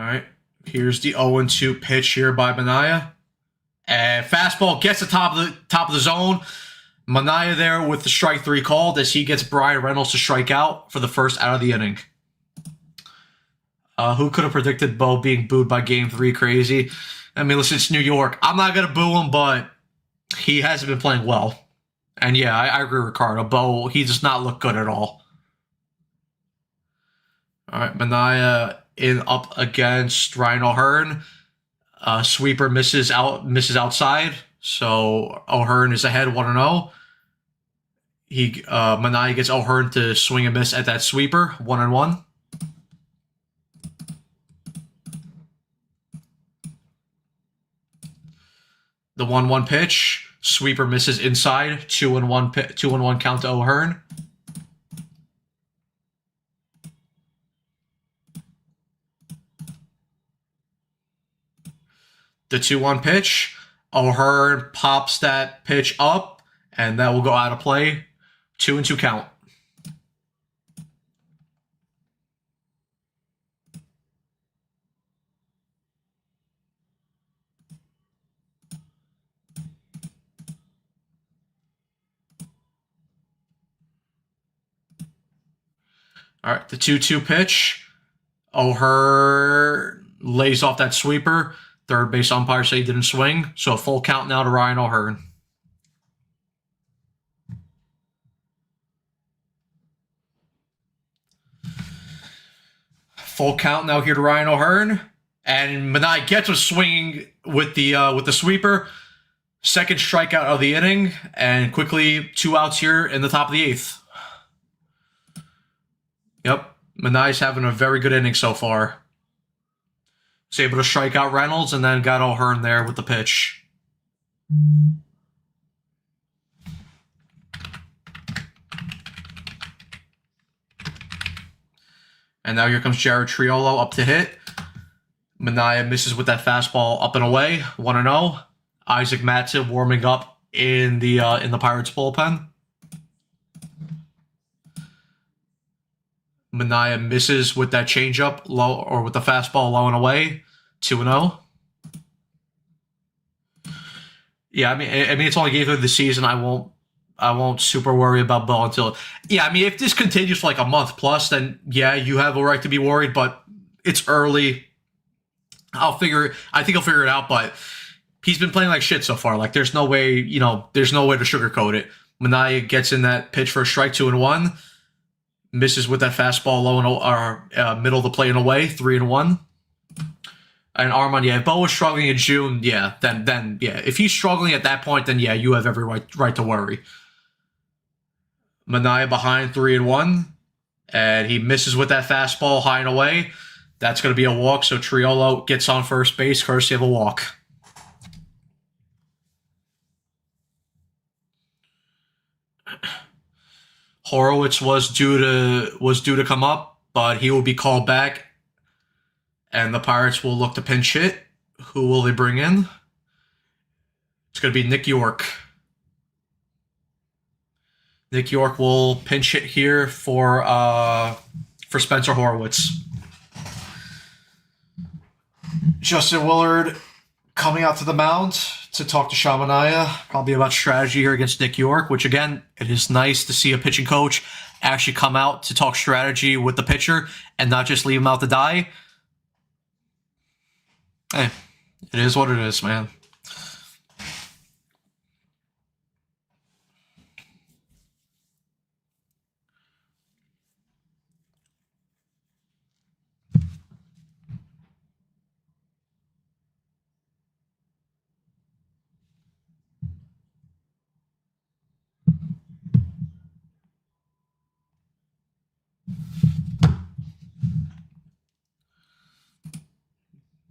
right. Here's the 0-2 pitch here by Manaea. And fastball gets the top of the zone. Manaea there with the strike 3 called as he gets Brian Reynolds to strike out for the first out of the inning. Who could have predicted Bo being booed by Game 3? Crazy. I mean, listen, it's New York. I'm not going to boo him, but he hasn't been playing well. And yeah, I agree with Ricardo. Bo, he does not look good at all. All right, Manaea in up against Ryan O'Hearn. Sweeper misses outside, so O'Hearn is ahead 1-0. Manaea gets O'Hearn to swing and miss at that sweeper 1-1. The 1-1 pitch, sweeper misses inside 2-1 count to O'Hearn. The 2-1 pitch, O'Hearn pops that pitch up, and that will go out of play. 2-2 count. All right, the 2-2 pitch, O'Hearn lays off that sweeper. Third base umpire say he didn't swing, so a full count now to Ryan O'Hearn. Full count now here to Ryan O'Hearn, and Manaea gets a swinging with the sweeper. Second strikeout of the inning, and quickly 2 outs here in the top of the 8th. Yep, Manaea's having a very good inning so far. He's able to strike out Reynolds and then got O'Hearn there with the pitch. And now here comes Jared Triolo up to hit. Manaea misses with that fastball up and away, 1-0. Isaac Matson warming up in the Pirates bullpen. Manaea misses with that changeup low, or with the fastball low and away, 2-0. Yeah, I mean it's only game 3 of the season. I won't super worry about Bo until, yeah, I mean if this continues for like a month plus, then yeah, you have a right to be worried. But it's early. I think he'll figure it out. But he's been playing like shit so far. Like there's no way to sugarcoat it. Manaea gets in that pitch for a strike, 2-1. Misses with that fastball low and middle of the plate and away, 3-1. And Armand, yeah, if Bo was struggling in June, yeah, then yeah, if he's struggling at that point, then yeah, you have every right to worry. Manaea behind 3-1, and he misses with that fastball high and away. That's going to be a walk, so Triolo gets on first base, courtesy of a walk. Horowitz was due to come up, but he will be called back, and the Pirates will look to pinch hit. Who will they bring in? It's going to be Nick York. Nick York will pinch hit here for Spencer Horowitz. Justin Willard coming out to the mound to talk to Sean Manaea, probably about strategy here against Nick York, which again, it is nice to see a pitching coach actually come out to talk strategy with the pitcher and not just leave him out to die. Hey, it is what it is, man.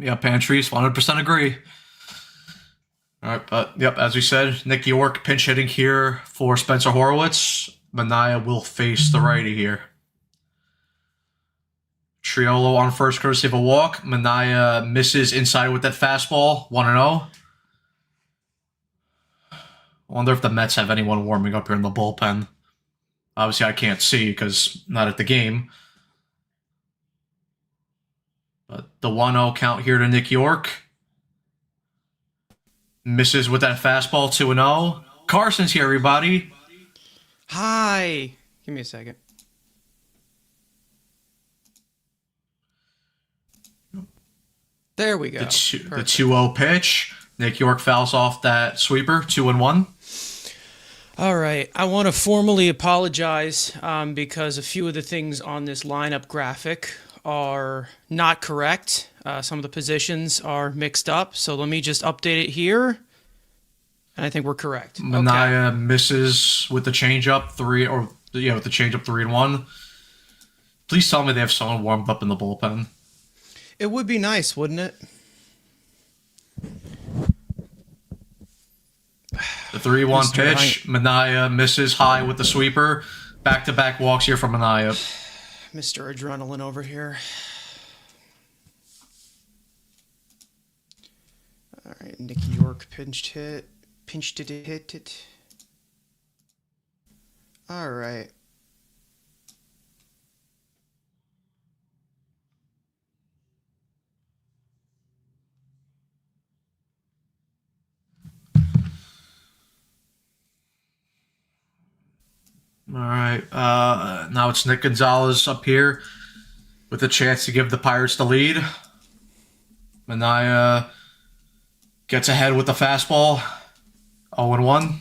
Yeah, Pantries, 100% agree. All right, but yep, as we said, Nick York pinch hitting here for Spencer Horowitz. Manaea will face the righty here. Triolo on first, courtesy of a walk. Manaea misses inside with that fastball, 1-0. I wonder if the Mets have anyone warming up here in the bullpen. Obviously, I can't see because not at the game. The 1-0 count here to Nick York. Misses with that fastball, 2-0. Carson's here, everybody. Hi. Give me a second. There we go. The 2-0 pitch. Nick York fouls off that sweeper, 2-1. All right. I want to formally apologize because a few of the things on this lineup graphic are not correct. Some of the positions are mixed up. So let me just update it here. And I think we're correct. Manaea misses with the changeup, with the changeup 3-1. Please tell me they have someone warmed up in the bullpen. It would be nice, wouldn't it? The 3-1 pitch. Manaea misses high with the sweeper. Back-to-back walks here from Manaea. Mr. Adrenaline over here. All right, Nicky York pinched it, hit it. All right. All right. Now it's Nick Gonzalez up here with a chance to give the Pirates the lead. Manaea gets ahead with the fastball. 0-1.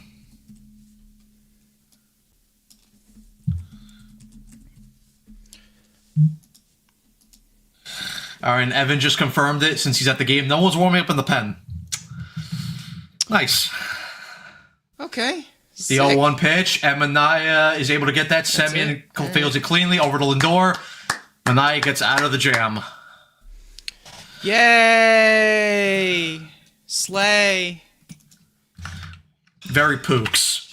All right, and Evan just confirmed it since he's at the game. No one's warming up in the pen. Nice. Okay. The 0-1 pitch, and Manaea is able to get that. Semyon fields it cleanly over to Lindor. Manaea gets out of the jam. Yay! Slay. Very pooks.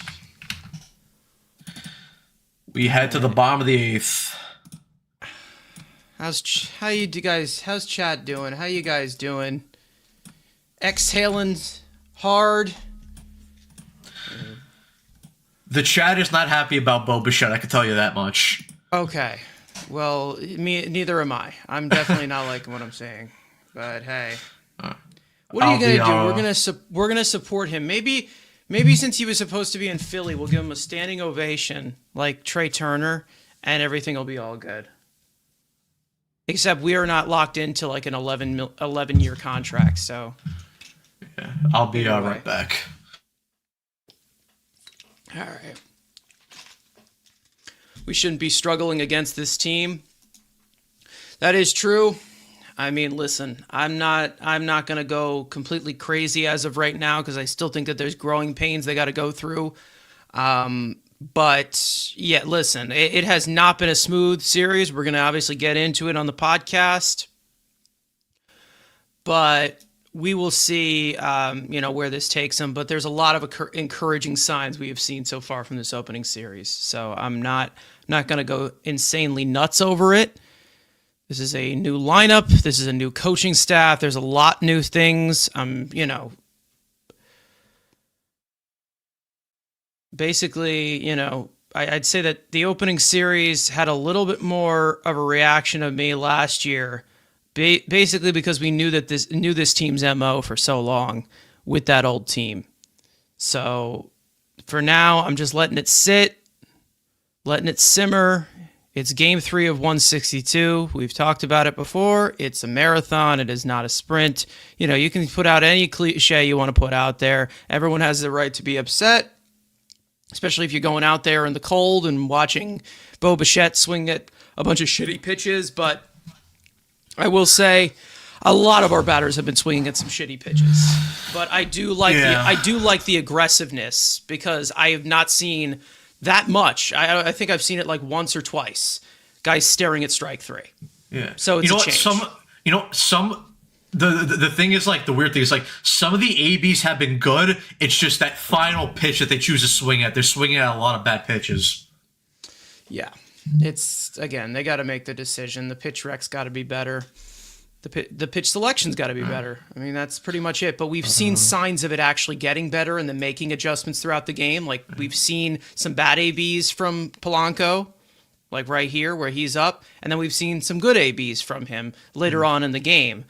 We head to the bottom of the 8th. How's chat doing? How you guys doing? Exhaling hard. The chat is not happy about Bo Bichette, I can tell you that much. Okay. Well, neither am I. I'm definitely not liking what I'm saying. But hey. What are you going to do? We're gonna support him. Maybe since he was supposed to be in Philly, we'll give him a standing ovation like Trey Turner and everything will be all good. Except we are not locked into like an 11-year contract, so yeah, I'll be right back. All right. We shouldn't be struggling against this team. That is true. I mean, listen, I'm not going to go completely crazy as of right now because I still think that there's growing pains they got to go through. But yeah, listen, it has not been a smooth series. We're going to obviously get into it on the podcast. But we will see, where this takes them. But there's a lot of encouraging signs we have seen so far from this opening series. So I'm not going to go insanely nuts over it. This is a new lineup. This is a new coaching staff. There's a lot new things. Basically, I'd say that the opening series had a little bit more of a reaction of me last year. Basically because we knew this team's MO for so long with that old team. So for now, I'm just letting it sit, letting it simmer. It's game 3 of 162. We've talked about it before. It's a marathon. It is not a sprint. You can put out any cliche you want to put out there. Everyone has the right to be upset, especially if you're going out there in the cold and watching Bo Bichette swing at a bunch of shitty pitches, but I will say a lot of our batters have been swinging at some shitty pitches, but I do like the aggressiveness because I have not seen that much. I think I've seen it like once or twice. Guys staring at strike 3. Yeah. So it's a change. The thing is, like, the weird thing is, like, some of the ABs have been good. It's just that final pitch that they choose to swing at. They're swinging at a lot of bad pitches. Yeah. It's, again, they got to make the decision. The pitch rec's got to be better. The pitch selection's got to be better. I mean, that's pretty much it. But we've seen signs of it actually getting better and then making adjustments throughout the game. Like, we've seen some bad ABs from Polanco. like right here where he's up, and then we've seen some good ABs from him later on in the game.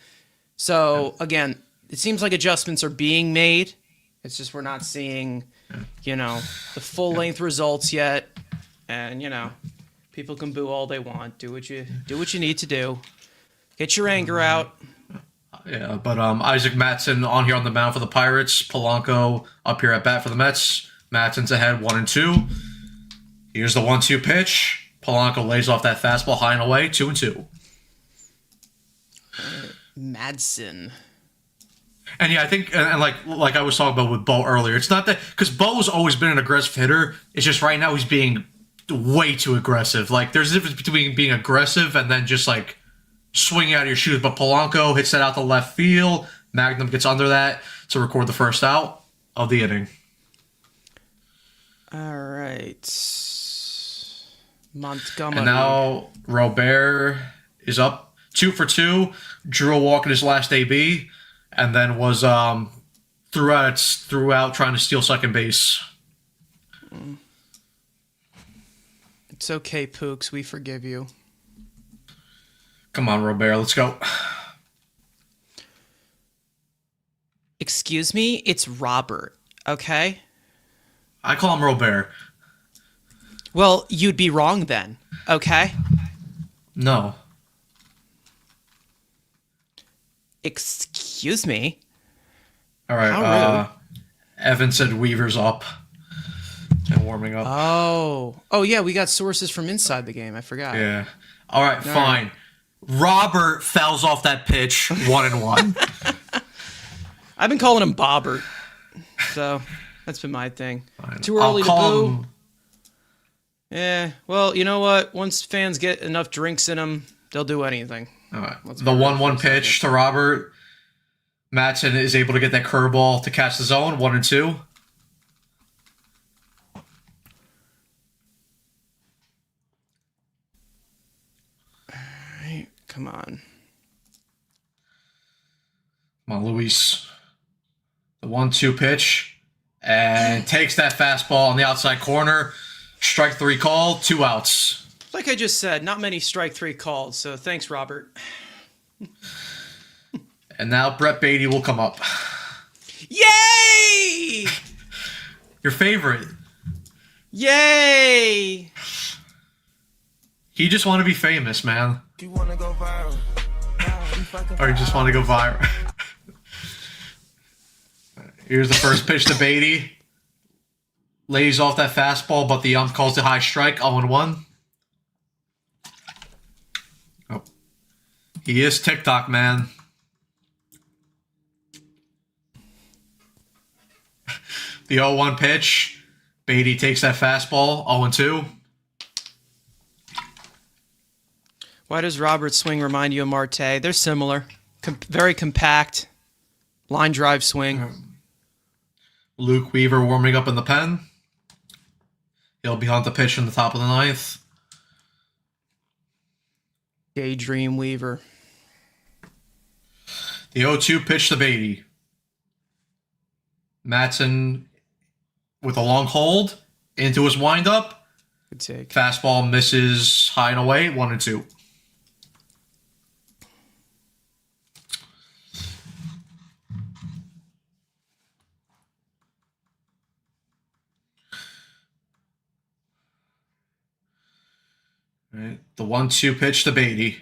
So again, it seems like adjustments are being made. It's just we're not seeing, the full length results yet. And people can boo all they want. Do what you need to do. Get your anger out. Yeah, but Isaac Matson on here on the mound for the Pirates. Polanco up here at bat for the Mets. Matson's ahead 1-2. Here's the 1-2 pitch. Polanco lays off that fastball high and away, 2-2. Madsen. And yeah, I think, and like I was talking about with Bo earlier, it's not that, because Bo's always been an aggressive hitter. It's just right now he's being way too aggressive. Like, there's a difference between being aggressive and then just like swinging out of your shoes. But Polanco hits that out to left field. Magnum gets under that to record the first out of the inning. All right. Montgomery. And now Robert is up 2 for 2. Drew a walk in his last AB, and then was throughout trying to steal second base. It's okay, Pooks. We forgive you. Come on, Robert. Let's go. Excuse me? It's Robert, okay? I call him Robert. Well, you'd be wrong then, okay? No. Excuse me? All right. How rude. Evan said Weaver's up and warming up. Oh yeah, we got sources from inside the game. I forgot. Yeah. All right, fine. Robert fouls off that pitch 1-1. I've been calling him Bobbert, so that's been my thing. Fine. Too early to boo. Him... Yeah. Well, you know what? Once fans get enough drinks in them, they'll do anything. All right. The 1-1 pitch to Robert. Matson is able to get that curveball to catch the zone. 1-2. All right. Come on. Come on, Luis. The 1-2 pitch. And takes that fastball on the outside corner. Strike 3 call. 2 outs. Like I just said, not many strike 3 calls, so thanks, Robert. And now Brett Beatty will come up. Yay! Your favorite. Yay! He just want to be famous, man. Do you want to go viral? Or you just want to go viral. Here's the first pitch to Beatty. Lays off that fastball, but the ump calls it high strike. 0-1. Oh. He is TikTok, man. The 0-1 pitch. Beatty takes that fastball. 0-2. Why does Robert's swing remind you of Marte? They're similar. Very compact. Line drive swing. Luke Weaver warming up in the pen. He'll be on the pitch in the top of the 9th. Daydream Weaver. The 0-2 pitch to Beatty. Matson with a long hold into his windup. Good take. Fastball misses high and away. 1-2. Right. The 1-2 pitch to Beatty.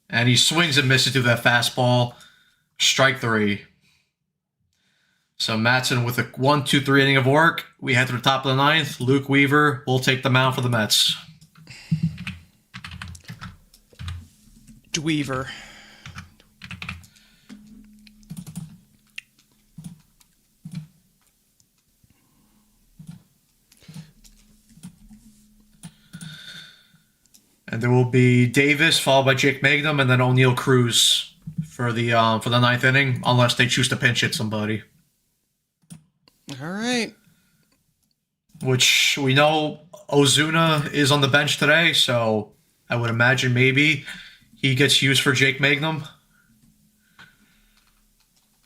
And he swings and misses through that fastball. Strike 3. So Matson with a 1-2-3 inning of work. We head to the top of the 9th. Luke Weaver will take the mound for the Mets. Dweaver. And there will be Davis followed by Jake Magnum and then O'Neill Cruz for the 9th inning, unless they choose to pinch hit somebody. All right. Which we know Ozuna is on the bench today, so I would imagine maybe he gets used for Jake Magnum.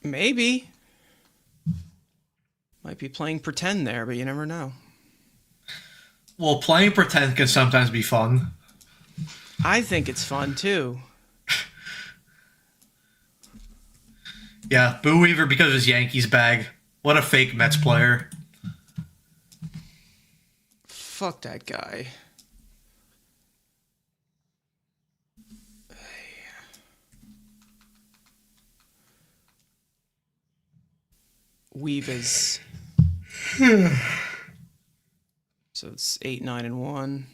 Maybe. Might be playing pretend there, but you never know. Well, playing pretend can sometimes be fun. I think it's fun too. Yeah, Boo Weaver because of his Yankees bag. What a fake Mets player. Fuck that guy. Weavers. So it's 8, 9, and 1.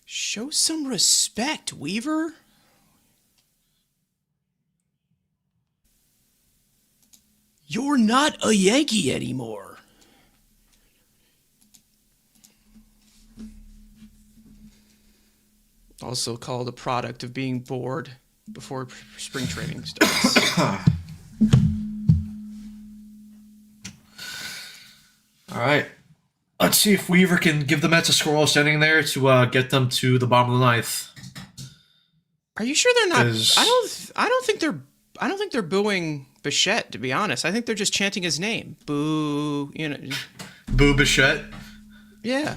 Show some respect, Weaver. You're not a Yankee anymore. Also called a product of being bored before spring training starts. All right. Let's see if Weaver can give the Mets a scoreless inning there to get them to the bottom of the ninth. Are you sure they're not? I don't think they're booing Bichette, to be honest. I think they're just chanting his name. Boo, you know. Boo Bichette. Yeah.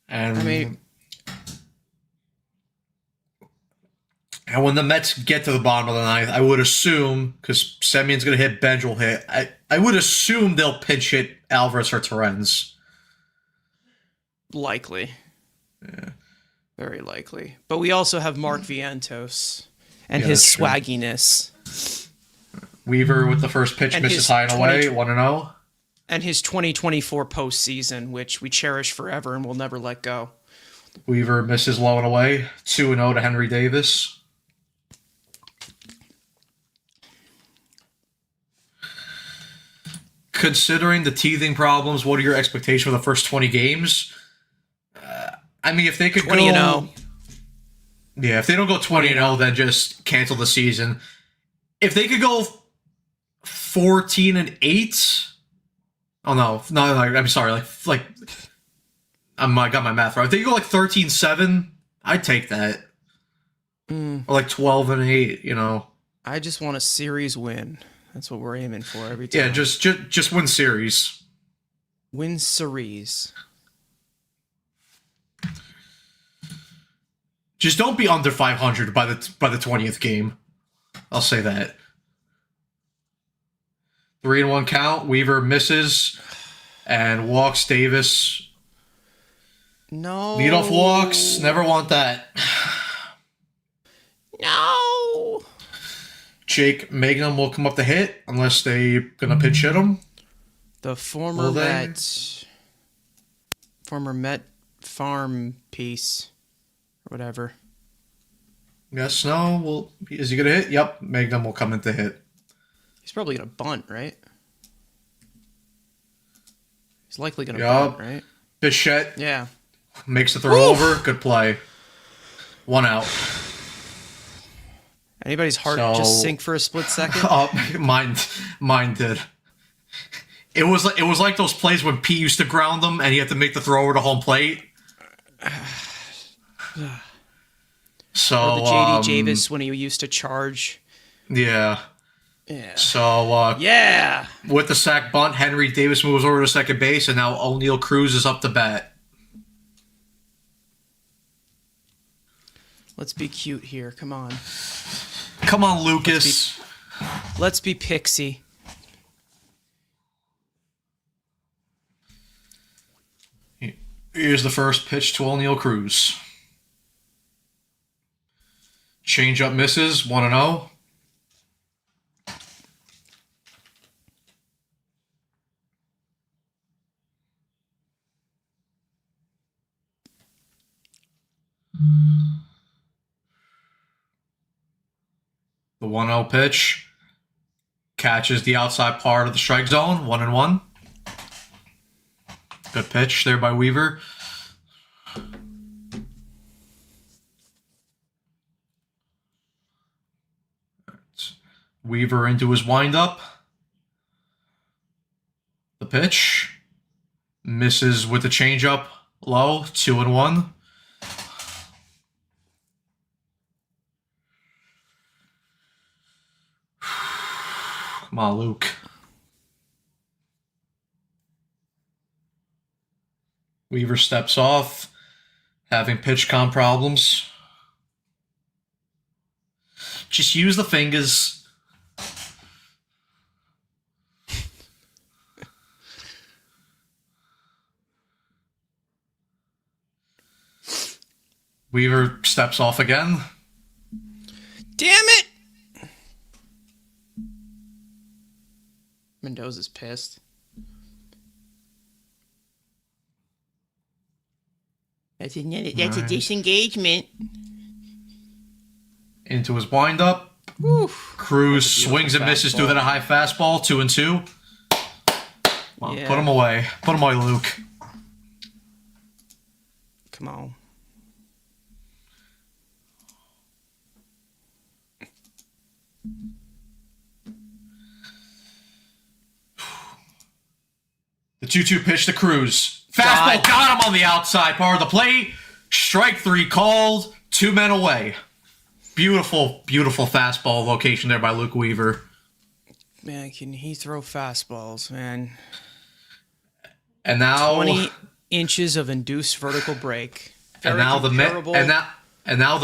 And I mean, and when the Mets get to the bottom of the ninth, I would assume, because Semion's going to hit, Benj will hit, I would assume they'll pinch hit Alvarez or Torrens. likely. Yeah. Very likely. But we also have Mark Vientos and his swagginess. Weaver with the first pitch And misses high and away, 1-0. And his 2024 postseason, which we cherish forever and will never let go. Weaver misses low and away, 2-0 to Henry Davis. Considering the teething problems, what are your expectations for the first 20 games? I mean, if they could 20 and 0. Yeah, if they don't go 20-0, then just cancel the season. If they could go 14-8, oh no, I'm sorry, I got my math wrong. If they could go like 13-7, I'd take that. Or like 12-8, you know. I just want a series win. That's what we're aiming for every time. Yeah, just win series. Win series. Just don't be under 500 by the 20th game. I'll say that. 3-1 count. Weaver misses and walks Davis. No. Leadoff walks. Never want that. No. Jake Magnum will come up to hit unless they gonna pitch hit him. The former Met farm piece or whatever. Yes, no. Well, is he gonna hit? Yep. Magnum will come in to hit. He's probably gonna bunt, right? He's likely gonna bunt, right? Bichette. Yeah. Makes the throw over. Good play. 1 out. Anybody's heart just sink for a split second? Oh, mine did. It was like those plays when P used to ground them and he had to make the throw over to home plate. So or the JD Javis when he used to charge. Yeah. Yeah. So yeah. With the sack bunt, Henry Davis moves over to second base, and now O'Neal Cruz is up to bat. Let's be cute here. Come on. Come on, Lucas. Let's be Pixie. Here's the first pitch to O'Neal Cruz. Changeup misses, 1-0. The 1-0 pitch catches the outside part of the strike zone, 1-1. Good pitch there by Weaver. Weaver into his windup. The pitch. Misses with the changeup. Low. 2-1. Come on, Luke. Weaver steps off, having pitch com problems. Just use the fingers. Weaver steps off again. Damn it! Mendoza's pissed. That's a disengagement. Into his windup. Cruz swings and misses through that high fastball. 2-2. Well, Yeah. Put him away. Put him away, Luke. Come on. The 2-2 pitch to Cruz. Fastball got him on the outside part of the plate. Strike 3 called. 2 men away. Beautiful, beautiful fastball location there by Luke Weaver. Man, can he throw fastballs, man? And now 20 inches of induced vertical break. And now the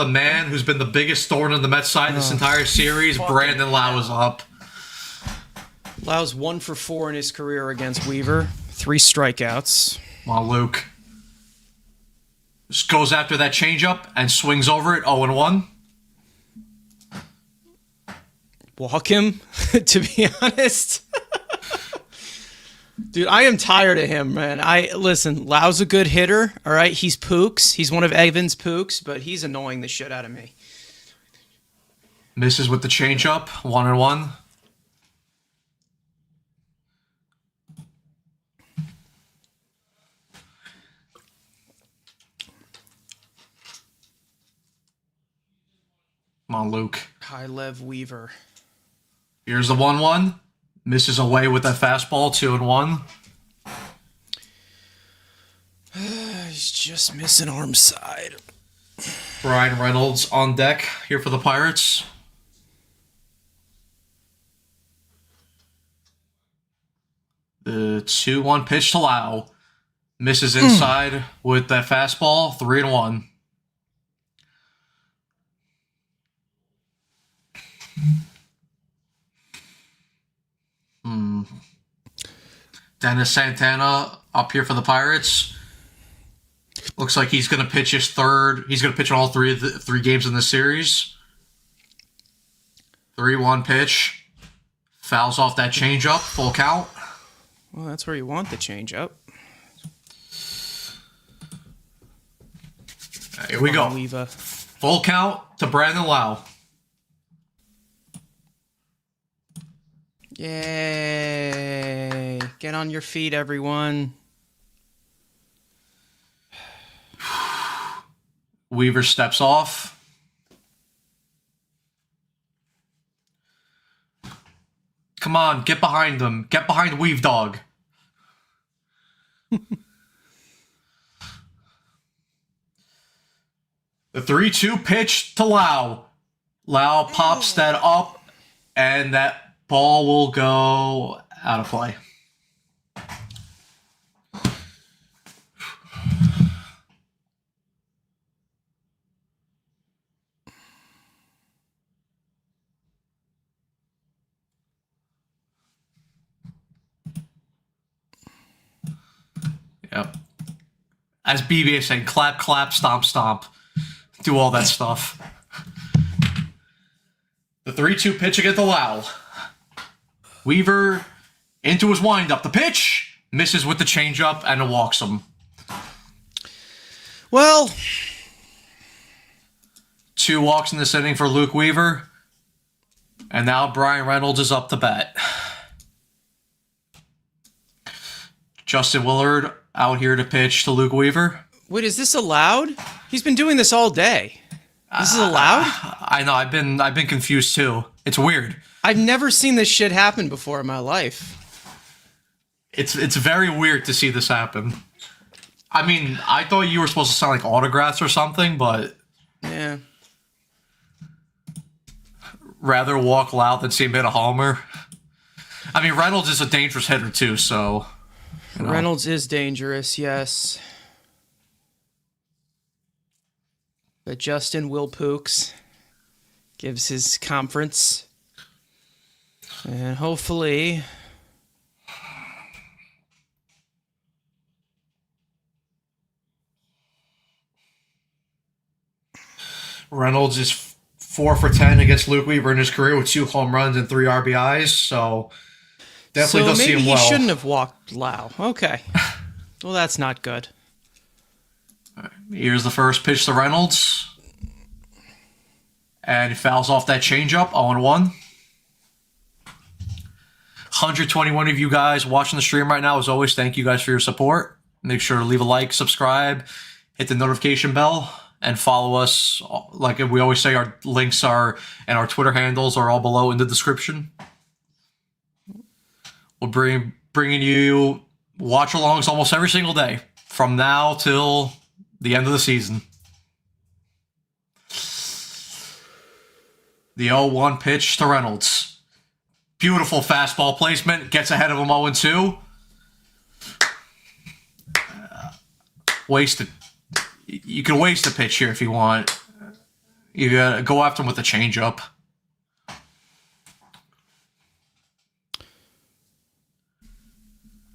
man who's been the biggest thorn in the Mets side this entire series, Brandon Lau, is up. Lau's 1 for 4 in his career against Weaver. 3 strikeouts. Come on, Luke. Just goes after that changeup and swings over it. 0-1. Walk him, to be honest. Dude, I am tired of him, man. Listen, Lau's a good hitter, all right? He's Pooks. He's one of Evan's Pooks, but he's annoying the shit out of me. Misses with the changeup. 1-1. Come on, Luke. High Lev Weaver. Here's the 1-1. Misses away with that fastball. 2-1. He's just missing arm side. Brian Reynolds on deck here for the Pirates. The 2-1 pitch to Lau. Misses inside with that fastball. 3-1. Dennis Santana up here for the Pirates. Looks like he's going to pitch his third. He's going to pitch in all three games in the series. 3-1 pitch. Fouls off that changeup. Full count. Well, that's where you want the changeup. Here we go. Weaver. Full count to Brandon Lau. Yay. Get on your feet, everyone. Weaver steps off. Come on, get behind them. Get behind Weave Dog. The 3-2 pitch to Lau. Lau pops that up, and that ball will go out of play. Yep. As BB is saying, clap, clap, stomp, stomp. Do all that stuff. The 3-2 pitch against the Lau. Weaver into his windup. The pitch misses with the changeup and it walks him. Well, 2 walks in this inning for Luke Weaver. And now Brian Reynolds is up to bat. Justin Willard out here to pitch to Luke Weaver. wait, is this allowed? He's been doing this all day. This is allowed? I know. I've been confused too. It's weird. I've never seen this shit happen before in my life. It's very weird to see this happen. I mean, I thought you were supposed to sign like autographs or something, but Yeah. rather walk loud than see him hit a homer. I mean, Reynolds is a dangerous hitter too, so Reynolds is dangerous, yes. But Justin Wilpooks gives his conference. And hopefully Reynolds is 4 for 10 against Luke Weaver in his career with 2 home runs and 3 RBIs. So definitely does see him well. Maybe he shouldn't have walked Lau. Okay. Well, that's not good. Here's the first pitch to Reynolds. And he fouls off that changeup, 0-1. 121 of you guys watching the stream right now. As always, thank you guys for your support. Make sure to leave a like, subscribe, hit the notification bell, and follow us. Like we always say, our links are and our Twitter handles are all below in the description. We'll bringing you watch-alongs almost every single day from now till the end of the season. The 0-1 pitch to Reynolds. Beautiful fastball placement. Gets ahead of him 0-2. Wasted. You can waste a pitch here if you want. You gotta go after him with a changeup.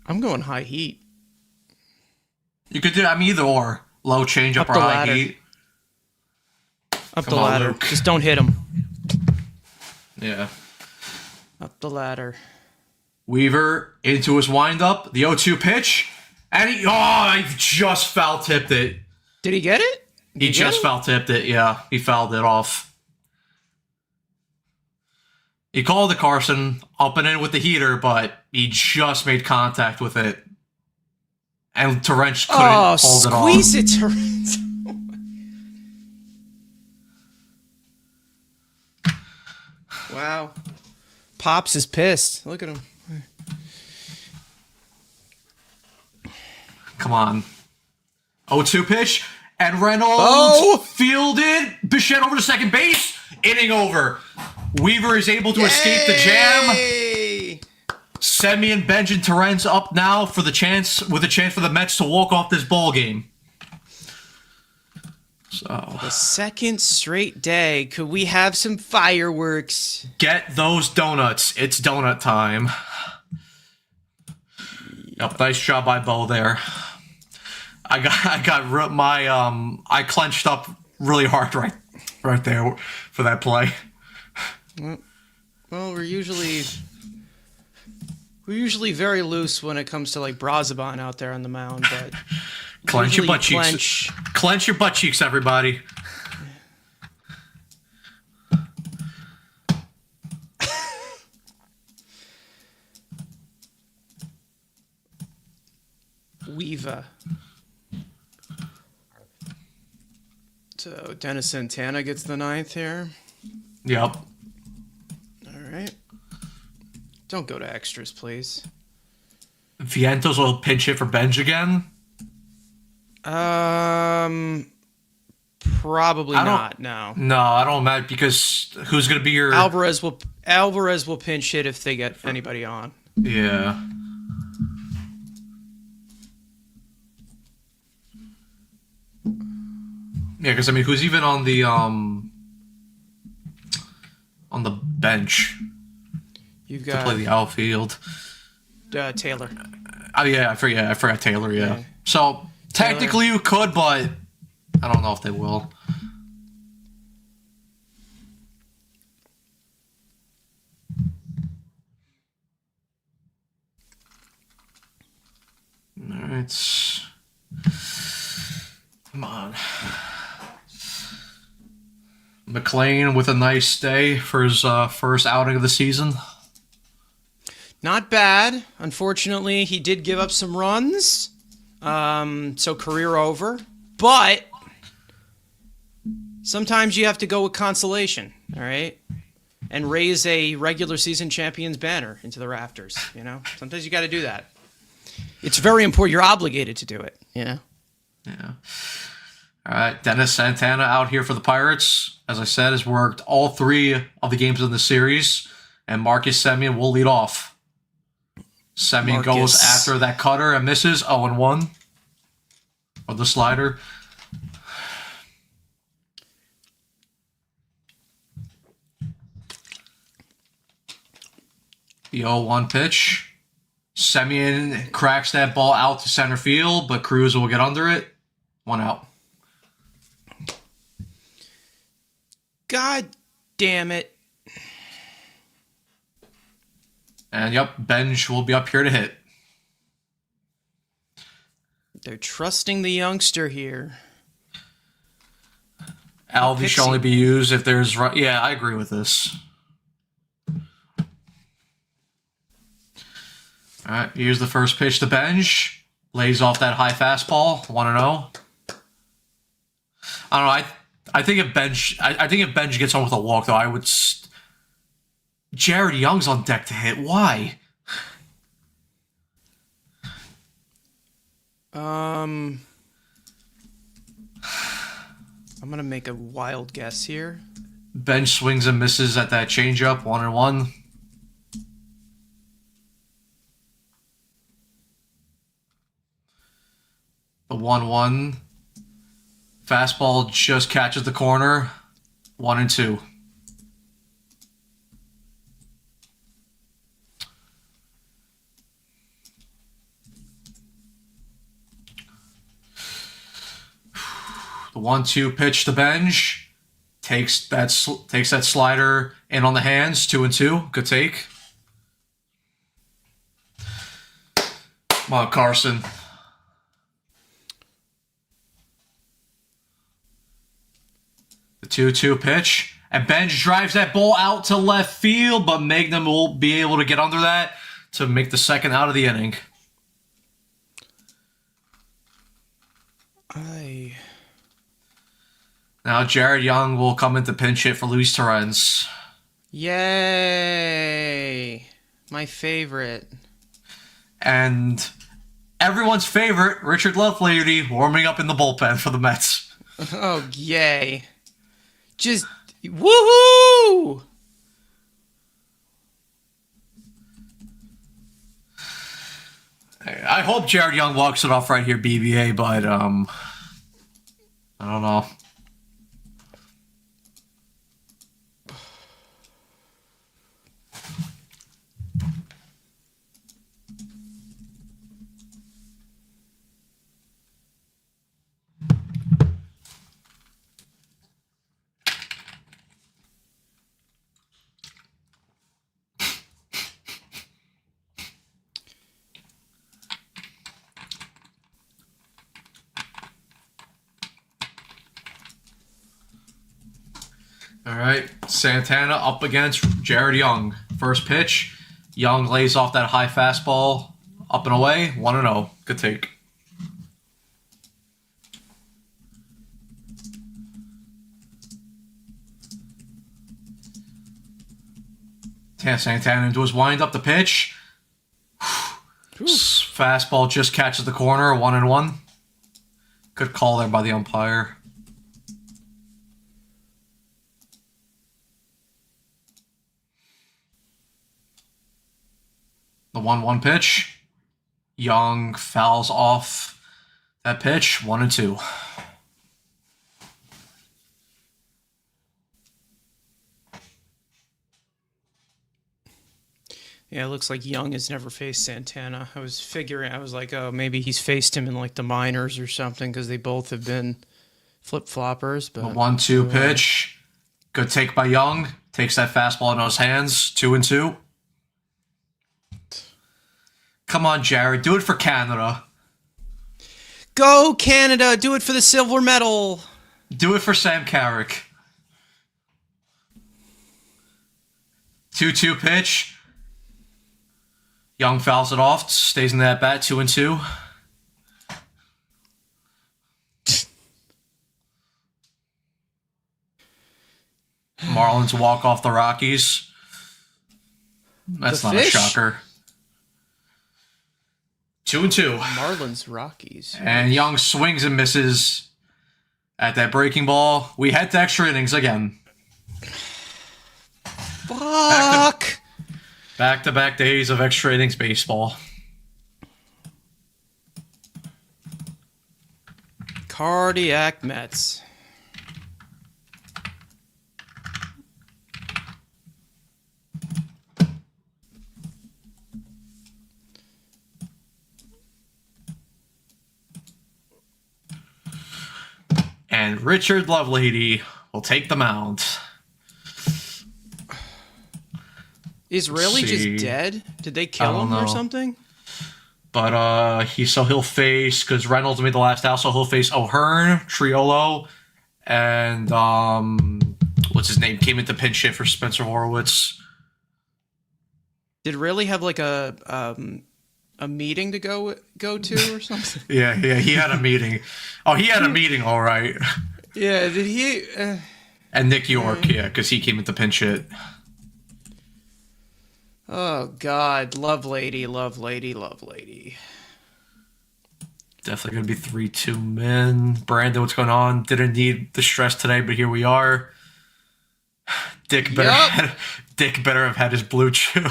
I'm going high heat. You could do, I mean, either or. Low changeup or high heat. Up the ladder. Luke. Just don't hit him. Yeah. Up the ladder. Weaver into his windup. The 0-2 pitch. And he just foul tipped it. Did he get it? He just foul tipped it, yeah. He fouled it off. He called it Carson up and in with the heater, but he just made contact with it. And Terrence couldn't hold it off. Squeeze it, Terrence. Wow. Pops is pissed. Look at him. Come on. 0-2 pitch. And Reynolds fielded. Bichette over to second base. Inning over. Weaver is able to escape the jam. Semien, Benj, and Terrence up now for the chance for the Mets to walk off this ball game. So the second straight day. Could we have some fireworks? Get those donuts. It's donut time. Yep, nice job by Bo there. I clenched up really hard right there for that play. Well, we're usually very loose when it comes to like Brazaban out there on the mound, but clench your butt cheeks. Clench your butt cheeks, everybody. Weaver. So Dennis Santana gets the 9th here. Yep. All right. Don't go to extras, please. Vientos will pinch hit for Benj again. Probably not. No. No, I don't imagine, because who's going to be your Alvarez will pinch hit if they get anybody on. Yeah. Yeah, because I mean, who's even on the bench? You've got to play the outfield. Taylor. Oh yeah, I forgot Taylor. Yeah. So technically you could, but I don't know if they will. All right. Come on. McLean with a nice day for his first outing of the season. Not bad. Unfortunately, he did give up some runs. So career over. But sometimes you have to go with consolation, all right? and raise a regular season champions banner into the rafters. Sometimes you got to do that. It's very important. You're obligated to do it. Yeah. All right, Dennis Santana out here for the Pirates. As I said, has worked all 3 of the games in the series, and Marcus Semien will lead off. Semien goes after that cutter and misses 0-1 with the slider. The 0-1 pitch. Semien cracks that ball out to center field, but Cruz will get under it. 1 out. God damn it. And yep, Benj will be up here to hit. They're trusting the youngster here. Alvey should only be used if there's... Yeah, I agree with this. All right, here's the first pitch to Benj. Lays off that high fastball. 1-0. I don't know. I think if Benj gets on with a walk, though, I would. Jared Young's on deck to hit. Why? I'm gonna make a wild guess here. Benj swings and misses at that changeup. 1-1. The 1-1. Fastball just catches the corner. 1-2. The 1-2 pitch to Benj. Takes that slider in on the hands. 2-2. Good take. Come on, Carson. The 2-2 pitch. And Benj drives that ball out to left field, but Magnum will be able to get under that to make the second out of the inning. Now Jared Young will come into pinch hit for Luis Torrens. Yay! My favorite. And everyone's favorite, Richard Lovelady, warming up in the bullpen for the Mets. Oh, yay. Just woohoo! I hope Jared Young walks it off right here, BBA, but I don't know. All right, Santana up against Jared Young. First pitch, Young lays off that high fastball, up and away, 1-0. Good take. Santana into his wind-up the pitch. Fastball just catches the corner, 1-1. Good call there by the umpire. The 1-1 pitch. Young fouls off that pitch. 1-2. Yeah, it looks like Young has never faced Santana. I was like, oh, maybe he's faced him in like the minors or something because they both have been flip-floppers. But the 1-2 pitch. Good take by Young. Takes that fastball in his hands. 2-2. Come on, Jared. Do it for Canada. Go, Canada. Do it for the silver medal. Do it for Sam Carrick. 2-2 pitch. Young fouls it off. Stays in that bat. 2-2. Marlins walk off the Rockies. That's The not fish? a shocker. 2-2. Marlins, Rockies. And Young swings and misses at that breaking ball. We head to extra innings again. Fuck. Back-to-back days of extra innings baseball. Cardiac Mets. And Richard Lovelady will take the mound. Is Rayleigh just dead? Did they kill him or something? But he'll face, because Reynolds made the last out, so he'll face O'Hearn, Triolo, and what's his name? Came into pinch hit for Spencer Horwitz. Did Rayleigh have like a meeting to go to or something? Yeah, he had a meeting. Oh, he had a meeting, all right. Yeah, did he? And Nick York, because he came into pinch hit. Oh, God. Love lady, love lady, love lady. Definitely going to be 3-2 men. Brandon, what's going on? Didn't need the stress today, but here we are. Dick better have had his blue chew.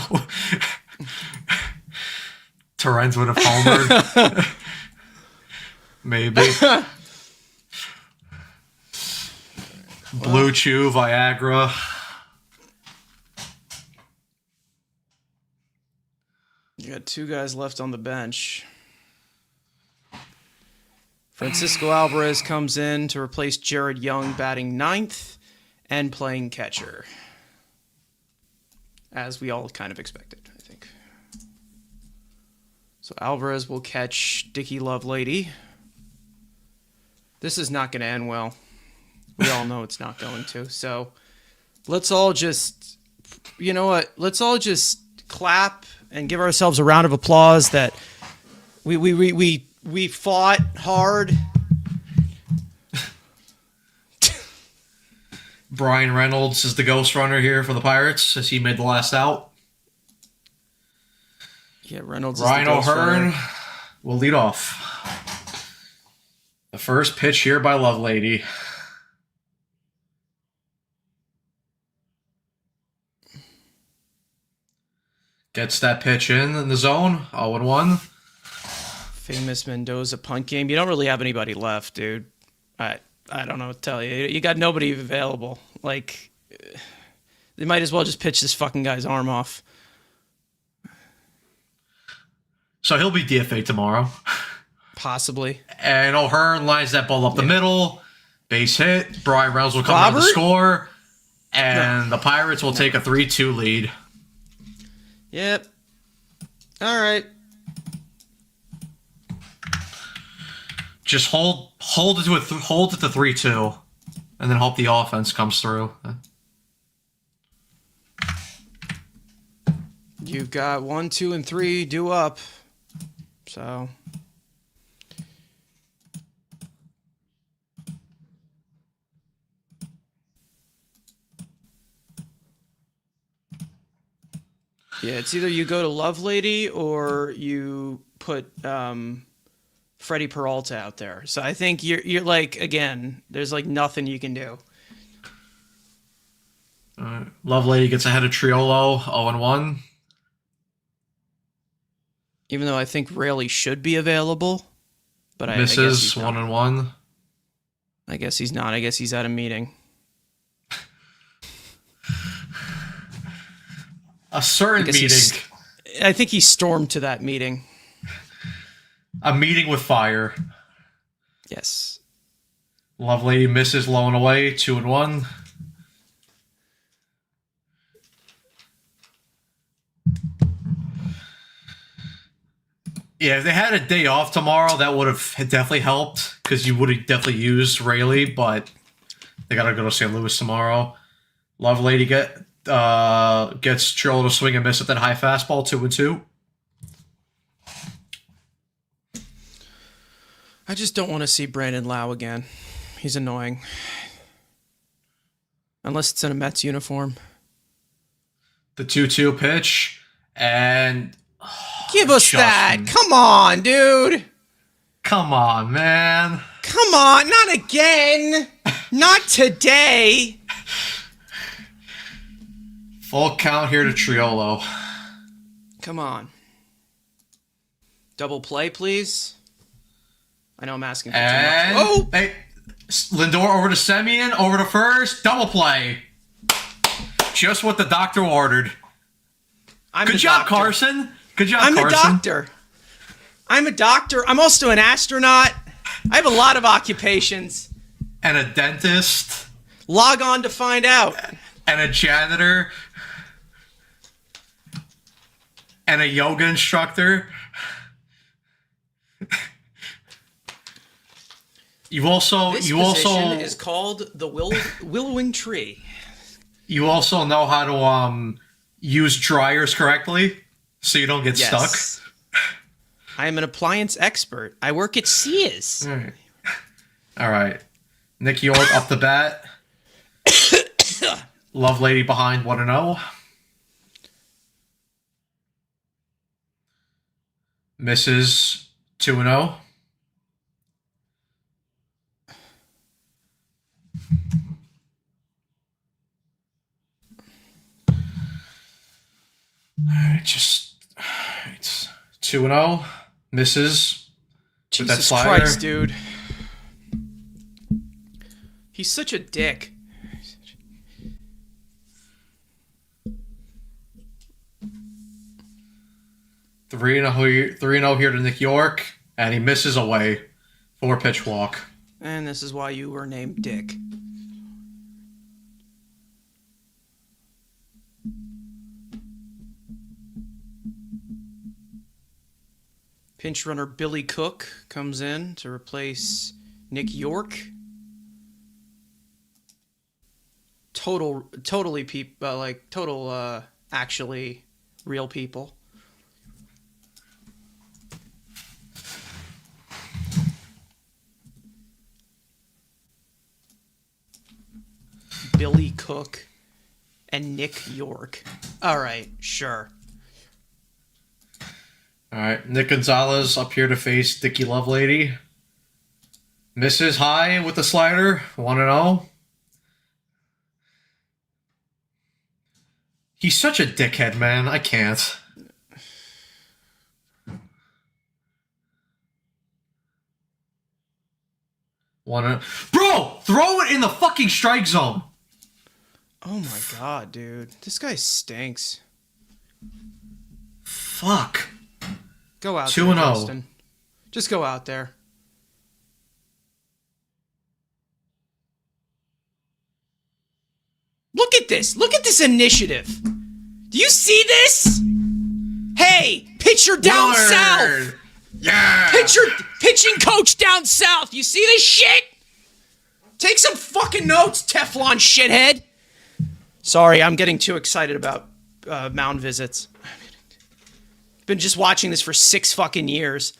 Torrens would have homered. Maybe. Blue Chew, Viagra. You got two guys left on the bench. Francisco Alvarez comes in to replace Jared Young, batting ninth and playing catcher. As we all kind of expected, I think. So Alvarez will catch Dickie Lovelady. This is not going to end well. We all know it's not going to. So let's all just, you know what? Let's all just clap and give ourselves a round of applause that we fought hard. Brian Reynolds is the ghost runner here for the Pirates as he made the last out. Yeah, Reynolds. Ryan is the ghost O'Hearn runner. will lead off. The first pitch here by Lovelady. Gets that pitch in the zone. 0-1. Famous Mendoza punt game. You don't really have anybody left, dude. I don't know what to tell you. You got nobody available. Like, they might as well just pitch this fucking guy's arm off. So he'll be DFA tomorrow. Possibly. And O'Hearn lines that ball up the middle. Base hit. Brian Reynolds will come down to score. And the Pirates will take a 3-2 lead. Yep. All right. Just hold it to 3-2, and then hope the offense comes through. You've got 1, 2, and 3 due up. So. Yeah, it's either you go to Lovelady or you put Freddie Peralta out there. So I think you're like, again, there's like nothing you can do. Lovelady gets ahead of Triolo, 0-1. Even though I think Rayleigh should be available, but I guess Misses, he's not. 1-1. I guess he's not. I guess he's at a meeting. A certain meeting. I think he stormed to that meeting. A meeting with fire. Yes. Lovelady misses low and away, 2-1. Yeah, if they had a day off tomorrow, that would have definitely helped because you would have definitely used Rayleigh, but they got to go to St. Louis tomorrow. Lovelady gets Triolo to swing and miss at that high fastball, 2-2. I just don't want to see Brandon Lau again. He's annoying. Unless it's in a Mets uniform. The 2-2 pitch. And Give us Justin. that. Come on, dude. Come on, man. Come on. Not again. Not today. Full count here to Triolo. Come on. Double play, please. I know I'm asking for too much. And Oh! Hey, Lindor over to Semien, over to first. Double play. Just what the doctor ordered. Good job, Carson. Good job, Carson. I'm a doctor. I'm a doctor. I'm also an astronaut. I have a lot of occupations. And a dentist. Log on to find out. And a janitor. And a yoga instructor. This position is called the willowing tree. You also know how to use dryers correctly, so you don't get stuck. I am an appliance expert. I work at Sears. All right. Nick York up the bat. Love Lady behind 1-0. Misses 2-0. It's 2-0. Misses. Jesus Christ, dude. He's such a dick. Three and 0 here to Nick York, and he misses away. 4-pitch walk. And this is why you were named Dick. Pinch runner Billy Cook comes in to replace Nick York. Actually real people. Billy Cook and Nick York. All right, sure. All right, Nick Gonzalez up here to face Dickie Lovelady. Misses high with the slider, 1-0. He's such a dickhead, man. I can't. Bro, throw it in the fucking strike zone. Oh my god, dude. This guy stinks. Fuck. Go out 2-0. there, Justin. Just go out there. Look at this. Look at this initiative. Do you see this? Hey, pitcher down south. Yeah. Pitching coach down south. You see this shit? Take some fucking notes, Teflon shithead. Sorry, I'm getting too excited about mound visits. Been just watching this for 6 fucking years.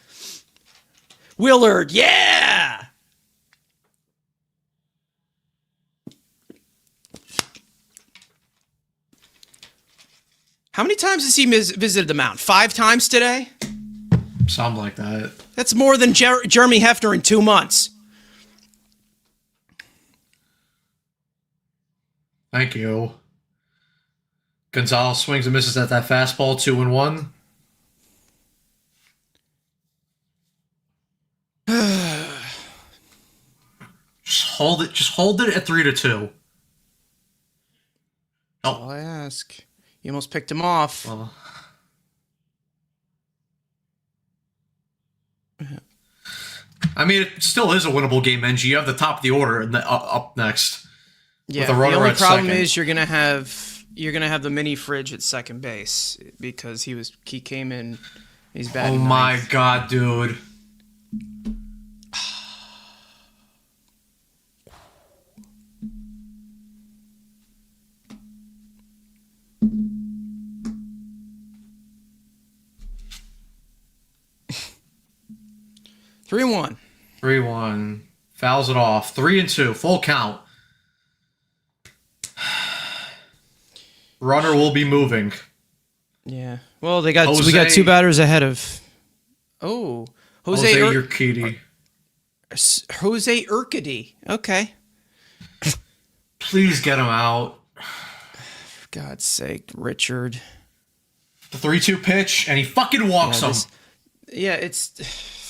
Willard, yeah! How many times has he visited the mound? 5 times today? Something like that. That's more than Jeremy Hefner in 2 months. Thank you. Gonzalez swings and misses at that fastball, 2-1. Just hold it at 3-2. That's all I ask. You almost picked him off. Well, I mean, it still is a winnable game, NG. You have the top of the order and up next. Yeah. With a runner the only at problem second. is you're gonna have the mini fridge at second base because he came in. He's bad. Oh my god, dude. Three 3-1. 3-1. Fouls it off. 3-2. Full count. Runner will be moving. Yeah. Well, we got Jose- 2 batters ahead of. Oh, Jose Urquidy. Jose Urquidy. Okay. Please get him out. For God's sake, Richard. The 3-2 pitch, and he fucking walks him. Yeah, it's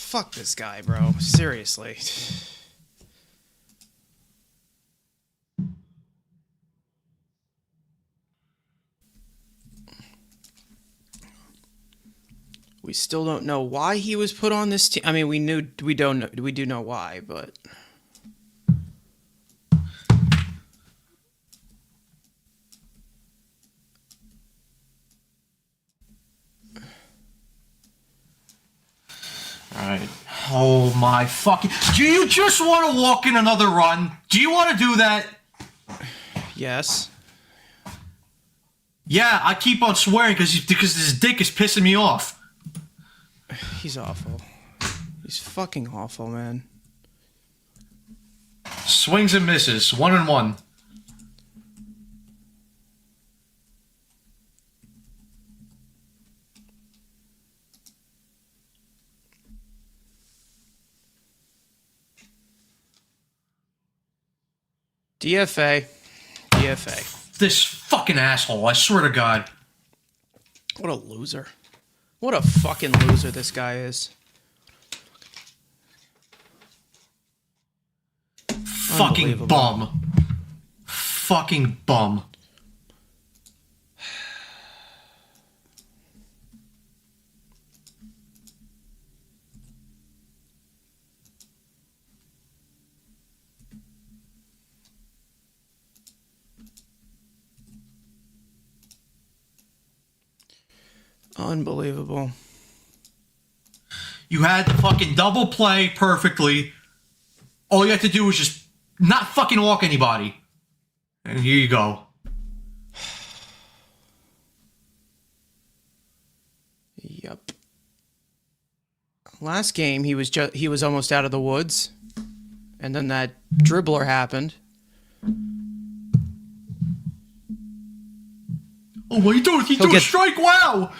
fuck this guy, bro. Seriously. We still don't know why he was put on this team. I mean, we do know why, but All right. Oh my fucking! Do you just want to walk in another run? Do you want to do that? yes. Yeah, I keep on swearing because this dick is pissing me off. He's awful. He's fucking awful, man. Swings and misses, 1-1. DFA. This fucking asshole! I swear to God. What a loser. What a fucking loser this guy is. Fucking bum. Fucking bum. Unbelievable. You had the fucking double play perfectly. All you had to do was just not fucking walk anybody. And here you go. Yep. Last game he was almost out of the woods, and then that dribbler happened. Oh, what are you doing? He threw a strike. Wow.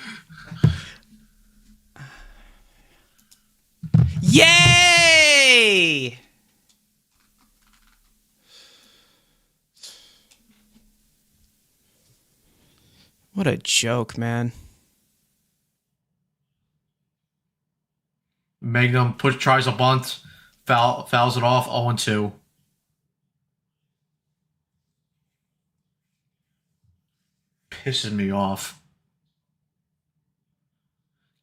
Yay! What a joke, man. Magnum tries a bunt, fouls it off, 0-2. Pisses me off.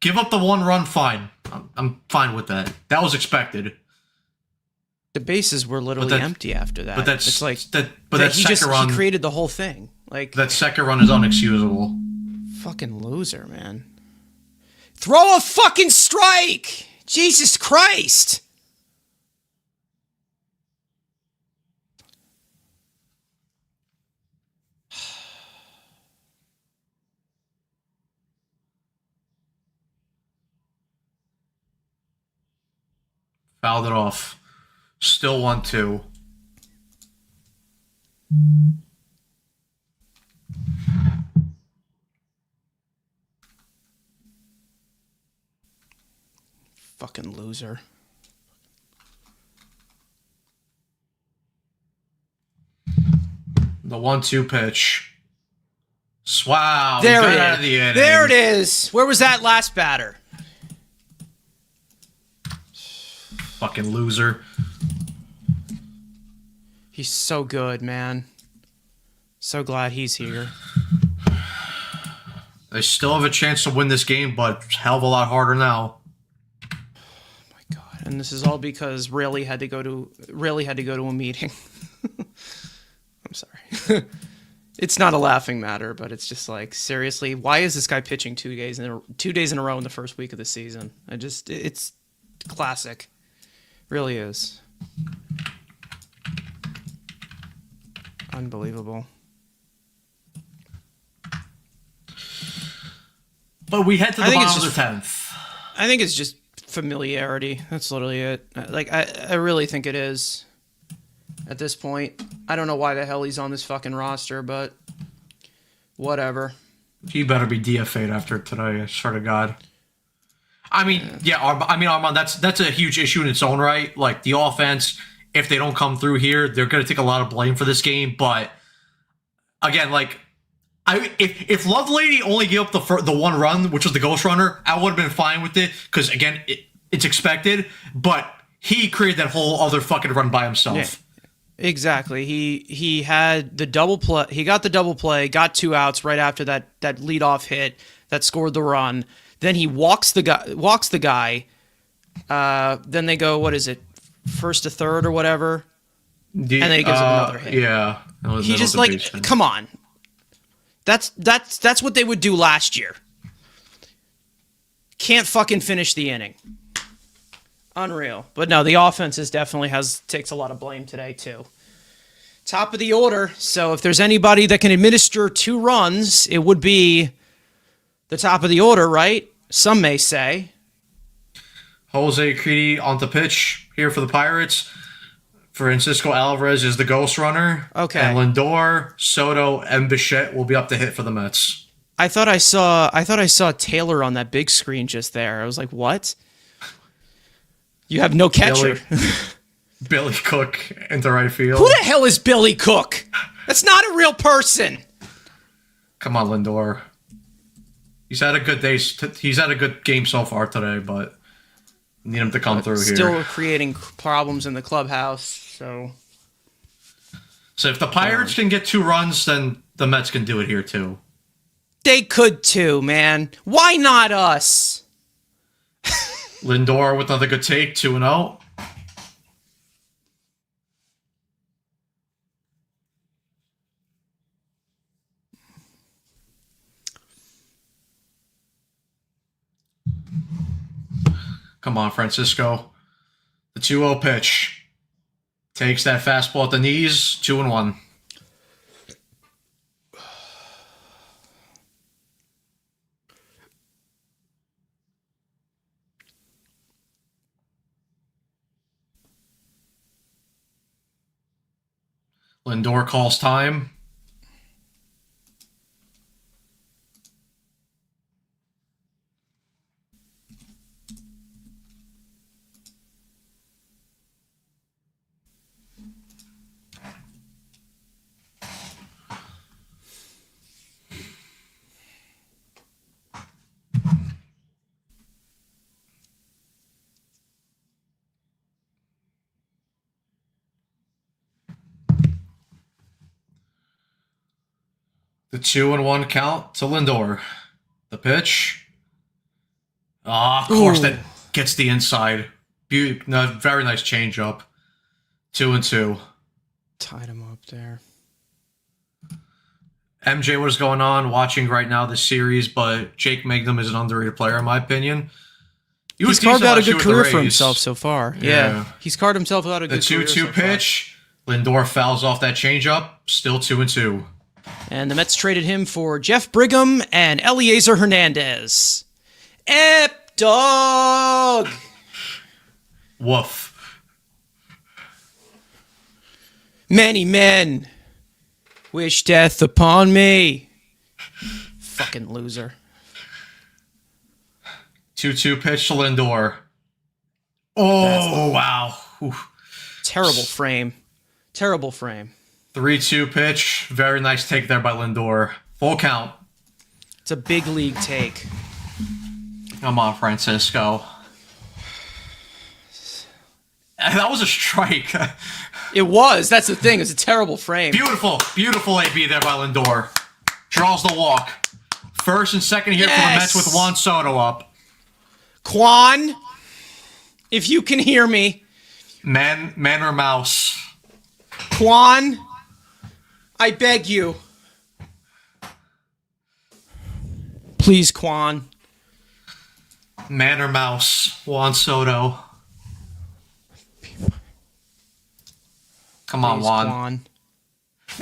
Give up the 1 run, fine. I'm fine with that. That was expected. The bases were literally empty after that. But that's it's like he created the whole thing. Like that second run is unexcusable. Fucking loser, man. Throw a fucking strike! Jesus Christ! Fouled it off. Still 1-2. Fucking loser. The 1-2 pitch. Wow. There it is. There it is. Where was that last batter? Fucking loser. He's so good, man. So glad he's here. They still have a chance to win this game, but hell of a lot harder now. Oh my God. And this is all because Rayleigh had to go to a meeting. I'm sorry. It's not a laughing matter, but it's just like, seriously, why is this guy pitching 2 days in a row in the first week of the season? It's classic. Really is. Unbelievable. But we head to the bottom of the 10th. I think it's just familiarity. That's literally it. Like, I really think it is. At this point, I don't know why the hell he's on this fucking roster, but Whatever. He better be DFA'd after today. I swear to God. I mean, Armand, that's a huge issue in its own right. Like the offense, if they don't come through here, they're going to take a lot of blame for this game. But again, like, if Lovelady only gave up the one run, which was the ghost runner, I would have been fine with it because again, it's expected. But he created that whole other fucking run by himself. Yeah. Exactly. He had the double play. He got the double play, got 2 outs right after that leadoff hit that scored the run. Then he walks the guy. Then they go, what is it, first to third or whatever, and then he gives up another hit. Yeah, he just like, come on. That's what they would do last year. Can't fucking finish the inning. Unreal. But no, the offense definitely takes a lot of blame today too. Top of the order. So if there's anybody that can administer 2 runs, it would be the top of the order, right? Some may say. Jose Creedy on the pitch here for the Pirates. Francisco Alvarez is the ghost runner. Okay. And Lindor, Soto, and Bichette will be up to hit for the Mets. I thought I saw Taylor on that big screen just there. I was like, what? You have no catcher. Billy Cook into right field. Who the hell is Billy Cook? That's not a real person. Come on, Lindor. He's had a good day. He's had a good game so far today, but need him to come through here. Still creating problems in the clubhouse. So if the Pirates can get 2 runs, then the Mets can do it here too. They could too, man. Why not us? Lindor with another good take, 2-0. Come on, Francisco. The 2-0 pitch. Takes that fastball at the knees, 2-1. Lindor calls time. The 2-1 count to Lindor. The pitch. Of course, that gets the inside. Very nice changeup. 2-2. Tied him up there. MJ, what is going on? Watching right now this series, but Jake Mangum is an underrated player in my opinion. He's carved out a good career for himself so far. Yeah. He's carved himself out a good career. The 2-2 pitch. Lindor fouls off that changeup. Still 2-2. And the Mets traded him for Jeff Brigham and Eliezer Hernandez. Dog. Woof. Many men wish death upon me. Fucking loser. 2-2 pitch to Lindor. Oh, wow. Oof. Terrible frame. 3-2 pitch. Very nice take there by Lindor. Full count. It's a big league take. Come on, Francisco. That was a strike. It was. That's the thing. It's a terrible frame. Beautiful AB there by Lindor. Draws the walk. First and second here for the Mets with Juan Soto up. Quan, if you can hear me. Man or mouse? Quan, I beg you. Please, Quan. Man or mouse? Juan Soto. Come on, Juan.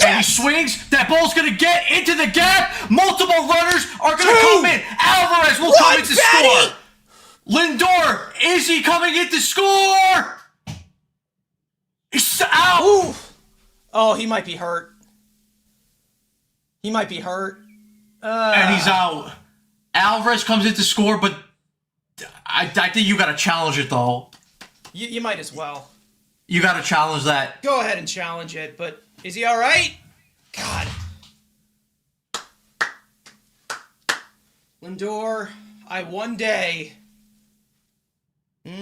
And he swings. That ball's going to get into the gap. Multiple runners are going to come in. Alvarez will come in to score. Lindor, is he coming in to score? He's out. Ooh. Oh, he might be hurt. and he's out. Alvarez comes in to score, but I think you got to challenge it, though. You might as well. You got to challenge that. Go ahead and challenge it, but is he all right? God. Lindor, I one day. He's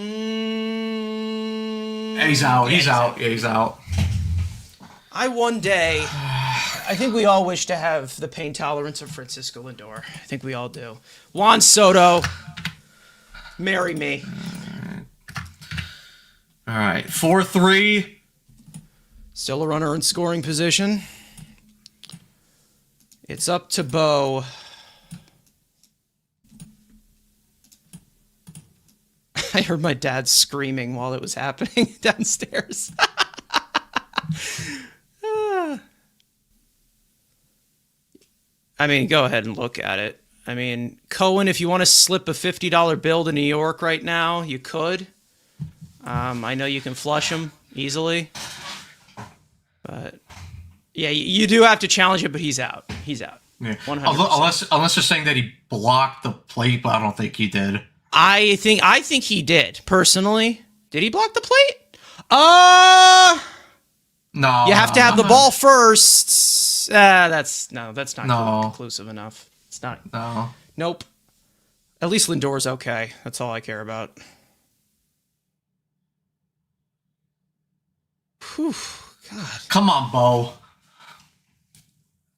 out. He's out. Yeah, he's out. I one day. I think we all wish to have the pain tolerance of Francisco Lindor. I think we all do. Juan Soto, marry me. All right, 4-3. Still a runner in scoring position. It's up to Bo. I heard my dad screaming while it was happening downstairs. I mean, go ahead and look at it. I mean, Cohen, if you want to slip a $50 bill to New York right now, you could. I know you can flush him easily. But, yeah, you do have to challenge it, but he's out. He's out. Yeah. 100%. Unless you're saying that he blocked the plate, but I don't think he did. I think he did, personally. Did he block the plate? No. You have to have the ball first. That's not conclusive enough. It's not. No. Nope. At least Lindor's okay. That's all I care about. Whew. God. Come on, Bo.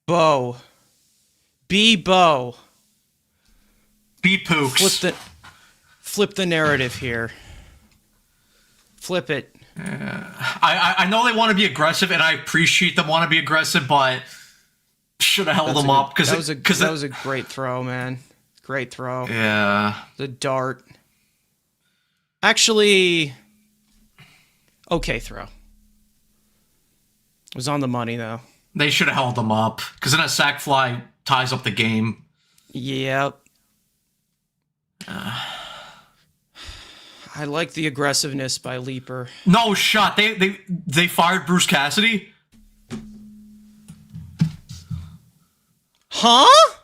Bo. Be Bo. Be Pooks. Flip the narrative here. Flip it. I know they want to be aggressive, and I appreciate them want to be aggressive, but should have held them up because that was a great throw, man. Great throw. Yeah. The dart. Actually, okay throw. It was on the money though. They should have held them up because then a sac fly ties up the game. Yep. I like the aggressiveness by Leaper. No shot. They fired Bruce Cassidy. Huh?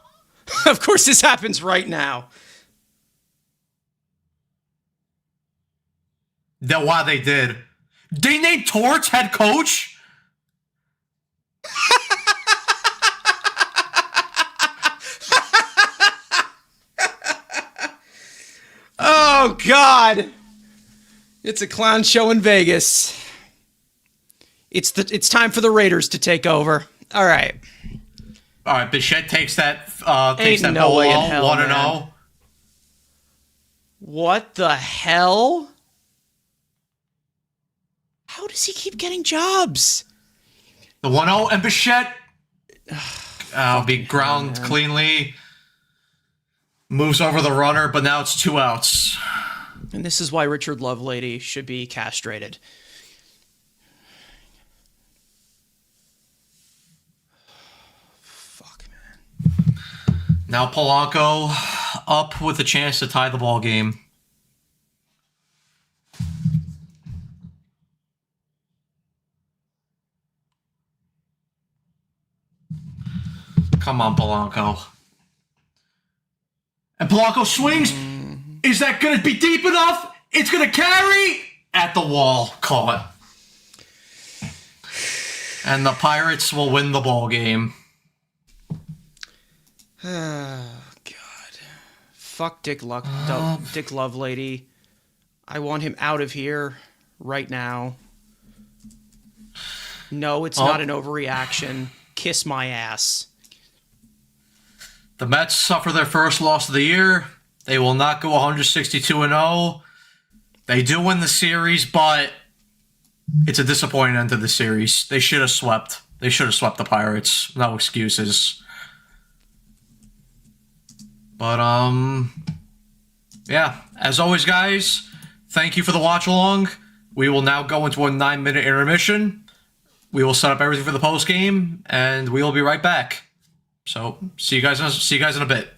Of course this happens right now. Why they did. They named Torts head coach? Oh, God. It's a clown show in Vegas. It's time for the Raiders to take over. All right. All right, Bichette takes that Ain't no way in hell, 1-0. What the hell? How does he keep getting jobs? The 1-0 and Bichette be ground cleanly. Moves over the runner, but now it's 2 outs. And this is why Richard Lovelady should be castrated. Fuck, man. Now Polanco up with a chance to tie the ball game. Come on, Polanco. And Polanco swings. Is that going to be deep enough? It's going to carry at the wall. Caught. And the Pirates will win the ball game. Oh, God. Fuck Dick Lovelady. I want him out of here right now. No, it's not an overreaction. Kiss my ass. The Mets suffer their first loss of the year. They will not go 162-0. They do win the series, but it's a disappointing end to the series. They should have swept. They should have swept the Pirates. No excuses. But, yeah. As always, guys, thank you for the watch along. We will now go into a 9-minute intermission. We will set up everything for the post game, and we will be right back. So, see you guys in a bit.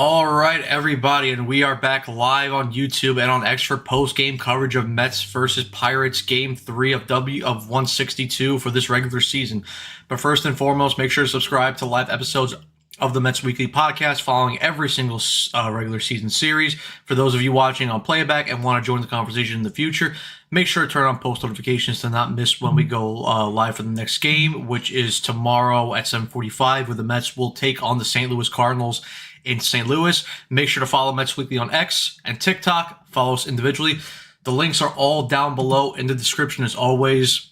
All right, everybody, and we are back live on YouTube and on X for post-game coverage of Mets versus Pirates Game 3 of 162 for this regular season. But first and foremost, make sure to subscribe to live episodes of the Mets Weekly Podcast following every single regular season series. For those of you watching on playback and want to join the conversation in the future, make sure to turn on post notifications to not miss when we go live for the next game, which is tomorrow at 7:45, where the Mets will take on the St. Louis Cardinals in St. Louis. Make sure to follow Mets Weekly on X and TikTok. Follow us individually. The links are all down below in the description as always.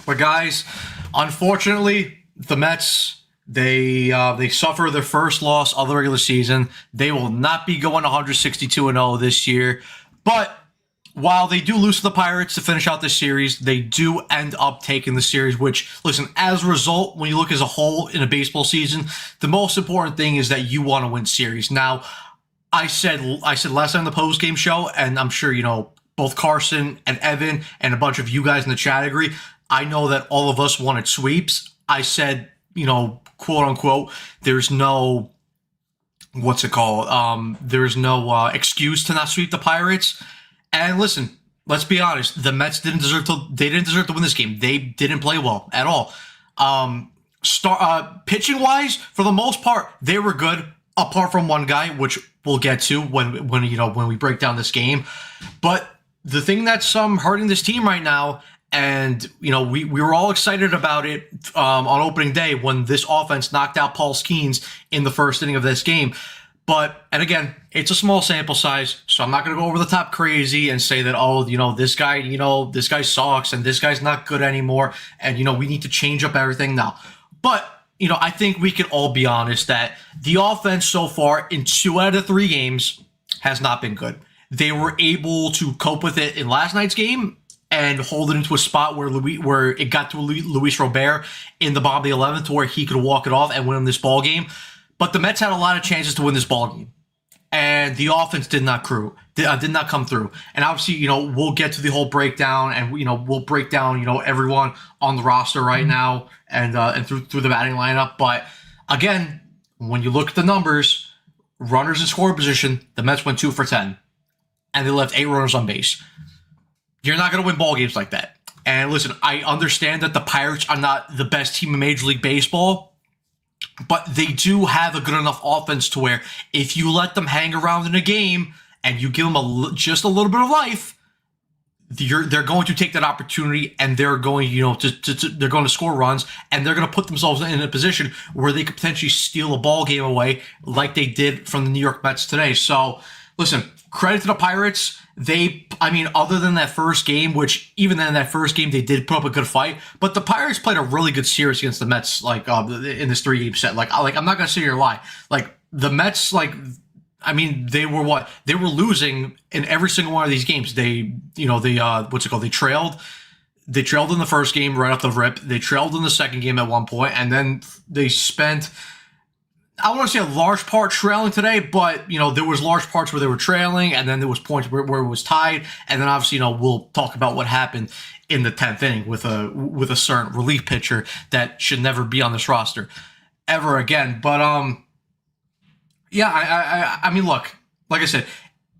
But guys, unfortunately, the Mets, they suffer their first loss of the regular season. They will not be going 162-0 this year. But while they do lose to the Pirates to finish out this series, they do end up taking the series, which, listen, as a result, when you look as a whole in a baseball season, the most important thing is that you want to win series. Now, I said last time on the post-game show, and I'm sure, both Carson and Evan and a bunch of you guys in the chat agree, I know that all of us wanted sweeps. I said, quote unquote, there's no, there's no excuse to not sweep the Pirates. And listen, let's be honest. The Mets didn't deserve to win this game. They didn't play well at all. Pitching wise, for the most part, they were good. Apart from one guy, which we'll get to when we break down this game. But the thing that's hurting this team right now, and we were all excited about it on opening day when this offense knocked out Paul Skeens in the first inning of this game. And again, it's a small sample size, so I'm not going to go over the top crazy and say that, this guy sucks and this guy's not good anymore. And, we need to change up everything now. But, I think we can all be honest that the offense so far in 2 out of 3 games has not been good. They were able to cope with it in last night's game and hold it into a spot where it got to Luis Robert in the bottom of the 11th to where he could walk it off and win this ball game. But the Mets had a lot of chances to win this ball game, and the offense did not come through. And obviously, we'll get to the whole breakdown, and we'll break down everyone on the roster right now and through the batting lineup. But again, when you look at the numbers, runners in scoring position, the Mets went 2 for 10, and they left 8 runners on base. You're not going to win ball games like that. And listen, I understand that the Pirates are not the best team in Major League Baseball. But they do have a good enough offense to where if you let them hang around in a game and you give them just a little bit of life, they're going to take that opportunity and they're going, they're going to score runs and they're going to put themselves in a position where they could potentially steal a ball game away like they did from the New York Mets today. So, listen, credit to the Pirates. Other than that first game, which even then in that first game, they did put up a good fight, but the Pirates played a really good series against the Mets, in this 3-game set. I'm not going to sit here and lie. The Mets, they were losing in every single one of these games. They trailed. They trailed in the first game right off the rip. They trailed in the second game at one point, and then they spent, I want to say, a large part trailing today, but there was large parts where they were trailing, and then there was points where it was tied, and then obviously we'll talk about what happened in the 10th inning with a certain relief pitcher that should never be on this roster ever again. But look, like I said,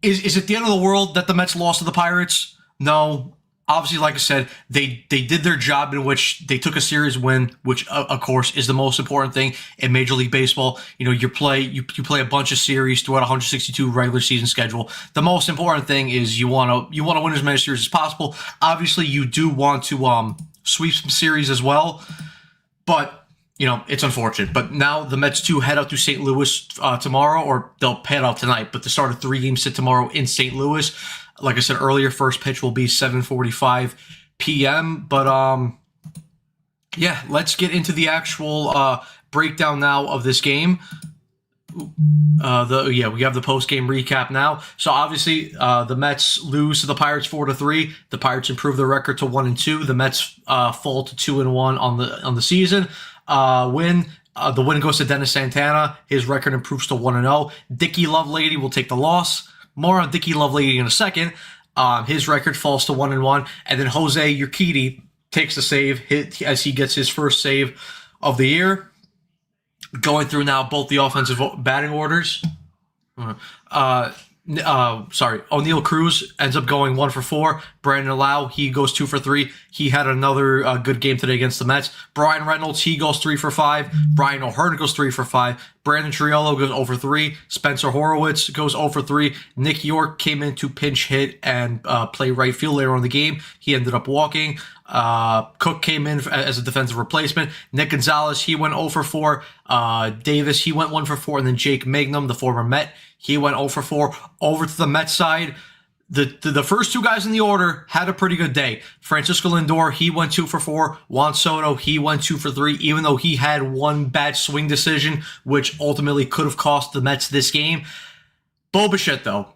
is it the end of the world that the Mets lost to the Pirates? No. Obviously, like I said, they did their job in which they took a series win, which of course is the most important thing in Major League Baseball. You play a bunch of series throughout a 162 regular season schedule. The most important thing is you want to win as many series as possible. Obviously, you do want to sweep some series as well, but it's unfortunate. But now the Mets too head out to St. Louis tomorrow, or they'll head out tonight. But to start a 3-game set tomorrow in St. Louis. Like I said earlier, first pitch will be 7:45 p.m. But let's get into the actual breakdown now of this game. We have the post-game recap now. So obviously, the Mets lose to the Pirates 4-3. The Pirates improve their record to 1-2. The Mets fall to 2-1 on the season. The win goes to Dennis Santana. His record improves to 1-0. Dickie Lovelady will take the loss. More on Dickie Lovelady in a second. His record falls to 1-1, and then Jose Urquidy takes the save as he gets his first save of the year. Going through now both the offensive batting orders. O'Neal Cruz ends up going 1-for-4. Brandon Lau, he goes 2-for-3. He had another good game today against the Mets. Brian Reynolds, he goes 3-for-5. Brian O'Hearn goes 3-for-5. Brandon Triolo goes 0-for-3. Spencer Horowitz goes 0-for-3. Nick York came in to pinch hit and play right field later on in the game. He ended up walking. Cook came in as a defensive replacement. Nick Gonzalez, he went 0-for-4. Davis, he went 1-for-4. And then Jake Magnum, the former Met, he went 0-for-4. Over to the Mets side, the first two guys in the order had a pretty good day. Francisco Lindor, he went 2-for-4. Juan Soto, he went 2-for-3, even though he had one bad swing decision, which ultimately could have cost the Mets this game. Bo Bichette, though,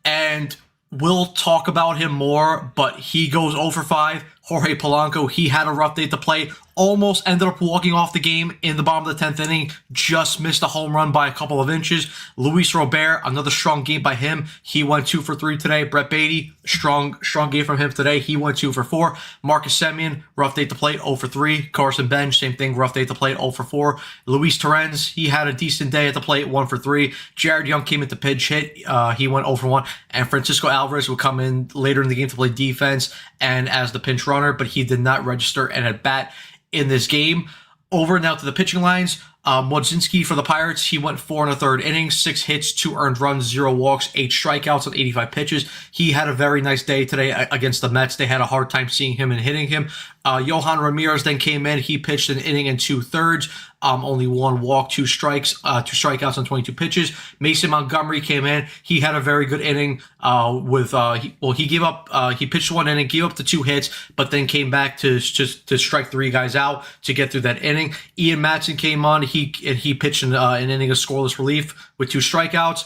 and we'll talk about him more, but he goes 0-for-5. Jorge Polanco, he had a rough day to play. Almost ended up walking off the game in the bottom of the 10th inning. Just missed a home run by a couple of inches. Luis Robert, another strong game by him. He went 2-for-3 today. Brett Beatty, strong game from him today. He went 2-for-4. Marcus Semien, rough day to plate, 0-for-3. Carson Bench, same thing, rough day to plate, 0-for-4. Luis Torrens, he had a decent day at the plate, 1-for-3. Jared Young came in to pitch hit. He went 0-for-1. And Francisco Alvarez will come in later in the game to play defense and as the pinch runner, but he did not register an at bat in this game. Over now to the pitching lines. Młodzinski for the Pirates, he went 4 1/3 innings, 6 hits, 2 earned runs, 0 walks, 8 strikeouts on 85 pitches. He had a very nice day today against the Mets. They had a hard time seeing him and hitting him. Johan Ramirez then came in. He pitched an inning and 2/3. Only 1 walk, 2 strikeouts on 22 pitches. Mason Montgomery came in. He had a very good inning. He pitched 1 inning, gave up the 2 hits, but then came back to strike 3 guys out to get through that inning. Ian Matson came on. He pitched an inning of scoreless relief with 2 strikeouts.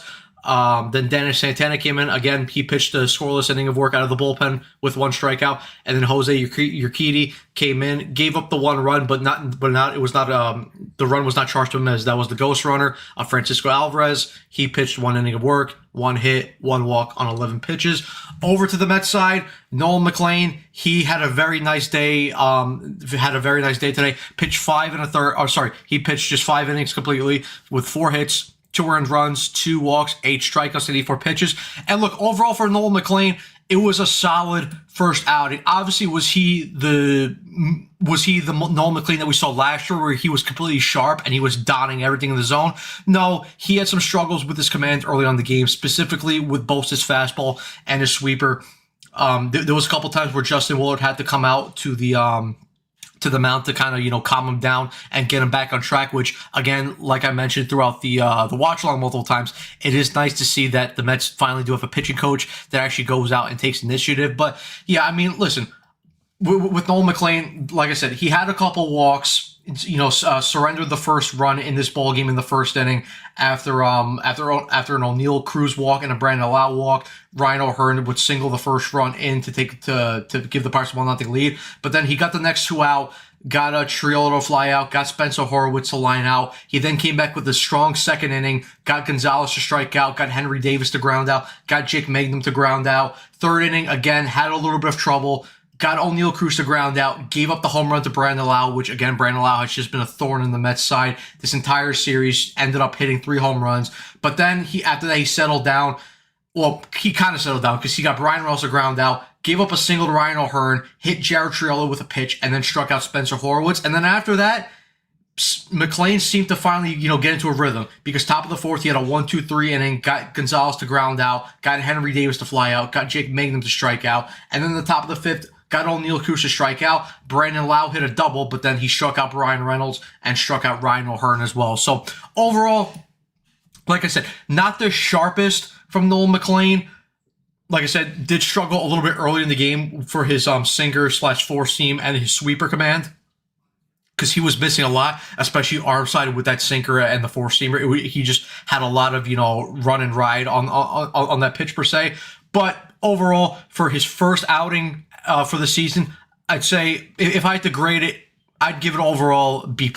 Then Dennis Santana came in again. He pitched a scoreless inning of work out of the bullpen with 1 strikeout, and then Jose Urquidy came in, gave up the 1 run, but the run was not charged to him as that was the ghost runner. Francisco Alvarez, he pitched 1 inning of work, 1 hit, 1 walk on 11 pitches. Over to the Mets side, Nolan McLean, he had a very nice day. Today. Pitched 5 1/3. He pitched just 5 innings completely with 4 hits, 2 earned runs, 2 walks, 8 strikeouts, 84 pitches. And look, overall for Nolan McLean, it was a solid first outing. Obviously, was he the Nolan McLean that we saw last year where he was completely sharp and he was dotting everything in the zone? No, he had some struggles with his command early on in the game, specifically with both his fastball and his sweeper. There was a couple times where Justin Willard had to come out to the mound to kind of, calm him down and get him back on track, which, again, like I mentioned throughout the watch along multiple times, it is nice to see that the Mets finally do have a pitching coach that actually goes out and takes initiative. But, yeah, I mean, listen, with Nolan McLean, like I said, he had a couple walks, surrendered the first run in this ball game in the first inning after an O'Neal Cruz walk and a Brandon Lau walk. Ryan O'Hearn would single the first run in to give the Pirates a 1-0 lead, but then he got the next 2 out, got a Triolo to fly out, got Spencer Horowitz to line out. He then came back with a strong second inning, got Gonzalez to strike out, got Henry Davis to ground out, got Jake Magnum to ground out. Third inning, again, had a little bit of trouble, got O'Neal Cruz to ground out, gave up the home run to Brandon Lau, which, again, Brandon Lau has just been a thorn in the Mets side this entire series, ended up hitting 3 home runs. But then after that, he settled down. Well, he kind of settled down because he got Brian Reynolds to ground out, gave up a single to Ryan O'Hearn, hit Jared Triolo with a pitch, and then struck out Spencer Horowitz. And then after that, McLean seemed to finally, get into a rhythm because top of the 4th, he had a 1-2-3 inning, got Gonzalez to ground out, got Henry Davis to fly out, got Jake Magnum to strike out, and then the top of the 5th, got O'Neal Cruz to strike out. Brandon Lau hit a double, but then he struck out Brian Reynolds and struck out Ryan O'Hearn as well. So overall, like I said, not the sharpest from Nolan McLean. Like I said, did struggle a little bit early in the game for his sinker/4 seam and his sweeper command, because he was missing a lot, especially arm side with that sinker and the 4-seamer. He just had a lot of, run and ride on that pitch per se. But overall, for his first outing for the season, I'd say if I had to grade it, I'd give it overall B+.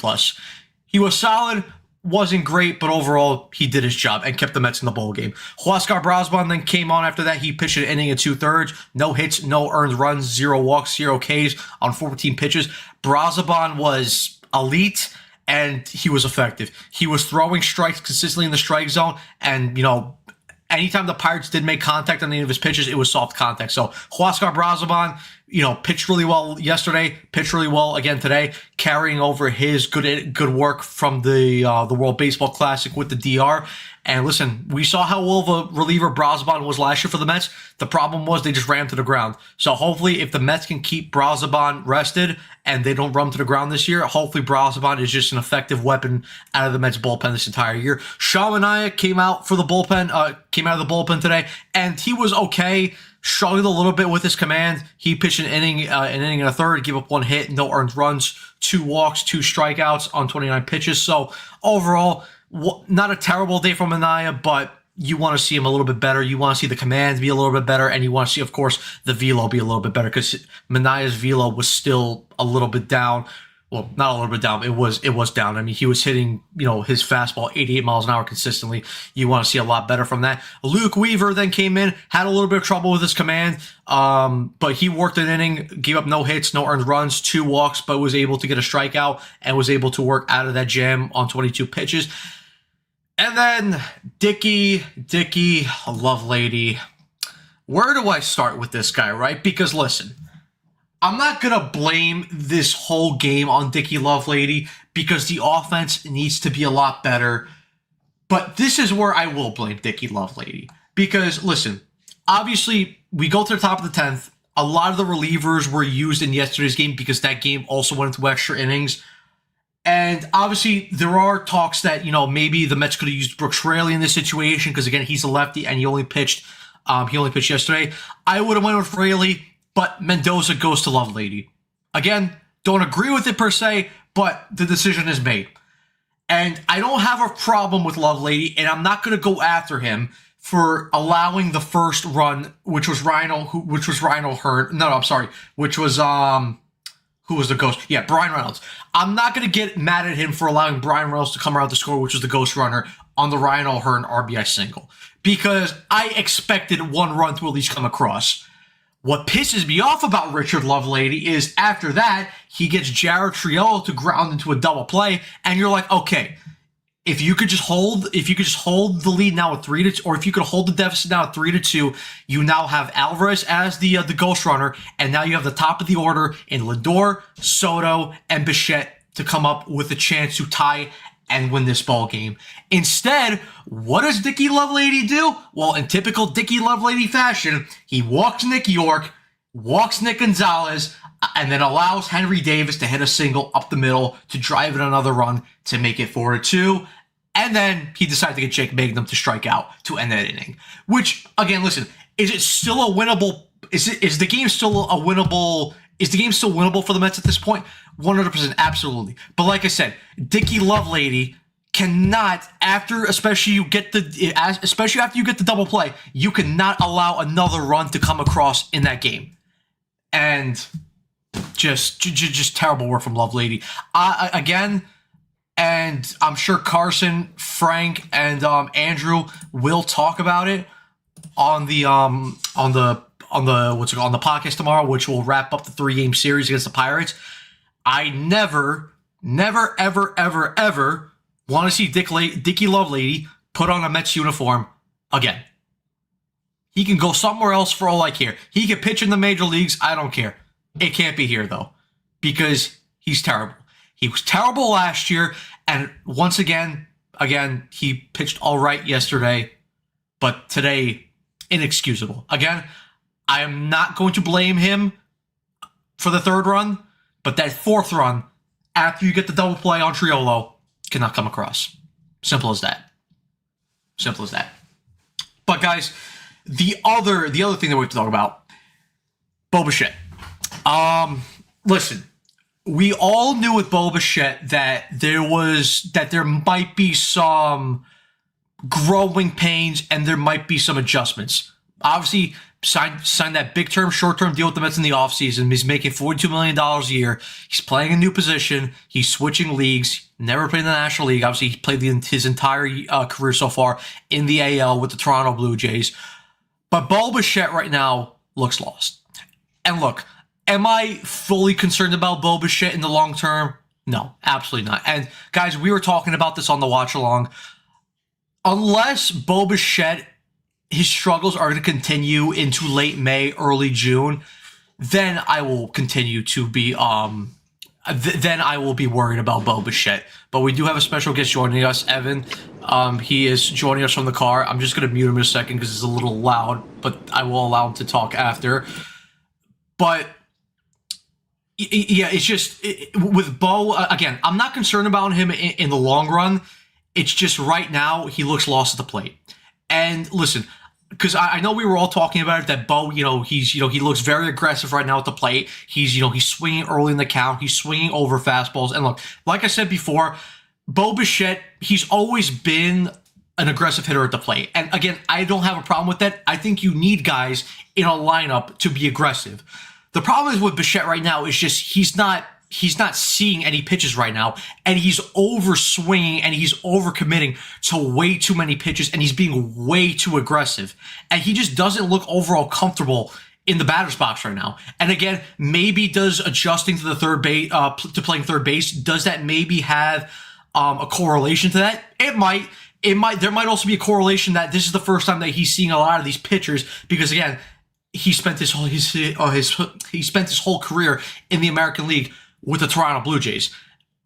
He was solid, wasn't great, but overall he did his job and kept the Mets in the bowl game. Huascar Brasban then came on after that. He pitched an inning and 2/3, no hits, no earned runs, 0 walks, 0 Ks on 14 pitches. Brasban was elite, and he was effective. He was throwing strikes consistently in the strike zone, and anytime the Pirates did make contact on any of his pitches, it was soft contact. So Huascar Brazoban, pitched really well yesterday, pitched really well again today, carrying over his good work from the World Baseball Classic with the DR. And listen, we saw how well of a reliever Brazoban was last year for the Mets. The problem was they just ran to the ground. So hopefully if the Mets can keep Brazoban rested and they don't run to the ground this year, hopefully Brazoban is just an effective weapon out of the Mets bullpen this entire year. Sean Manaea came out of the bullpen today, and he was okay. Struggled a little bit with his command. He pitched an inning and a third, gave up 1 hit, no earned runs, 2 walks, 2 strikeouts on 29 pitches. So overall, not a terrible day for Manaea, but you want to see him a little bit better. You want to see the command be a little bit better, and you want to see, of course, the velo be a little bit better, because Manaea's velo was still a little bit down. Well, not a little bit down. It was down. I mean, he was hitting, his fastball 88 miles an hour consistently. You want to see a lot better from that. Luke Weaver then came in, had a little bit of trouble with his command, but he worked an inning, gave up no hits, no earned runs, 2 walks, but was able to get a strikeout and was able to work out of that jam on 22 pitches. And then Dickie Lovelady. Where do I start with this guy, right? Because listen, I'm not going to blame this whole game on Dickie Lovelady, because the offense needs to be a lot better. But this is where I will blame Dickie Lovelady. Because, listen, obviously, we go to the top of the 10th. A lot of the relievers were used in yesterday's game because that game also went into extra innings. And obviously, there are talks that, maybe the Mets could have used Brooks Raley in this situation because, again, he's a lefty and he only pitched yesterday. I would have went with Raley, but Mendoza goes to Lovelady. Again, don't agree with it per se, but the decision is made. And I don't have a problem with Lovelady, and I'm not going to go after him for allowing the first run, which was Rhino Hearn. No, I'm sorry, which was who was the ghost? Yeah, Brian Reynolds. I'm not going to get mad at him for allowing Brian Reynolds to come around to score, which was the ghost runner on the Ryan O'Hearn RBI single, because I expected 1 run to at least come across. What pisses me off about Richard Lovelady is after that, he gets Jared Triolo to ground into a double play, and you're like, okay, if you could just hold the lead now at 3-2, or if you could hold the deficit now at 3-2, you now have Alvarez as the ghost runner, and now you have the top of the order in Lindor, Soto, and Bichette to come up with a chance to tie and win this ball game. Instead, what does Dickie Lovelady do? Well, in typical Dickie Lovelady fashion, he walks Nick York, walks Nick Gonzalez, and then allows Henry Davis to hit a single up the middle to drive in another run to make it 4-2. And then he decided to get Jake Mangum to strike out to end that inning. Which, again, listen, is it still a winnable? Is the game still a winnable? Is the game still winnable for the Mets at this point? 100%, absolutely. But like I said, Dickie Lovelady cannot, especially after you get the double play, you cannot allow another run to come across in that game. And just terrible work from Lovelady. Again, and I'm sure Carson, Frank, and Andrew will talk about it on the podcast tomorrow, which will wrap up the 3-game series against the Pirates. I never, ever want to see Dickie Lovelady put on a Mets uniform again. He can go somewhere else for all I care. He can pitch in the major leagues. I don't care. It can't be here, though, because he's terrible. He was terrible last year, and once again, he pitched all right yesterday, but today, inexcusable. Again, I am not going to blame him for the 3rd run, but that 4th run, after you get the double play on Triolo, cannot come across. Simple as that. Simple as that. But guys, the other thing that we have to talk about, Bo Bichette. Listen, we all knew with Bo Bichette that there might be some growing pains and there might be some adjustments. Obviously, signed that big-term, short-term deal with the Mets in the offseason. He's making $42 million a year. He's playing a new position. He's switching leagues. Never played in the National League. Obviously, he played his entire career so far in the AL with the Toronto Blue Jays. But Bo Bichette right now looks lost. And look, am I fully concerned about Bo Bichette in the long term? No, absolutely not. And guys, we were talking about this on the watch along. Unless Bo Bichette, his struggles are going to continue into late May, early June, then I will continue to be then I will be worried about Bo Bichette. But we do have a special guest joining us, Evan. He is joining us from the car. I'm just going to mute him in a second because it's a little loud, but I will allow him to talk after. But yeah, it's just with Bo, again, I'm not concerned about him in the long run. It's just right now he looks lost at the plate. And listen, because I know we were all talking about it, that Bo, he looks very aggressive right now at the plate. He's swinging early in the count. He's swinging over fastballs. And look, like I said before, Bo Bichette, he's always been an aggressive hitter at the plate. And again, I don't have a problem with that. I think you need guys in a lineup to be aggressive. The problem is with Bichette right now is just he's not seeing any pitches right now, and he's over swinging and he's over committing to way too many pitches, and he's being way too aggressive, and he just doesn't look overall comfortable in the batter's box right now. And again, maybe does adjusting to the third base to playing third base, does that maybe have a correlation to that? It might. There might also be a correlation that this is the first time that he's seeing a lot of these pitchers, because again, he spent his whole career in the American League with the Toronto Blue Jays.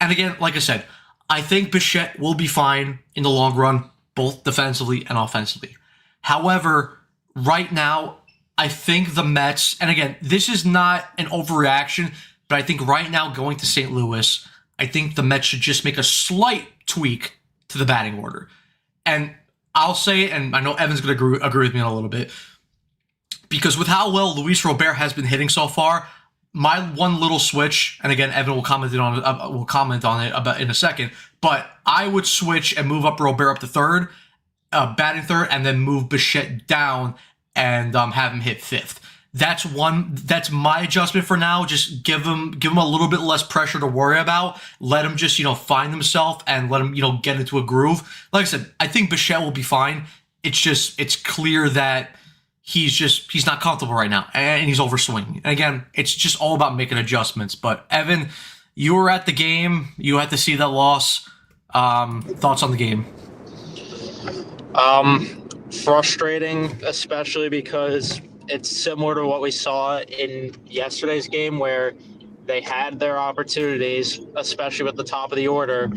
And again, like I said, I think Bichette will be fine in the long run, both defensively and offensively. However, right now, I think the Mets, and again, this is not an overreaction, but I think right now going to St. Louis, I think the Mets should just make a slight tweak to the batting order. And I'll say it, and I know Evan's going to agree with me in a little bit, because with how well Luis Robert has been hitting so far, my one little switch, and again, Evan will comment on it about in a second, but I would switch and move up Robert up to third, batting third, and then move Bichette down and have him hit fifth. That's my adjustment for now. Just give him a little bit less pressure to worry about. Let him just find himself and let him get into a groove. Like I said, I think Bichette will be fine. It's clear that he's not comfortable right now, and he's overswinging. And again, it's just all about making adjustments. But Evan, you were at the game. You had to see that loss. Thoughts on the game? Frustrating, especially because it's similar to what we saw in yesterday's game, where they had their opportunities, especially with the top of the order.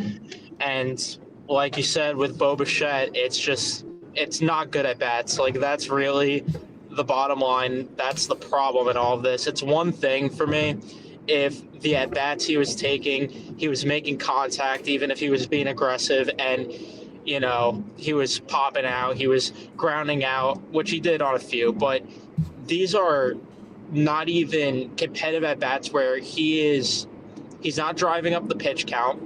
And like you said, with Bo Bichette, it's not good at bats. Like, that's really the bottom line. That's the problem in all of this. It's one thing for me if the at bats he was taking, he was making contact, even if he was being aggressive, and he was popping out, he was grounding out, which he did on a few. But these are not even competitive at bats where he's not driving up the pitch count.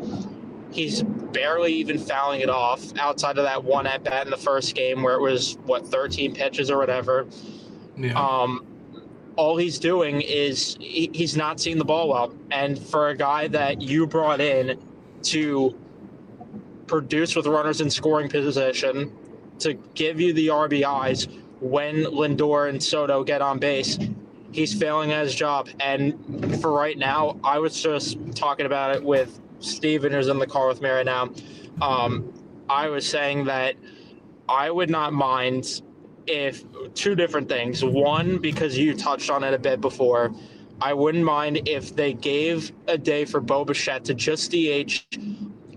He's barely even fouling it off outside of that one at bat in the first game where it was 13 pitches or whatever. Yeah. All he's doing is he's not seeing the ball well. And for a guy that you brought in to produce with runners in scoring position, to give you the RBIs when Lindor and Soto get on base, he's failing at his job. And for right now, I was just talking about it with Steven, who's in the car with me right now. I was saying that I would not mind if two different things. One, because you touched on it a bit before, I wouldn't mind if they gave a day for Bo Bichette to just DH,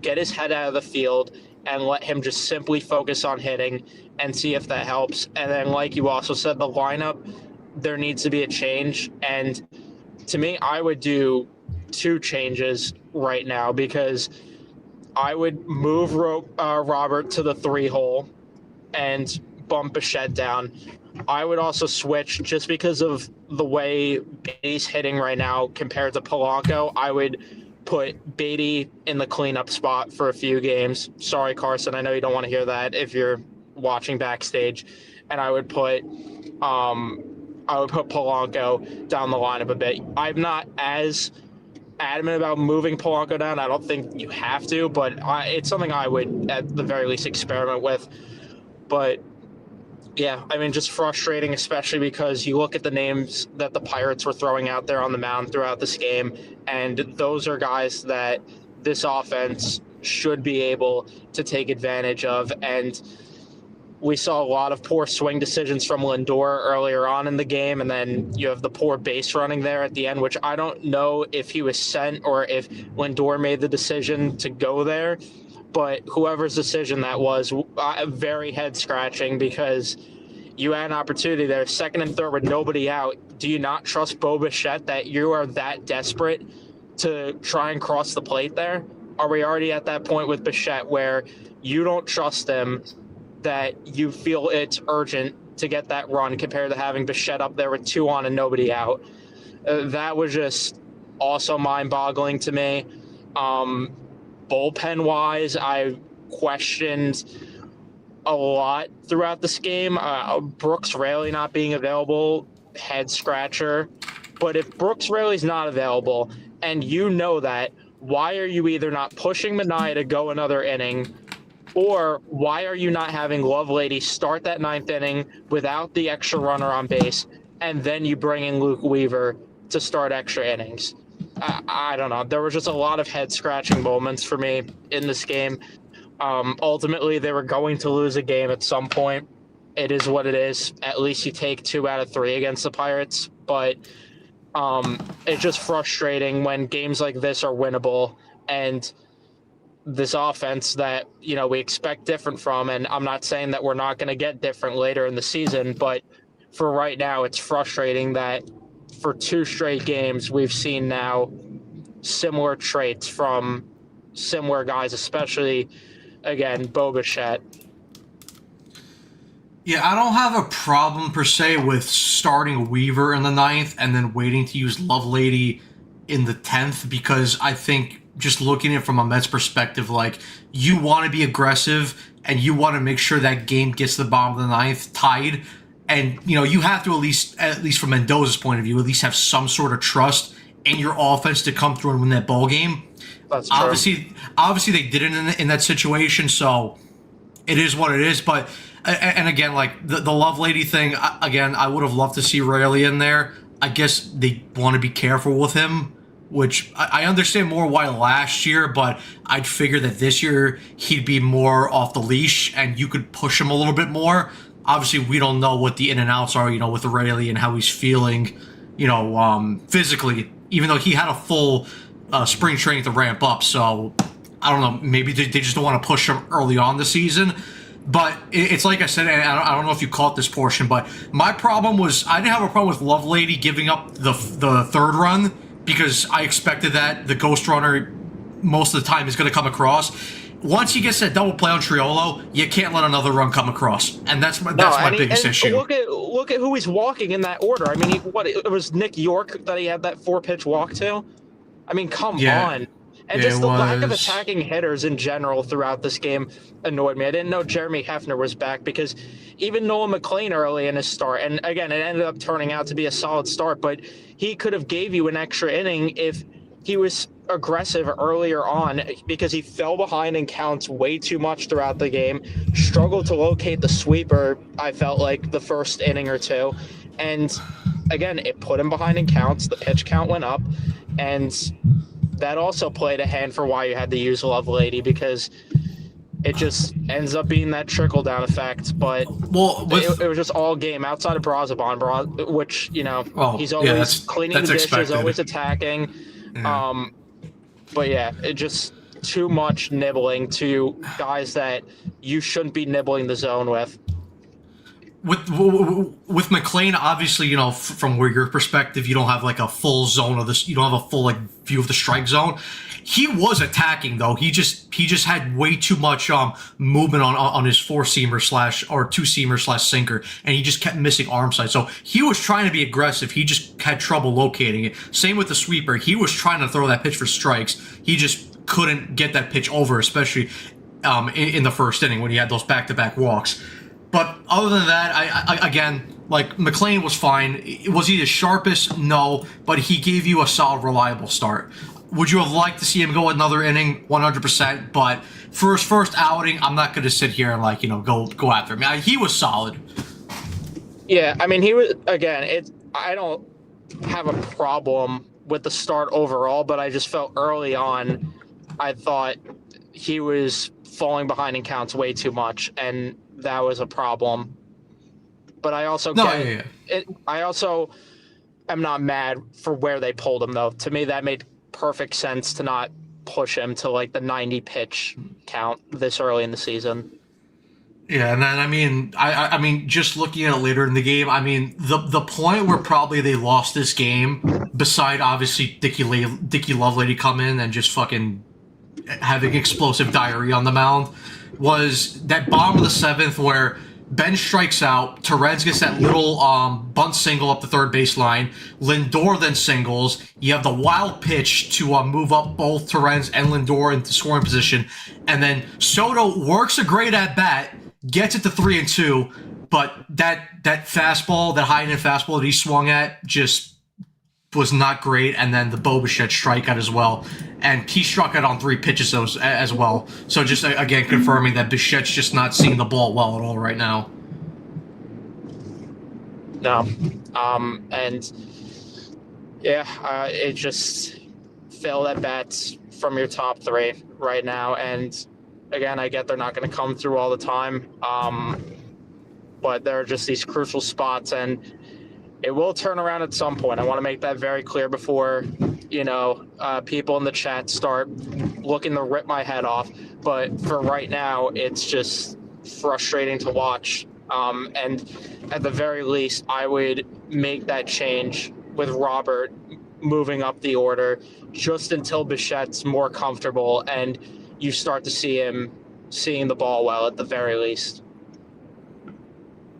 get his head out of the field, and let him just simply focus on hitting and see if that helps. And then, like you also said, the lineup, there needs to be a change. And to me, I would do two changes right now, because I would move Robert to the 3-hole and bump Bichette down. I would also switch, just because of the way Beatty's hitting right now compared to Polanco. I would put Beatty in the cleanup spot for a few games. Sorry, Carson, I know you don't want to hear that if you're watching backstage. And I would put Polanco down the lineup a bit. I'm not as adamant about moving Polanco down. I don't think you have to, but it's something I would at the very least experiment with. But yeah, I mean, just frustrating, especially because you look at the names that the Pirates were throwing out there on the mound throughout this game, and those are guys that this offense should be able to take advantage of. And we saw a lot of poor swing decisions from Lindor earlier on in the game, and then you have the poor base running there at the end, which I don't know if he was sent or if Lindor made the decision to go there. But whoever's decision that was, very head-scratching, because you had an opportunity there, second and third with nobody out. Do you not trust Bo Bichette that you are that desperate to try and cross the plate there? Are we already at that point with Bichette where you don't trust him, that you feel it's urgent to get that run compared to having Bichette up there with 2 on and nobody out? That was just also mind-boggling to me. Bullpen-wise, I questioned a lot throughout this game. Brooks Raley not being available, head-scratcher. But if Brooks Raley's not available, and you know that, why are you either not pushing Manaea to go another inning, or why are you not having Lovelady start that 9th inning without the extra runner on base, and then you bring in Luke Weaver to start extra innings? I don't know. There were just a lot of head-scratching moments for me in this game. Ultimately, they were going to lose a game at some point. It is what it is. At least you take 2 out of 3 against the Pirates. But it's just frustrating when games like this are winnable, and this offense that, we expect different from, and I'm not saying that we're not going to get different later in the season, but for right now, it's frustrating that for 2 straight games, we've seen now similar traits from similar guys, especially, again, Bo Bichette. Yeah, I don't have a problem per se with starting Weaver in the 9th and then waiting to use Lovelady in the 10th, because I think, just looking at it from a Mets perspective, like, you want to be aggressive and you want to make sure that game gets to the bottom of the 9th tied. And, you have to at least from Mendoza's point of view, at least have some sort of trust in your offense to come through and win that ball game. That's true. Obviously they didn't in that situation, so it is what it is. But, and again, like, the Lovelady thing, again, I would have loved to see Raley in there. I guess they want to be careful with him, which I understand more why last year, but I'd figure that this year he'd be more off the leash and you could push him a little bit more. Obviously, we don't know what the in and outs are, with Raley and how he's feeling, physically, even though he had a full spring training to ramp up. So, I don't know, maybe they just don't want to push him early on the season. But it's like I said, and I don't know if you caught this portion, but my problem was, I didn't have a problem with Lovelady giving up the 3rd run, because I expected that the ghost runner most of the time is going to come across. Once he gets that double play on Triolo, you can't let another run come across, and that's my biggest issue. Look at who he's walking in that order. I mean, it was Nick York that he had that 4-pitch walk to. I mean, come on. And just the lack of attacking hitters in general throughout this game annoyed me. I didn't know Jeremy Hefner was back, because even Noah McLean early in his start, and again, it ended up turning out to be a solid start, but he could have gave you an extra inning if he was aggressive earlier on, because he fell behind in counts way too much throughout the game, struggled to locate the sweeper, I felt like, the first inning or two. And again, it put him behind in counts. The pitch count went up, and that also played a hand for why you had to use Lovelady, because it just ends up being that trickle-down effect. But it was just all game outside of Brazoban, which, he's always cleaning the dishes, expected. Always attacking. Yeah. But yeah, it just too much nibbling to guys that you shouldn't be nibbling the zone with. With McLean, obviously, from where your perspective, you don't have like a full zone of this. You don't have a full view of the strike zone. He was attacking though. He just had way too much movement on his 4-seamer or 2-seamer / sinker, and he just kept missing arm side. So he was trying to be aggressive. He just had trouble locating it. Same with the sweeper. He was trying to throw that pitch for strikes. He just couldn't get that pitch over, especially in the first inning when he had those back-to-back walks. But other than that, I again, like, McLean was fine. Was he the sharpest? No, but he gave you a solid, reliable start. Would you have liked to see him go another inning? 100%. But for his first outing, I'm not going to sit here and go after him. He was solid. Yeah, I mean, he was, again, I don't have a problem with the start overall, but I just felt early on I thought he was falling behind in counts way too much, and that was a problem. But I also No, get yeah. it. I also am not mad for where they pulled him, though. To me, that made perfect sense to not push him to like the 90 pitch count this early in the season. Yeah, and then I mean, just looking at it later in the game, I mean, the point where probably they lost this game, beside obviously Dicky Lovelady come in and just fucking having explosive diarrhea on the mound, was that bottom of the seventh where Ben strikes out, Terez gets that little bunt single up the third baseline, Lindor then singles. You have the wild pitch to move up both Terez and Lindor into scoring position, and then Soto works a great at bat, gets it to 3-2, but that fastball, that high end fastball that he swung at, just was not great. And then the Bo Bichette strikeout as well, and he struck out on 3 pitches as well. So just again confirming that Bichette's just not seeing the ball well at all right now. No, and yeah, it just failed at bats from your top 3 right now, and again, I get they're not going to come through all the time, but there are just these crucial spots, and it will turn around at some point. I want to make that very clear before, people in the chat start looking to rip my head off. But for right now, it's just frustrating to watch. And at the very least, I would make that change with Robert moving up the order just until Bichette's more comfortable and you start to see him seeing the ball well at the very least.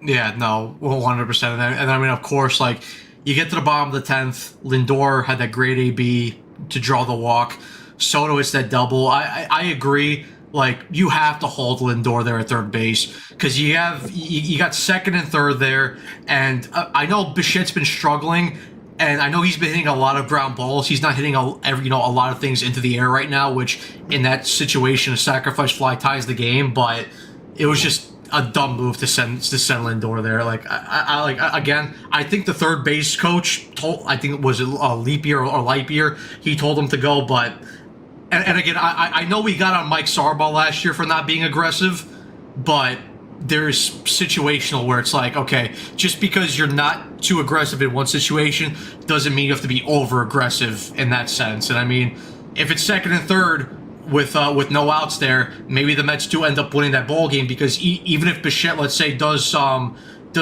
Yeah, no, 100%. And I mean, of course, like, you get to the bottom of the 10th, Lindor had that great AB to draw the walk. Soto hits that double. I agree. Like, you have to hold Lindor there at third base because you got second and third there, and I know Bichette's been struggling, and I know he's been hitting a lot of ground balls. He's not hitting a lot of things into the air right now, which in that situation, a sacrifice fly ties the game. But it was just a dumb move to send Lindor there. Like, I think the third base coach told, I think it was a leap year or light year, he told him to go. But and again, I know we got on Mike Sarbaugh last year for not being aggressive, but there's situational where it's like, okay, just because you're not too aggressive in one situation doesn't mean you have to be over aggressive in that sense. And I mean, if it's second and third with no outs there, maybe the Mets do end up winning that ball game because even if Bichette, let's say, does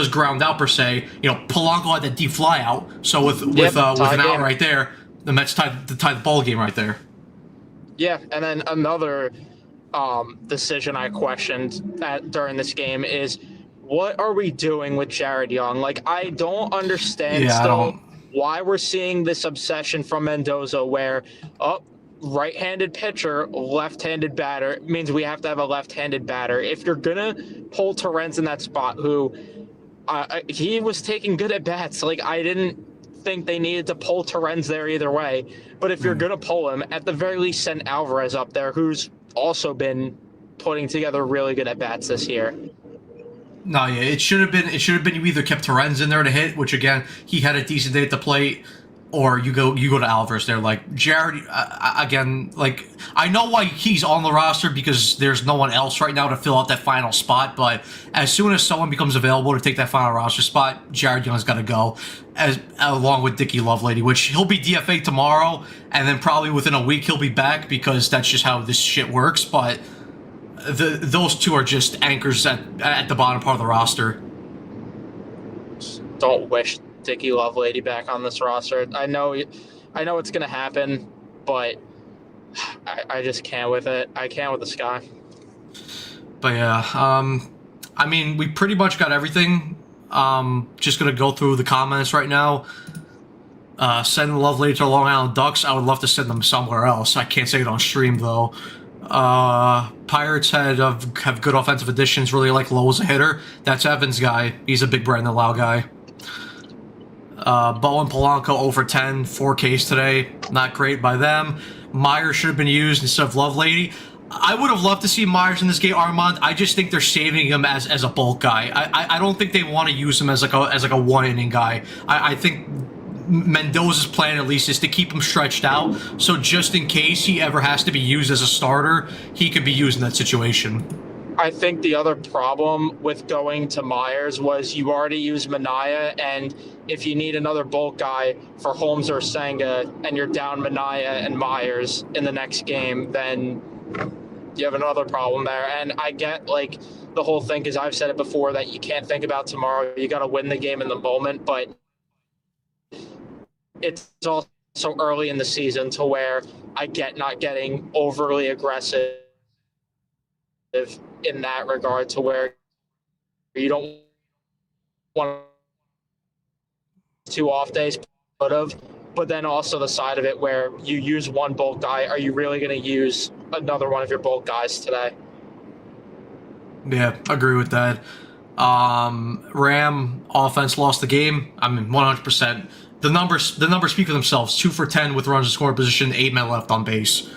ground out per se, Polanco had that deep fly out, so with an out right there, the Mets tied the ball game right there. Yeah, and then another decision I questioned during this game is, what are we doing with Jared Young? Like, I don't understand why we're seeing this obsession from Mendoza where, right-handed pitcher, left-handed batter means we have to have a left-handed batter. If you're going to pull Terez in that spot, who he was taking good at-bats, like, I didn't think they needed to pull Terez there either way. But if you're going to pull him, at the very least send Alvarez up there, who's also been putting together really good at-bats this year. No, yeah, it should have been you either kept Terez in there to hit, which again, he had a decent day at the plate, or you go to Alvarez there. Like, Jared, again, like, I know why he's on the roster because there's no one else right now to fill out that final spot, but as soon as someone becomes available to take that final roster spot, Jared Young's got to go, along with Dicky Lovelady, which he'll be DFA tomorrow, and then probably within a week he'll be back because that's just how this shit works, but those two are just anchors at the bottom part of the roster. Don't wish Dicky Lovelady back on this roster. I know it's going to happen, but I just can't with it. I can't with this guy. But yeah, I mean, we pretty much got everything. Just going to go through the comments right now. Send Lovelady to the Long Island Ducks. I would love to send them somewhere else. I can't say it on stream, though. Pirates have good offensive additions. Really like Lowe as a hitter. That's Evans' guy. He's a big Brandon Lau guy. Bowen Polanco 0 for 10, 4 Ks today. Not great by them. Myers should have been used instead of Lovelady. I would have loved to see Myers in this game, Armand. I just think they're saving him as a bulk guy. I don't think they want to use him as like a 1 inning guy. I think Mendoza's plan at least is to keep him stretched out. So just in case he ever has to be used as a starter, he could be used in that situation. I think the other problem with going to Myers was you already used Minaya, and if you need another bulk guy for Holmes or Senga, and you're down Minaya and Myers in the next game, then you have another problem there. And I get, like, the whole thing, because I've said it before, that you can't think about tomorrow. You got to win the game in the moment, but it's also early in the season to where I get not getting overly aggressive in that regard, to where you don't want 2 off days, but then also the side of it where you use one bulk guy. Are you really going to use another one of your bulk guys today? Yeah, agree with that. Ram offense lost the game. I mean, 100%. The numbers speak for themselves. 2 for 10 with runners in scoring position, 8 men left on base.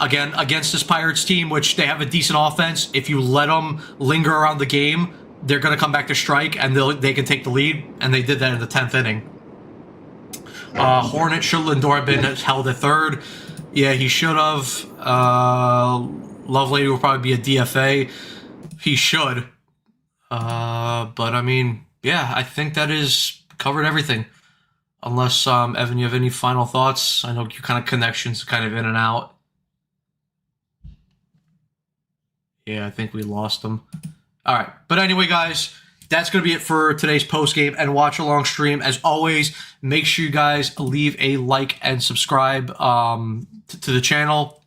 Again, against this Pirates team, which they have a decent offense, if you let them linger around the game, they're going to come back to strike, and they can take the lead, and they did that in the 10th inning. Hornet should Lindor have been held at third. Yeah, he should have. Lovelady will probably be a DFA. He should. But, I mean, yeah, I think that is covered everything. Unless, Evan, you have any final thoughts? I know your kind of connections kind of in and out. Yeah, I think we lost them. All right. But anyway, guys, that's going to be it for today's post-game and watch-along stream. As always, make sure you guys leave a like and subscribe to the channel.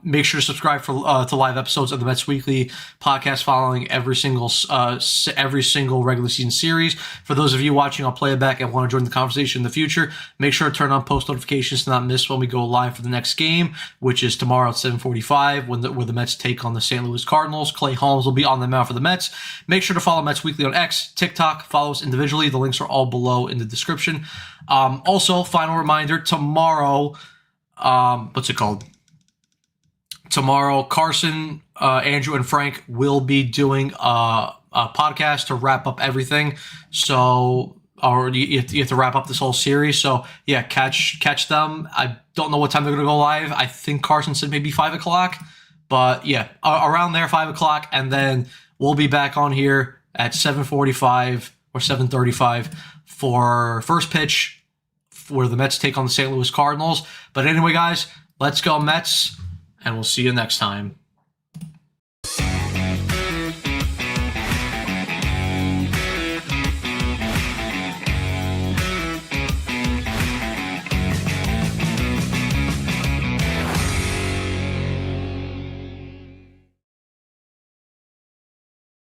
Make sure to subscribe to live episodes of the Mets Weekly podcast following every single regular season series. For those of you watching on playback and want to join the conversation in the future, make sure to turn on post notifications to not miss when we go live for the next game, which is tomorrow at 7:45 where the Mets take on the St. Louis Cardinals. Clay Holmes will be on the mound for the Mets. Make sure to follow Mets Weekly on X, TikTok. Follow us individually. The links are all below in the description. Also, final reminder, tomorrow, what's it called? Tomorrow, Carson, Andrew, and Frank will be doing a podcast to wrap up everything. So, or you have to wrap up this whole series. So, yeah, catch them. I don't know what time they're going to go live. I think Carson said maybe 5 o'clock. But, yeah, around there, 5 o'clock. And then we'll be back on here at 7:45 or 7:35 for first pitch where the Mets take on the St. Louis Cardinals. But anyway, guys, let's go Mets. And we'll see you next time.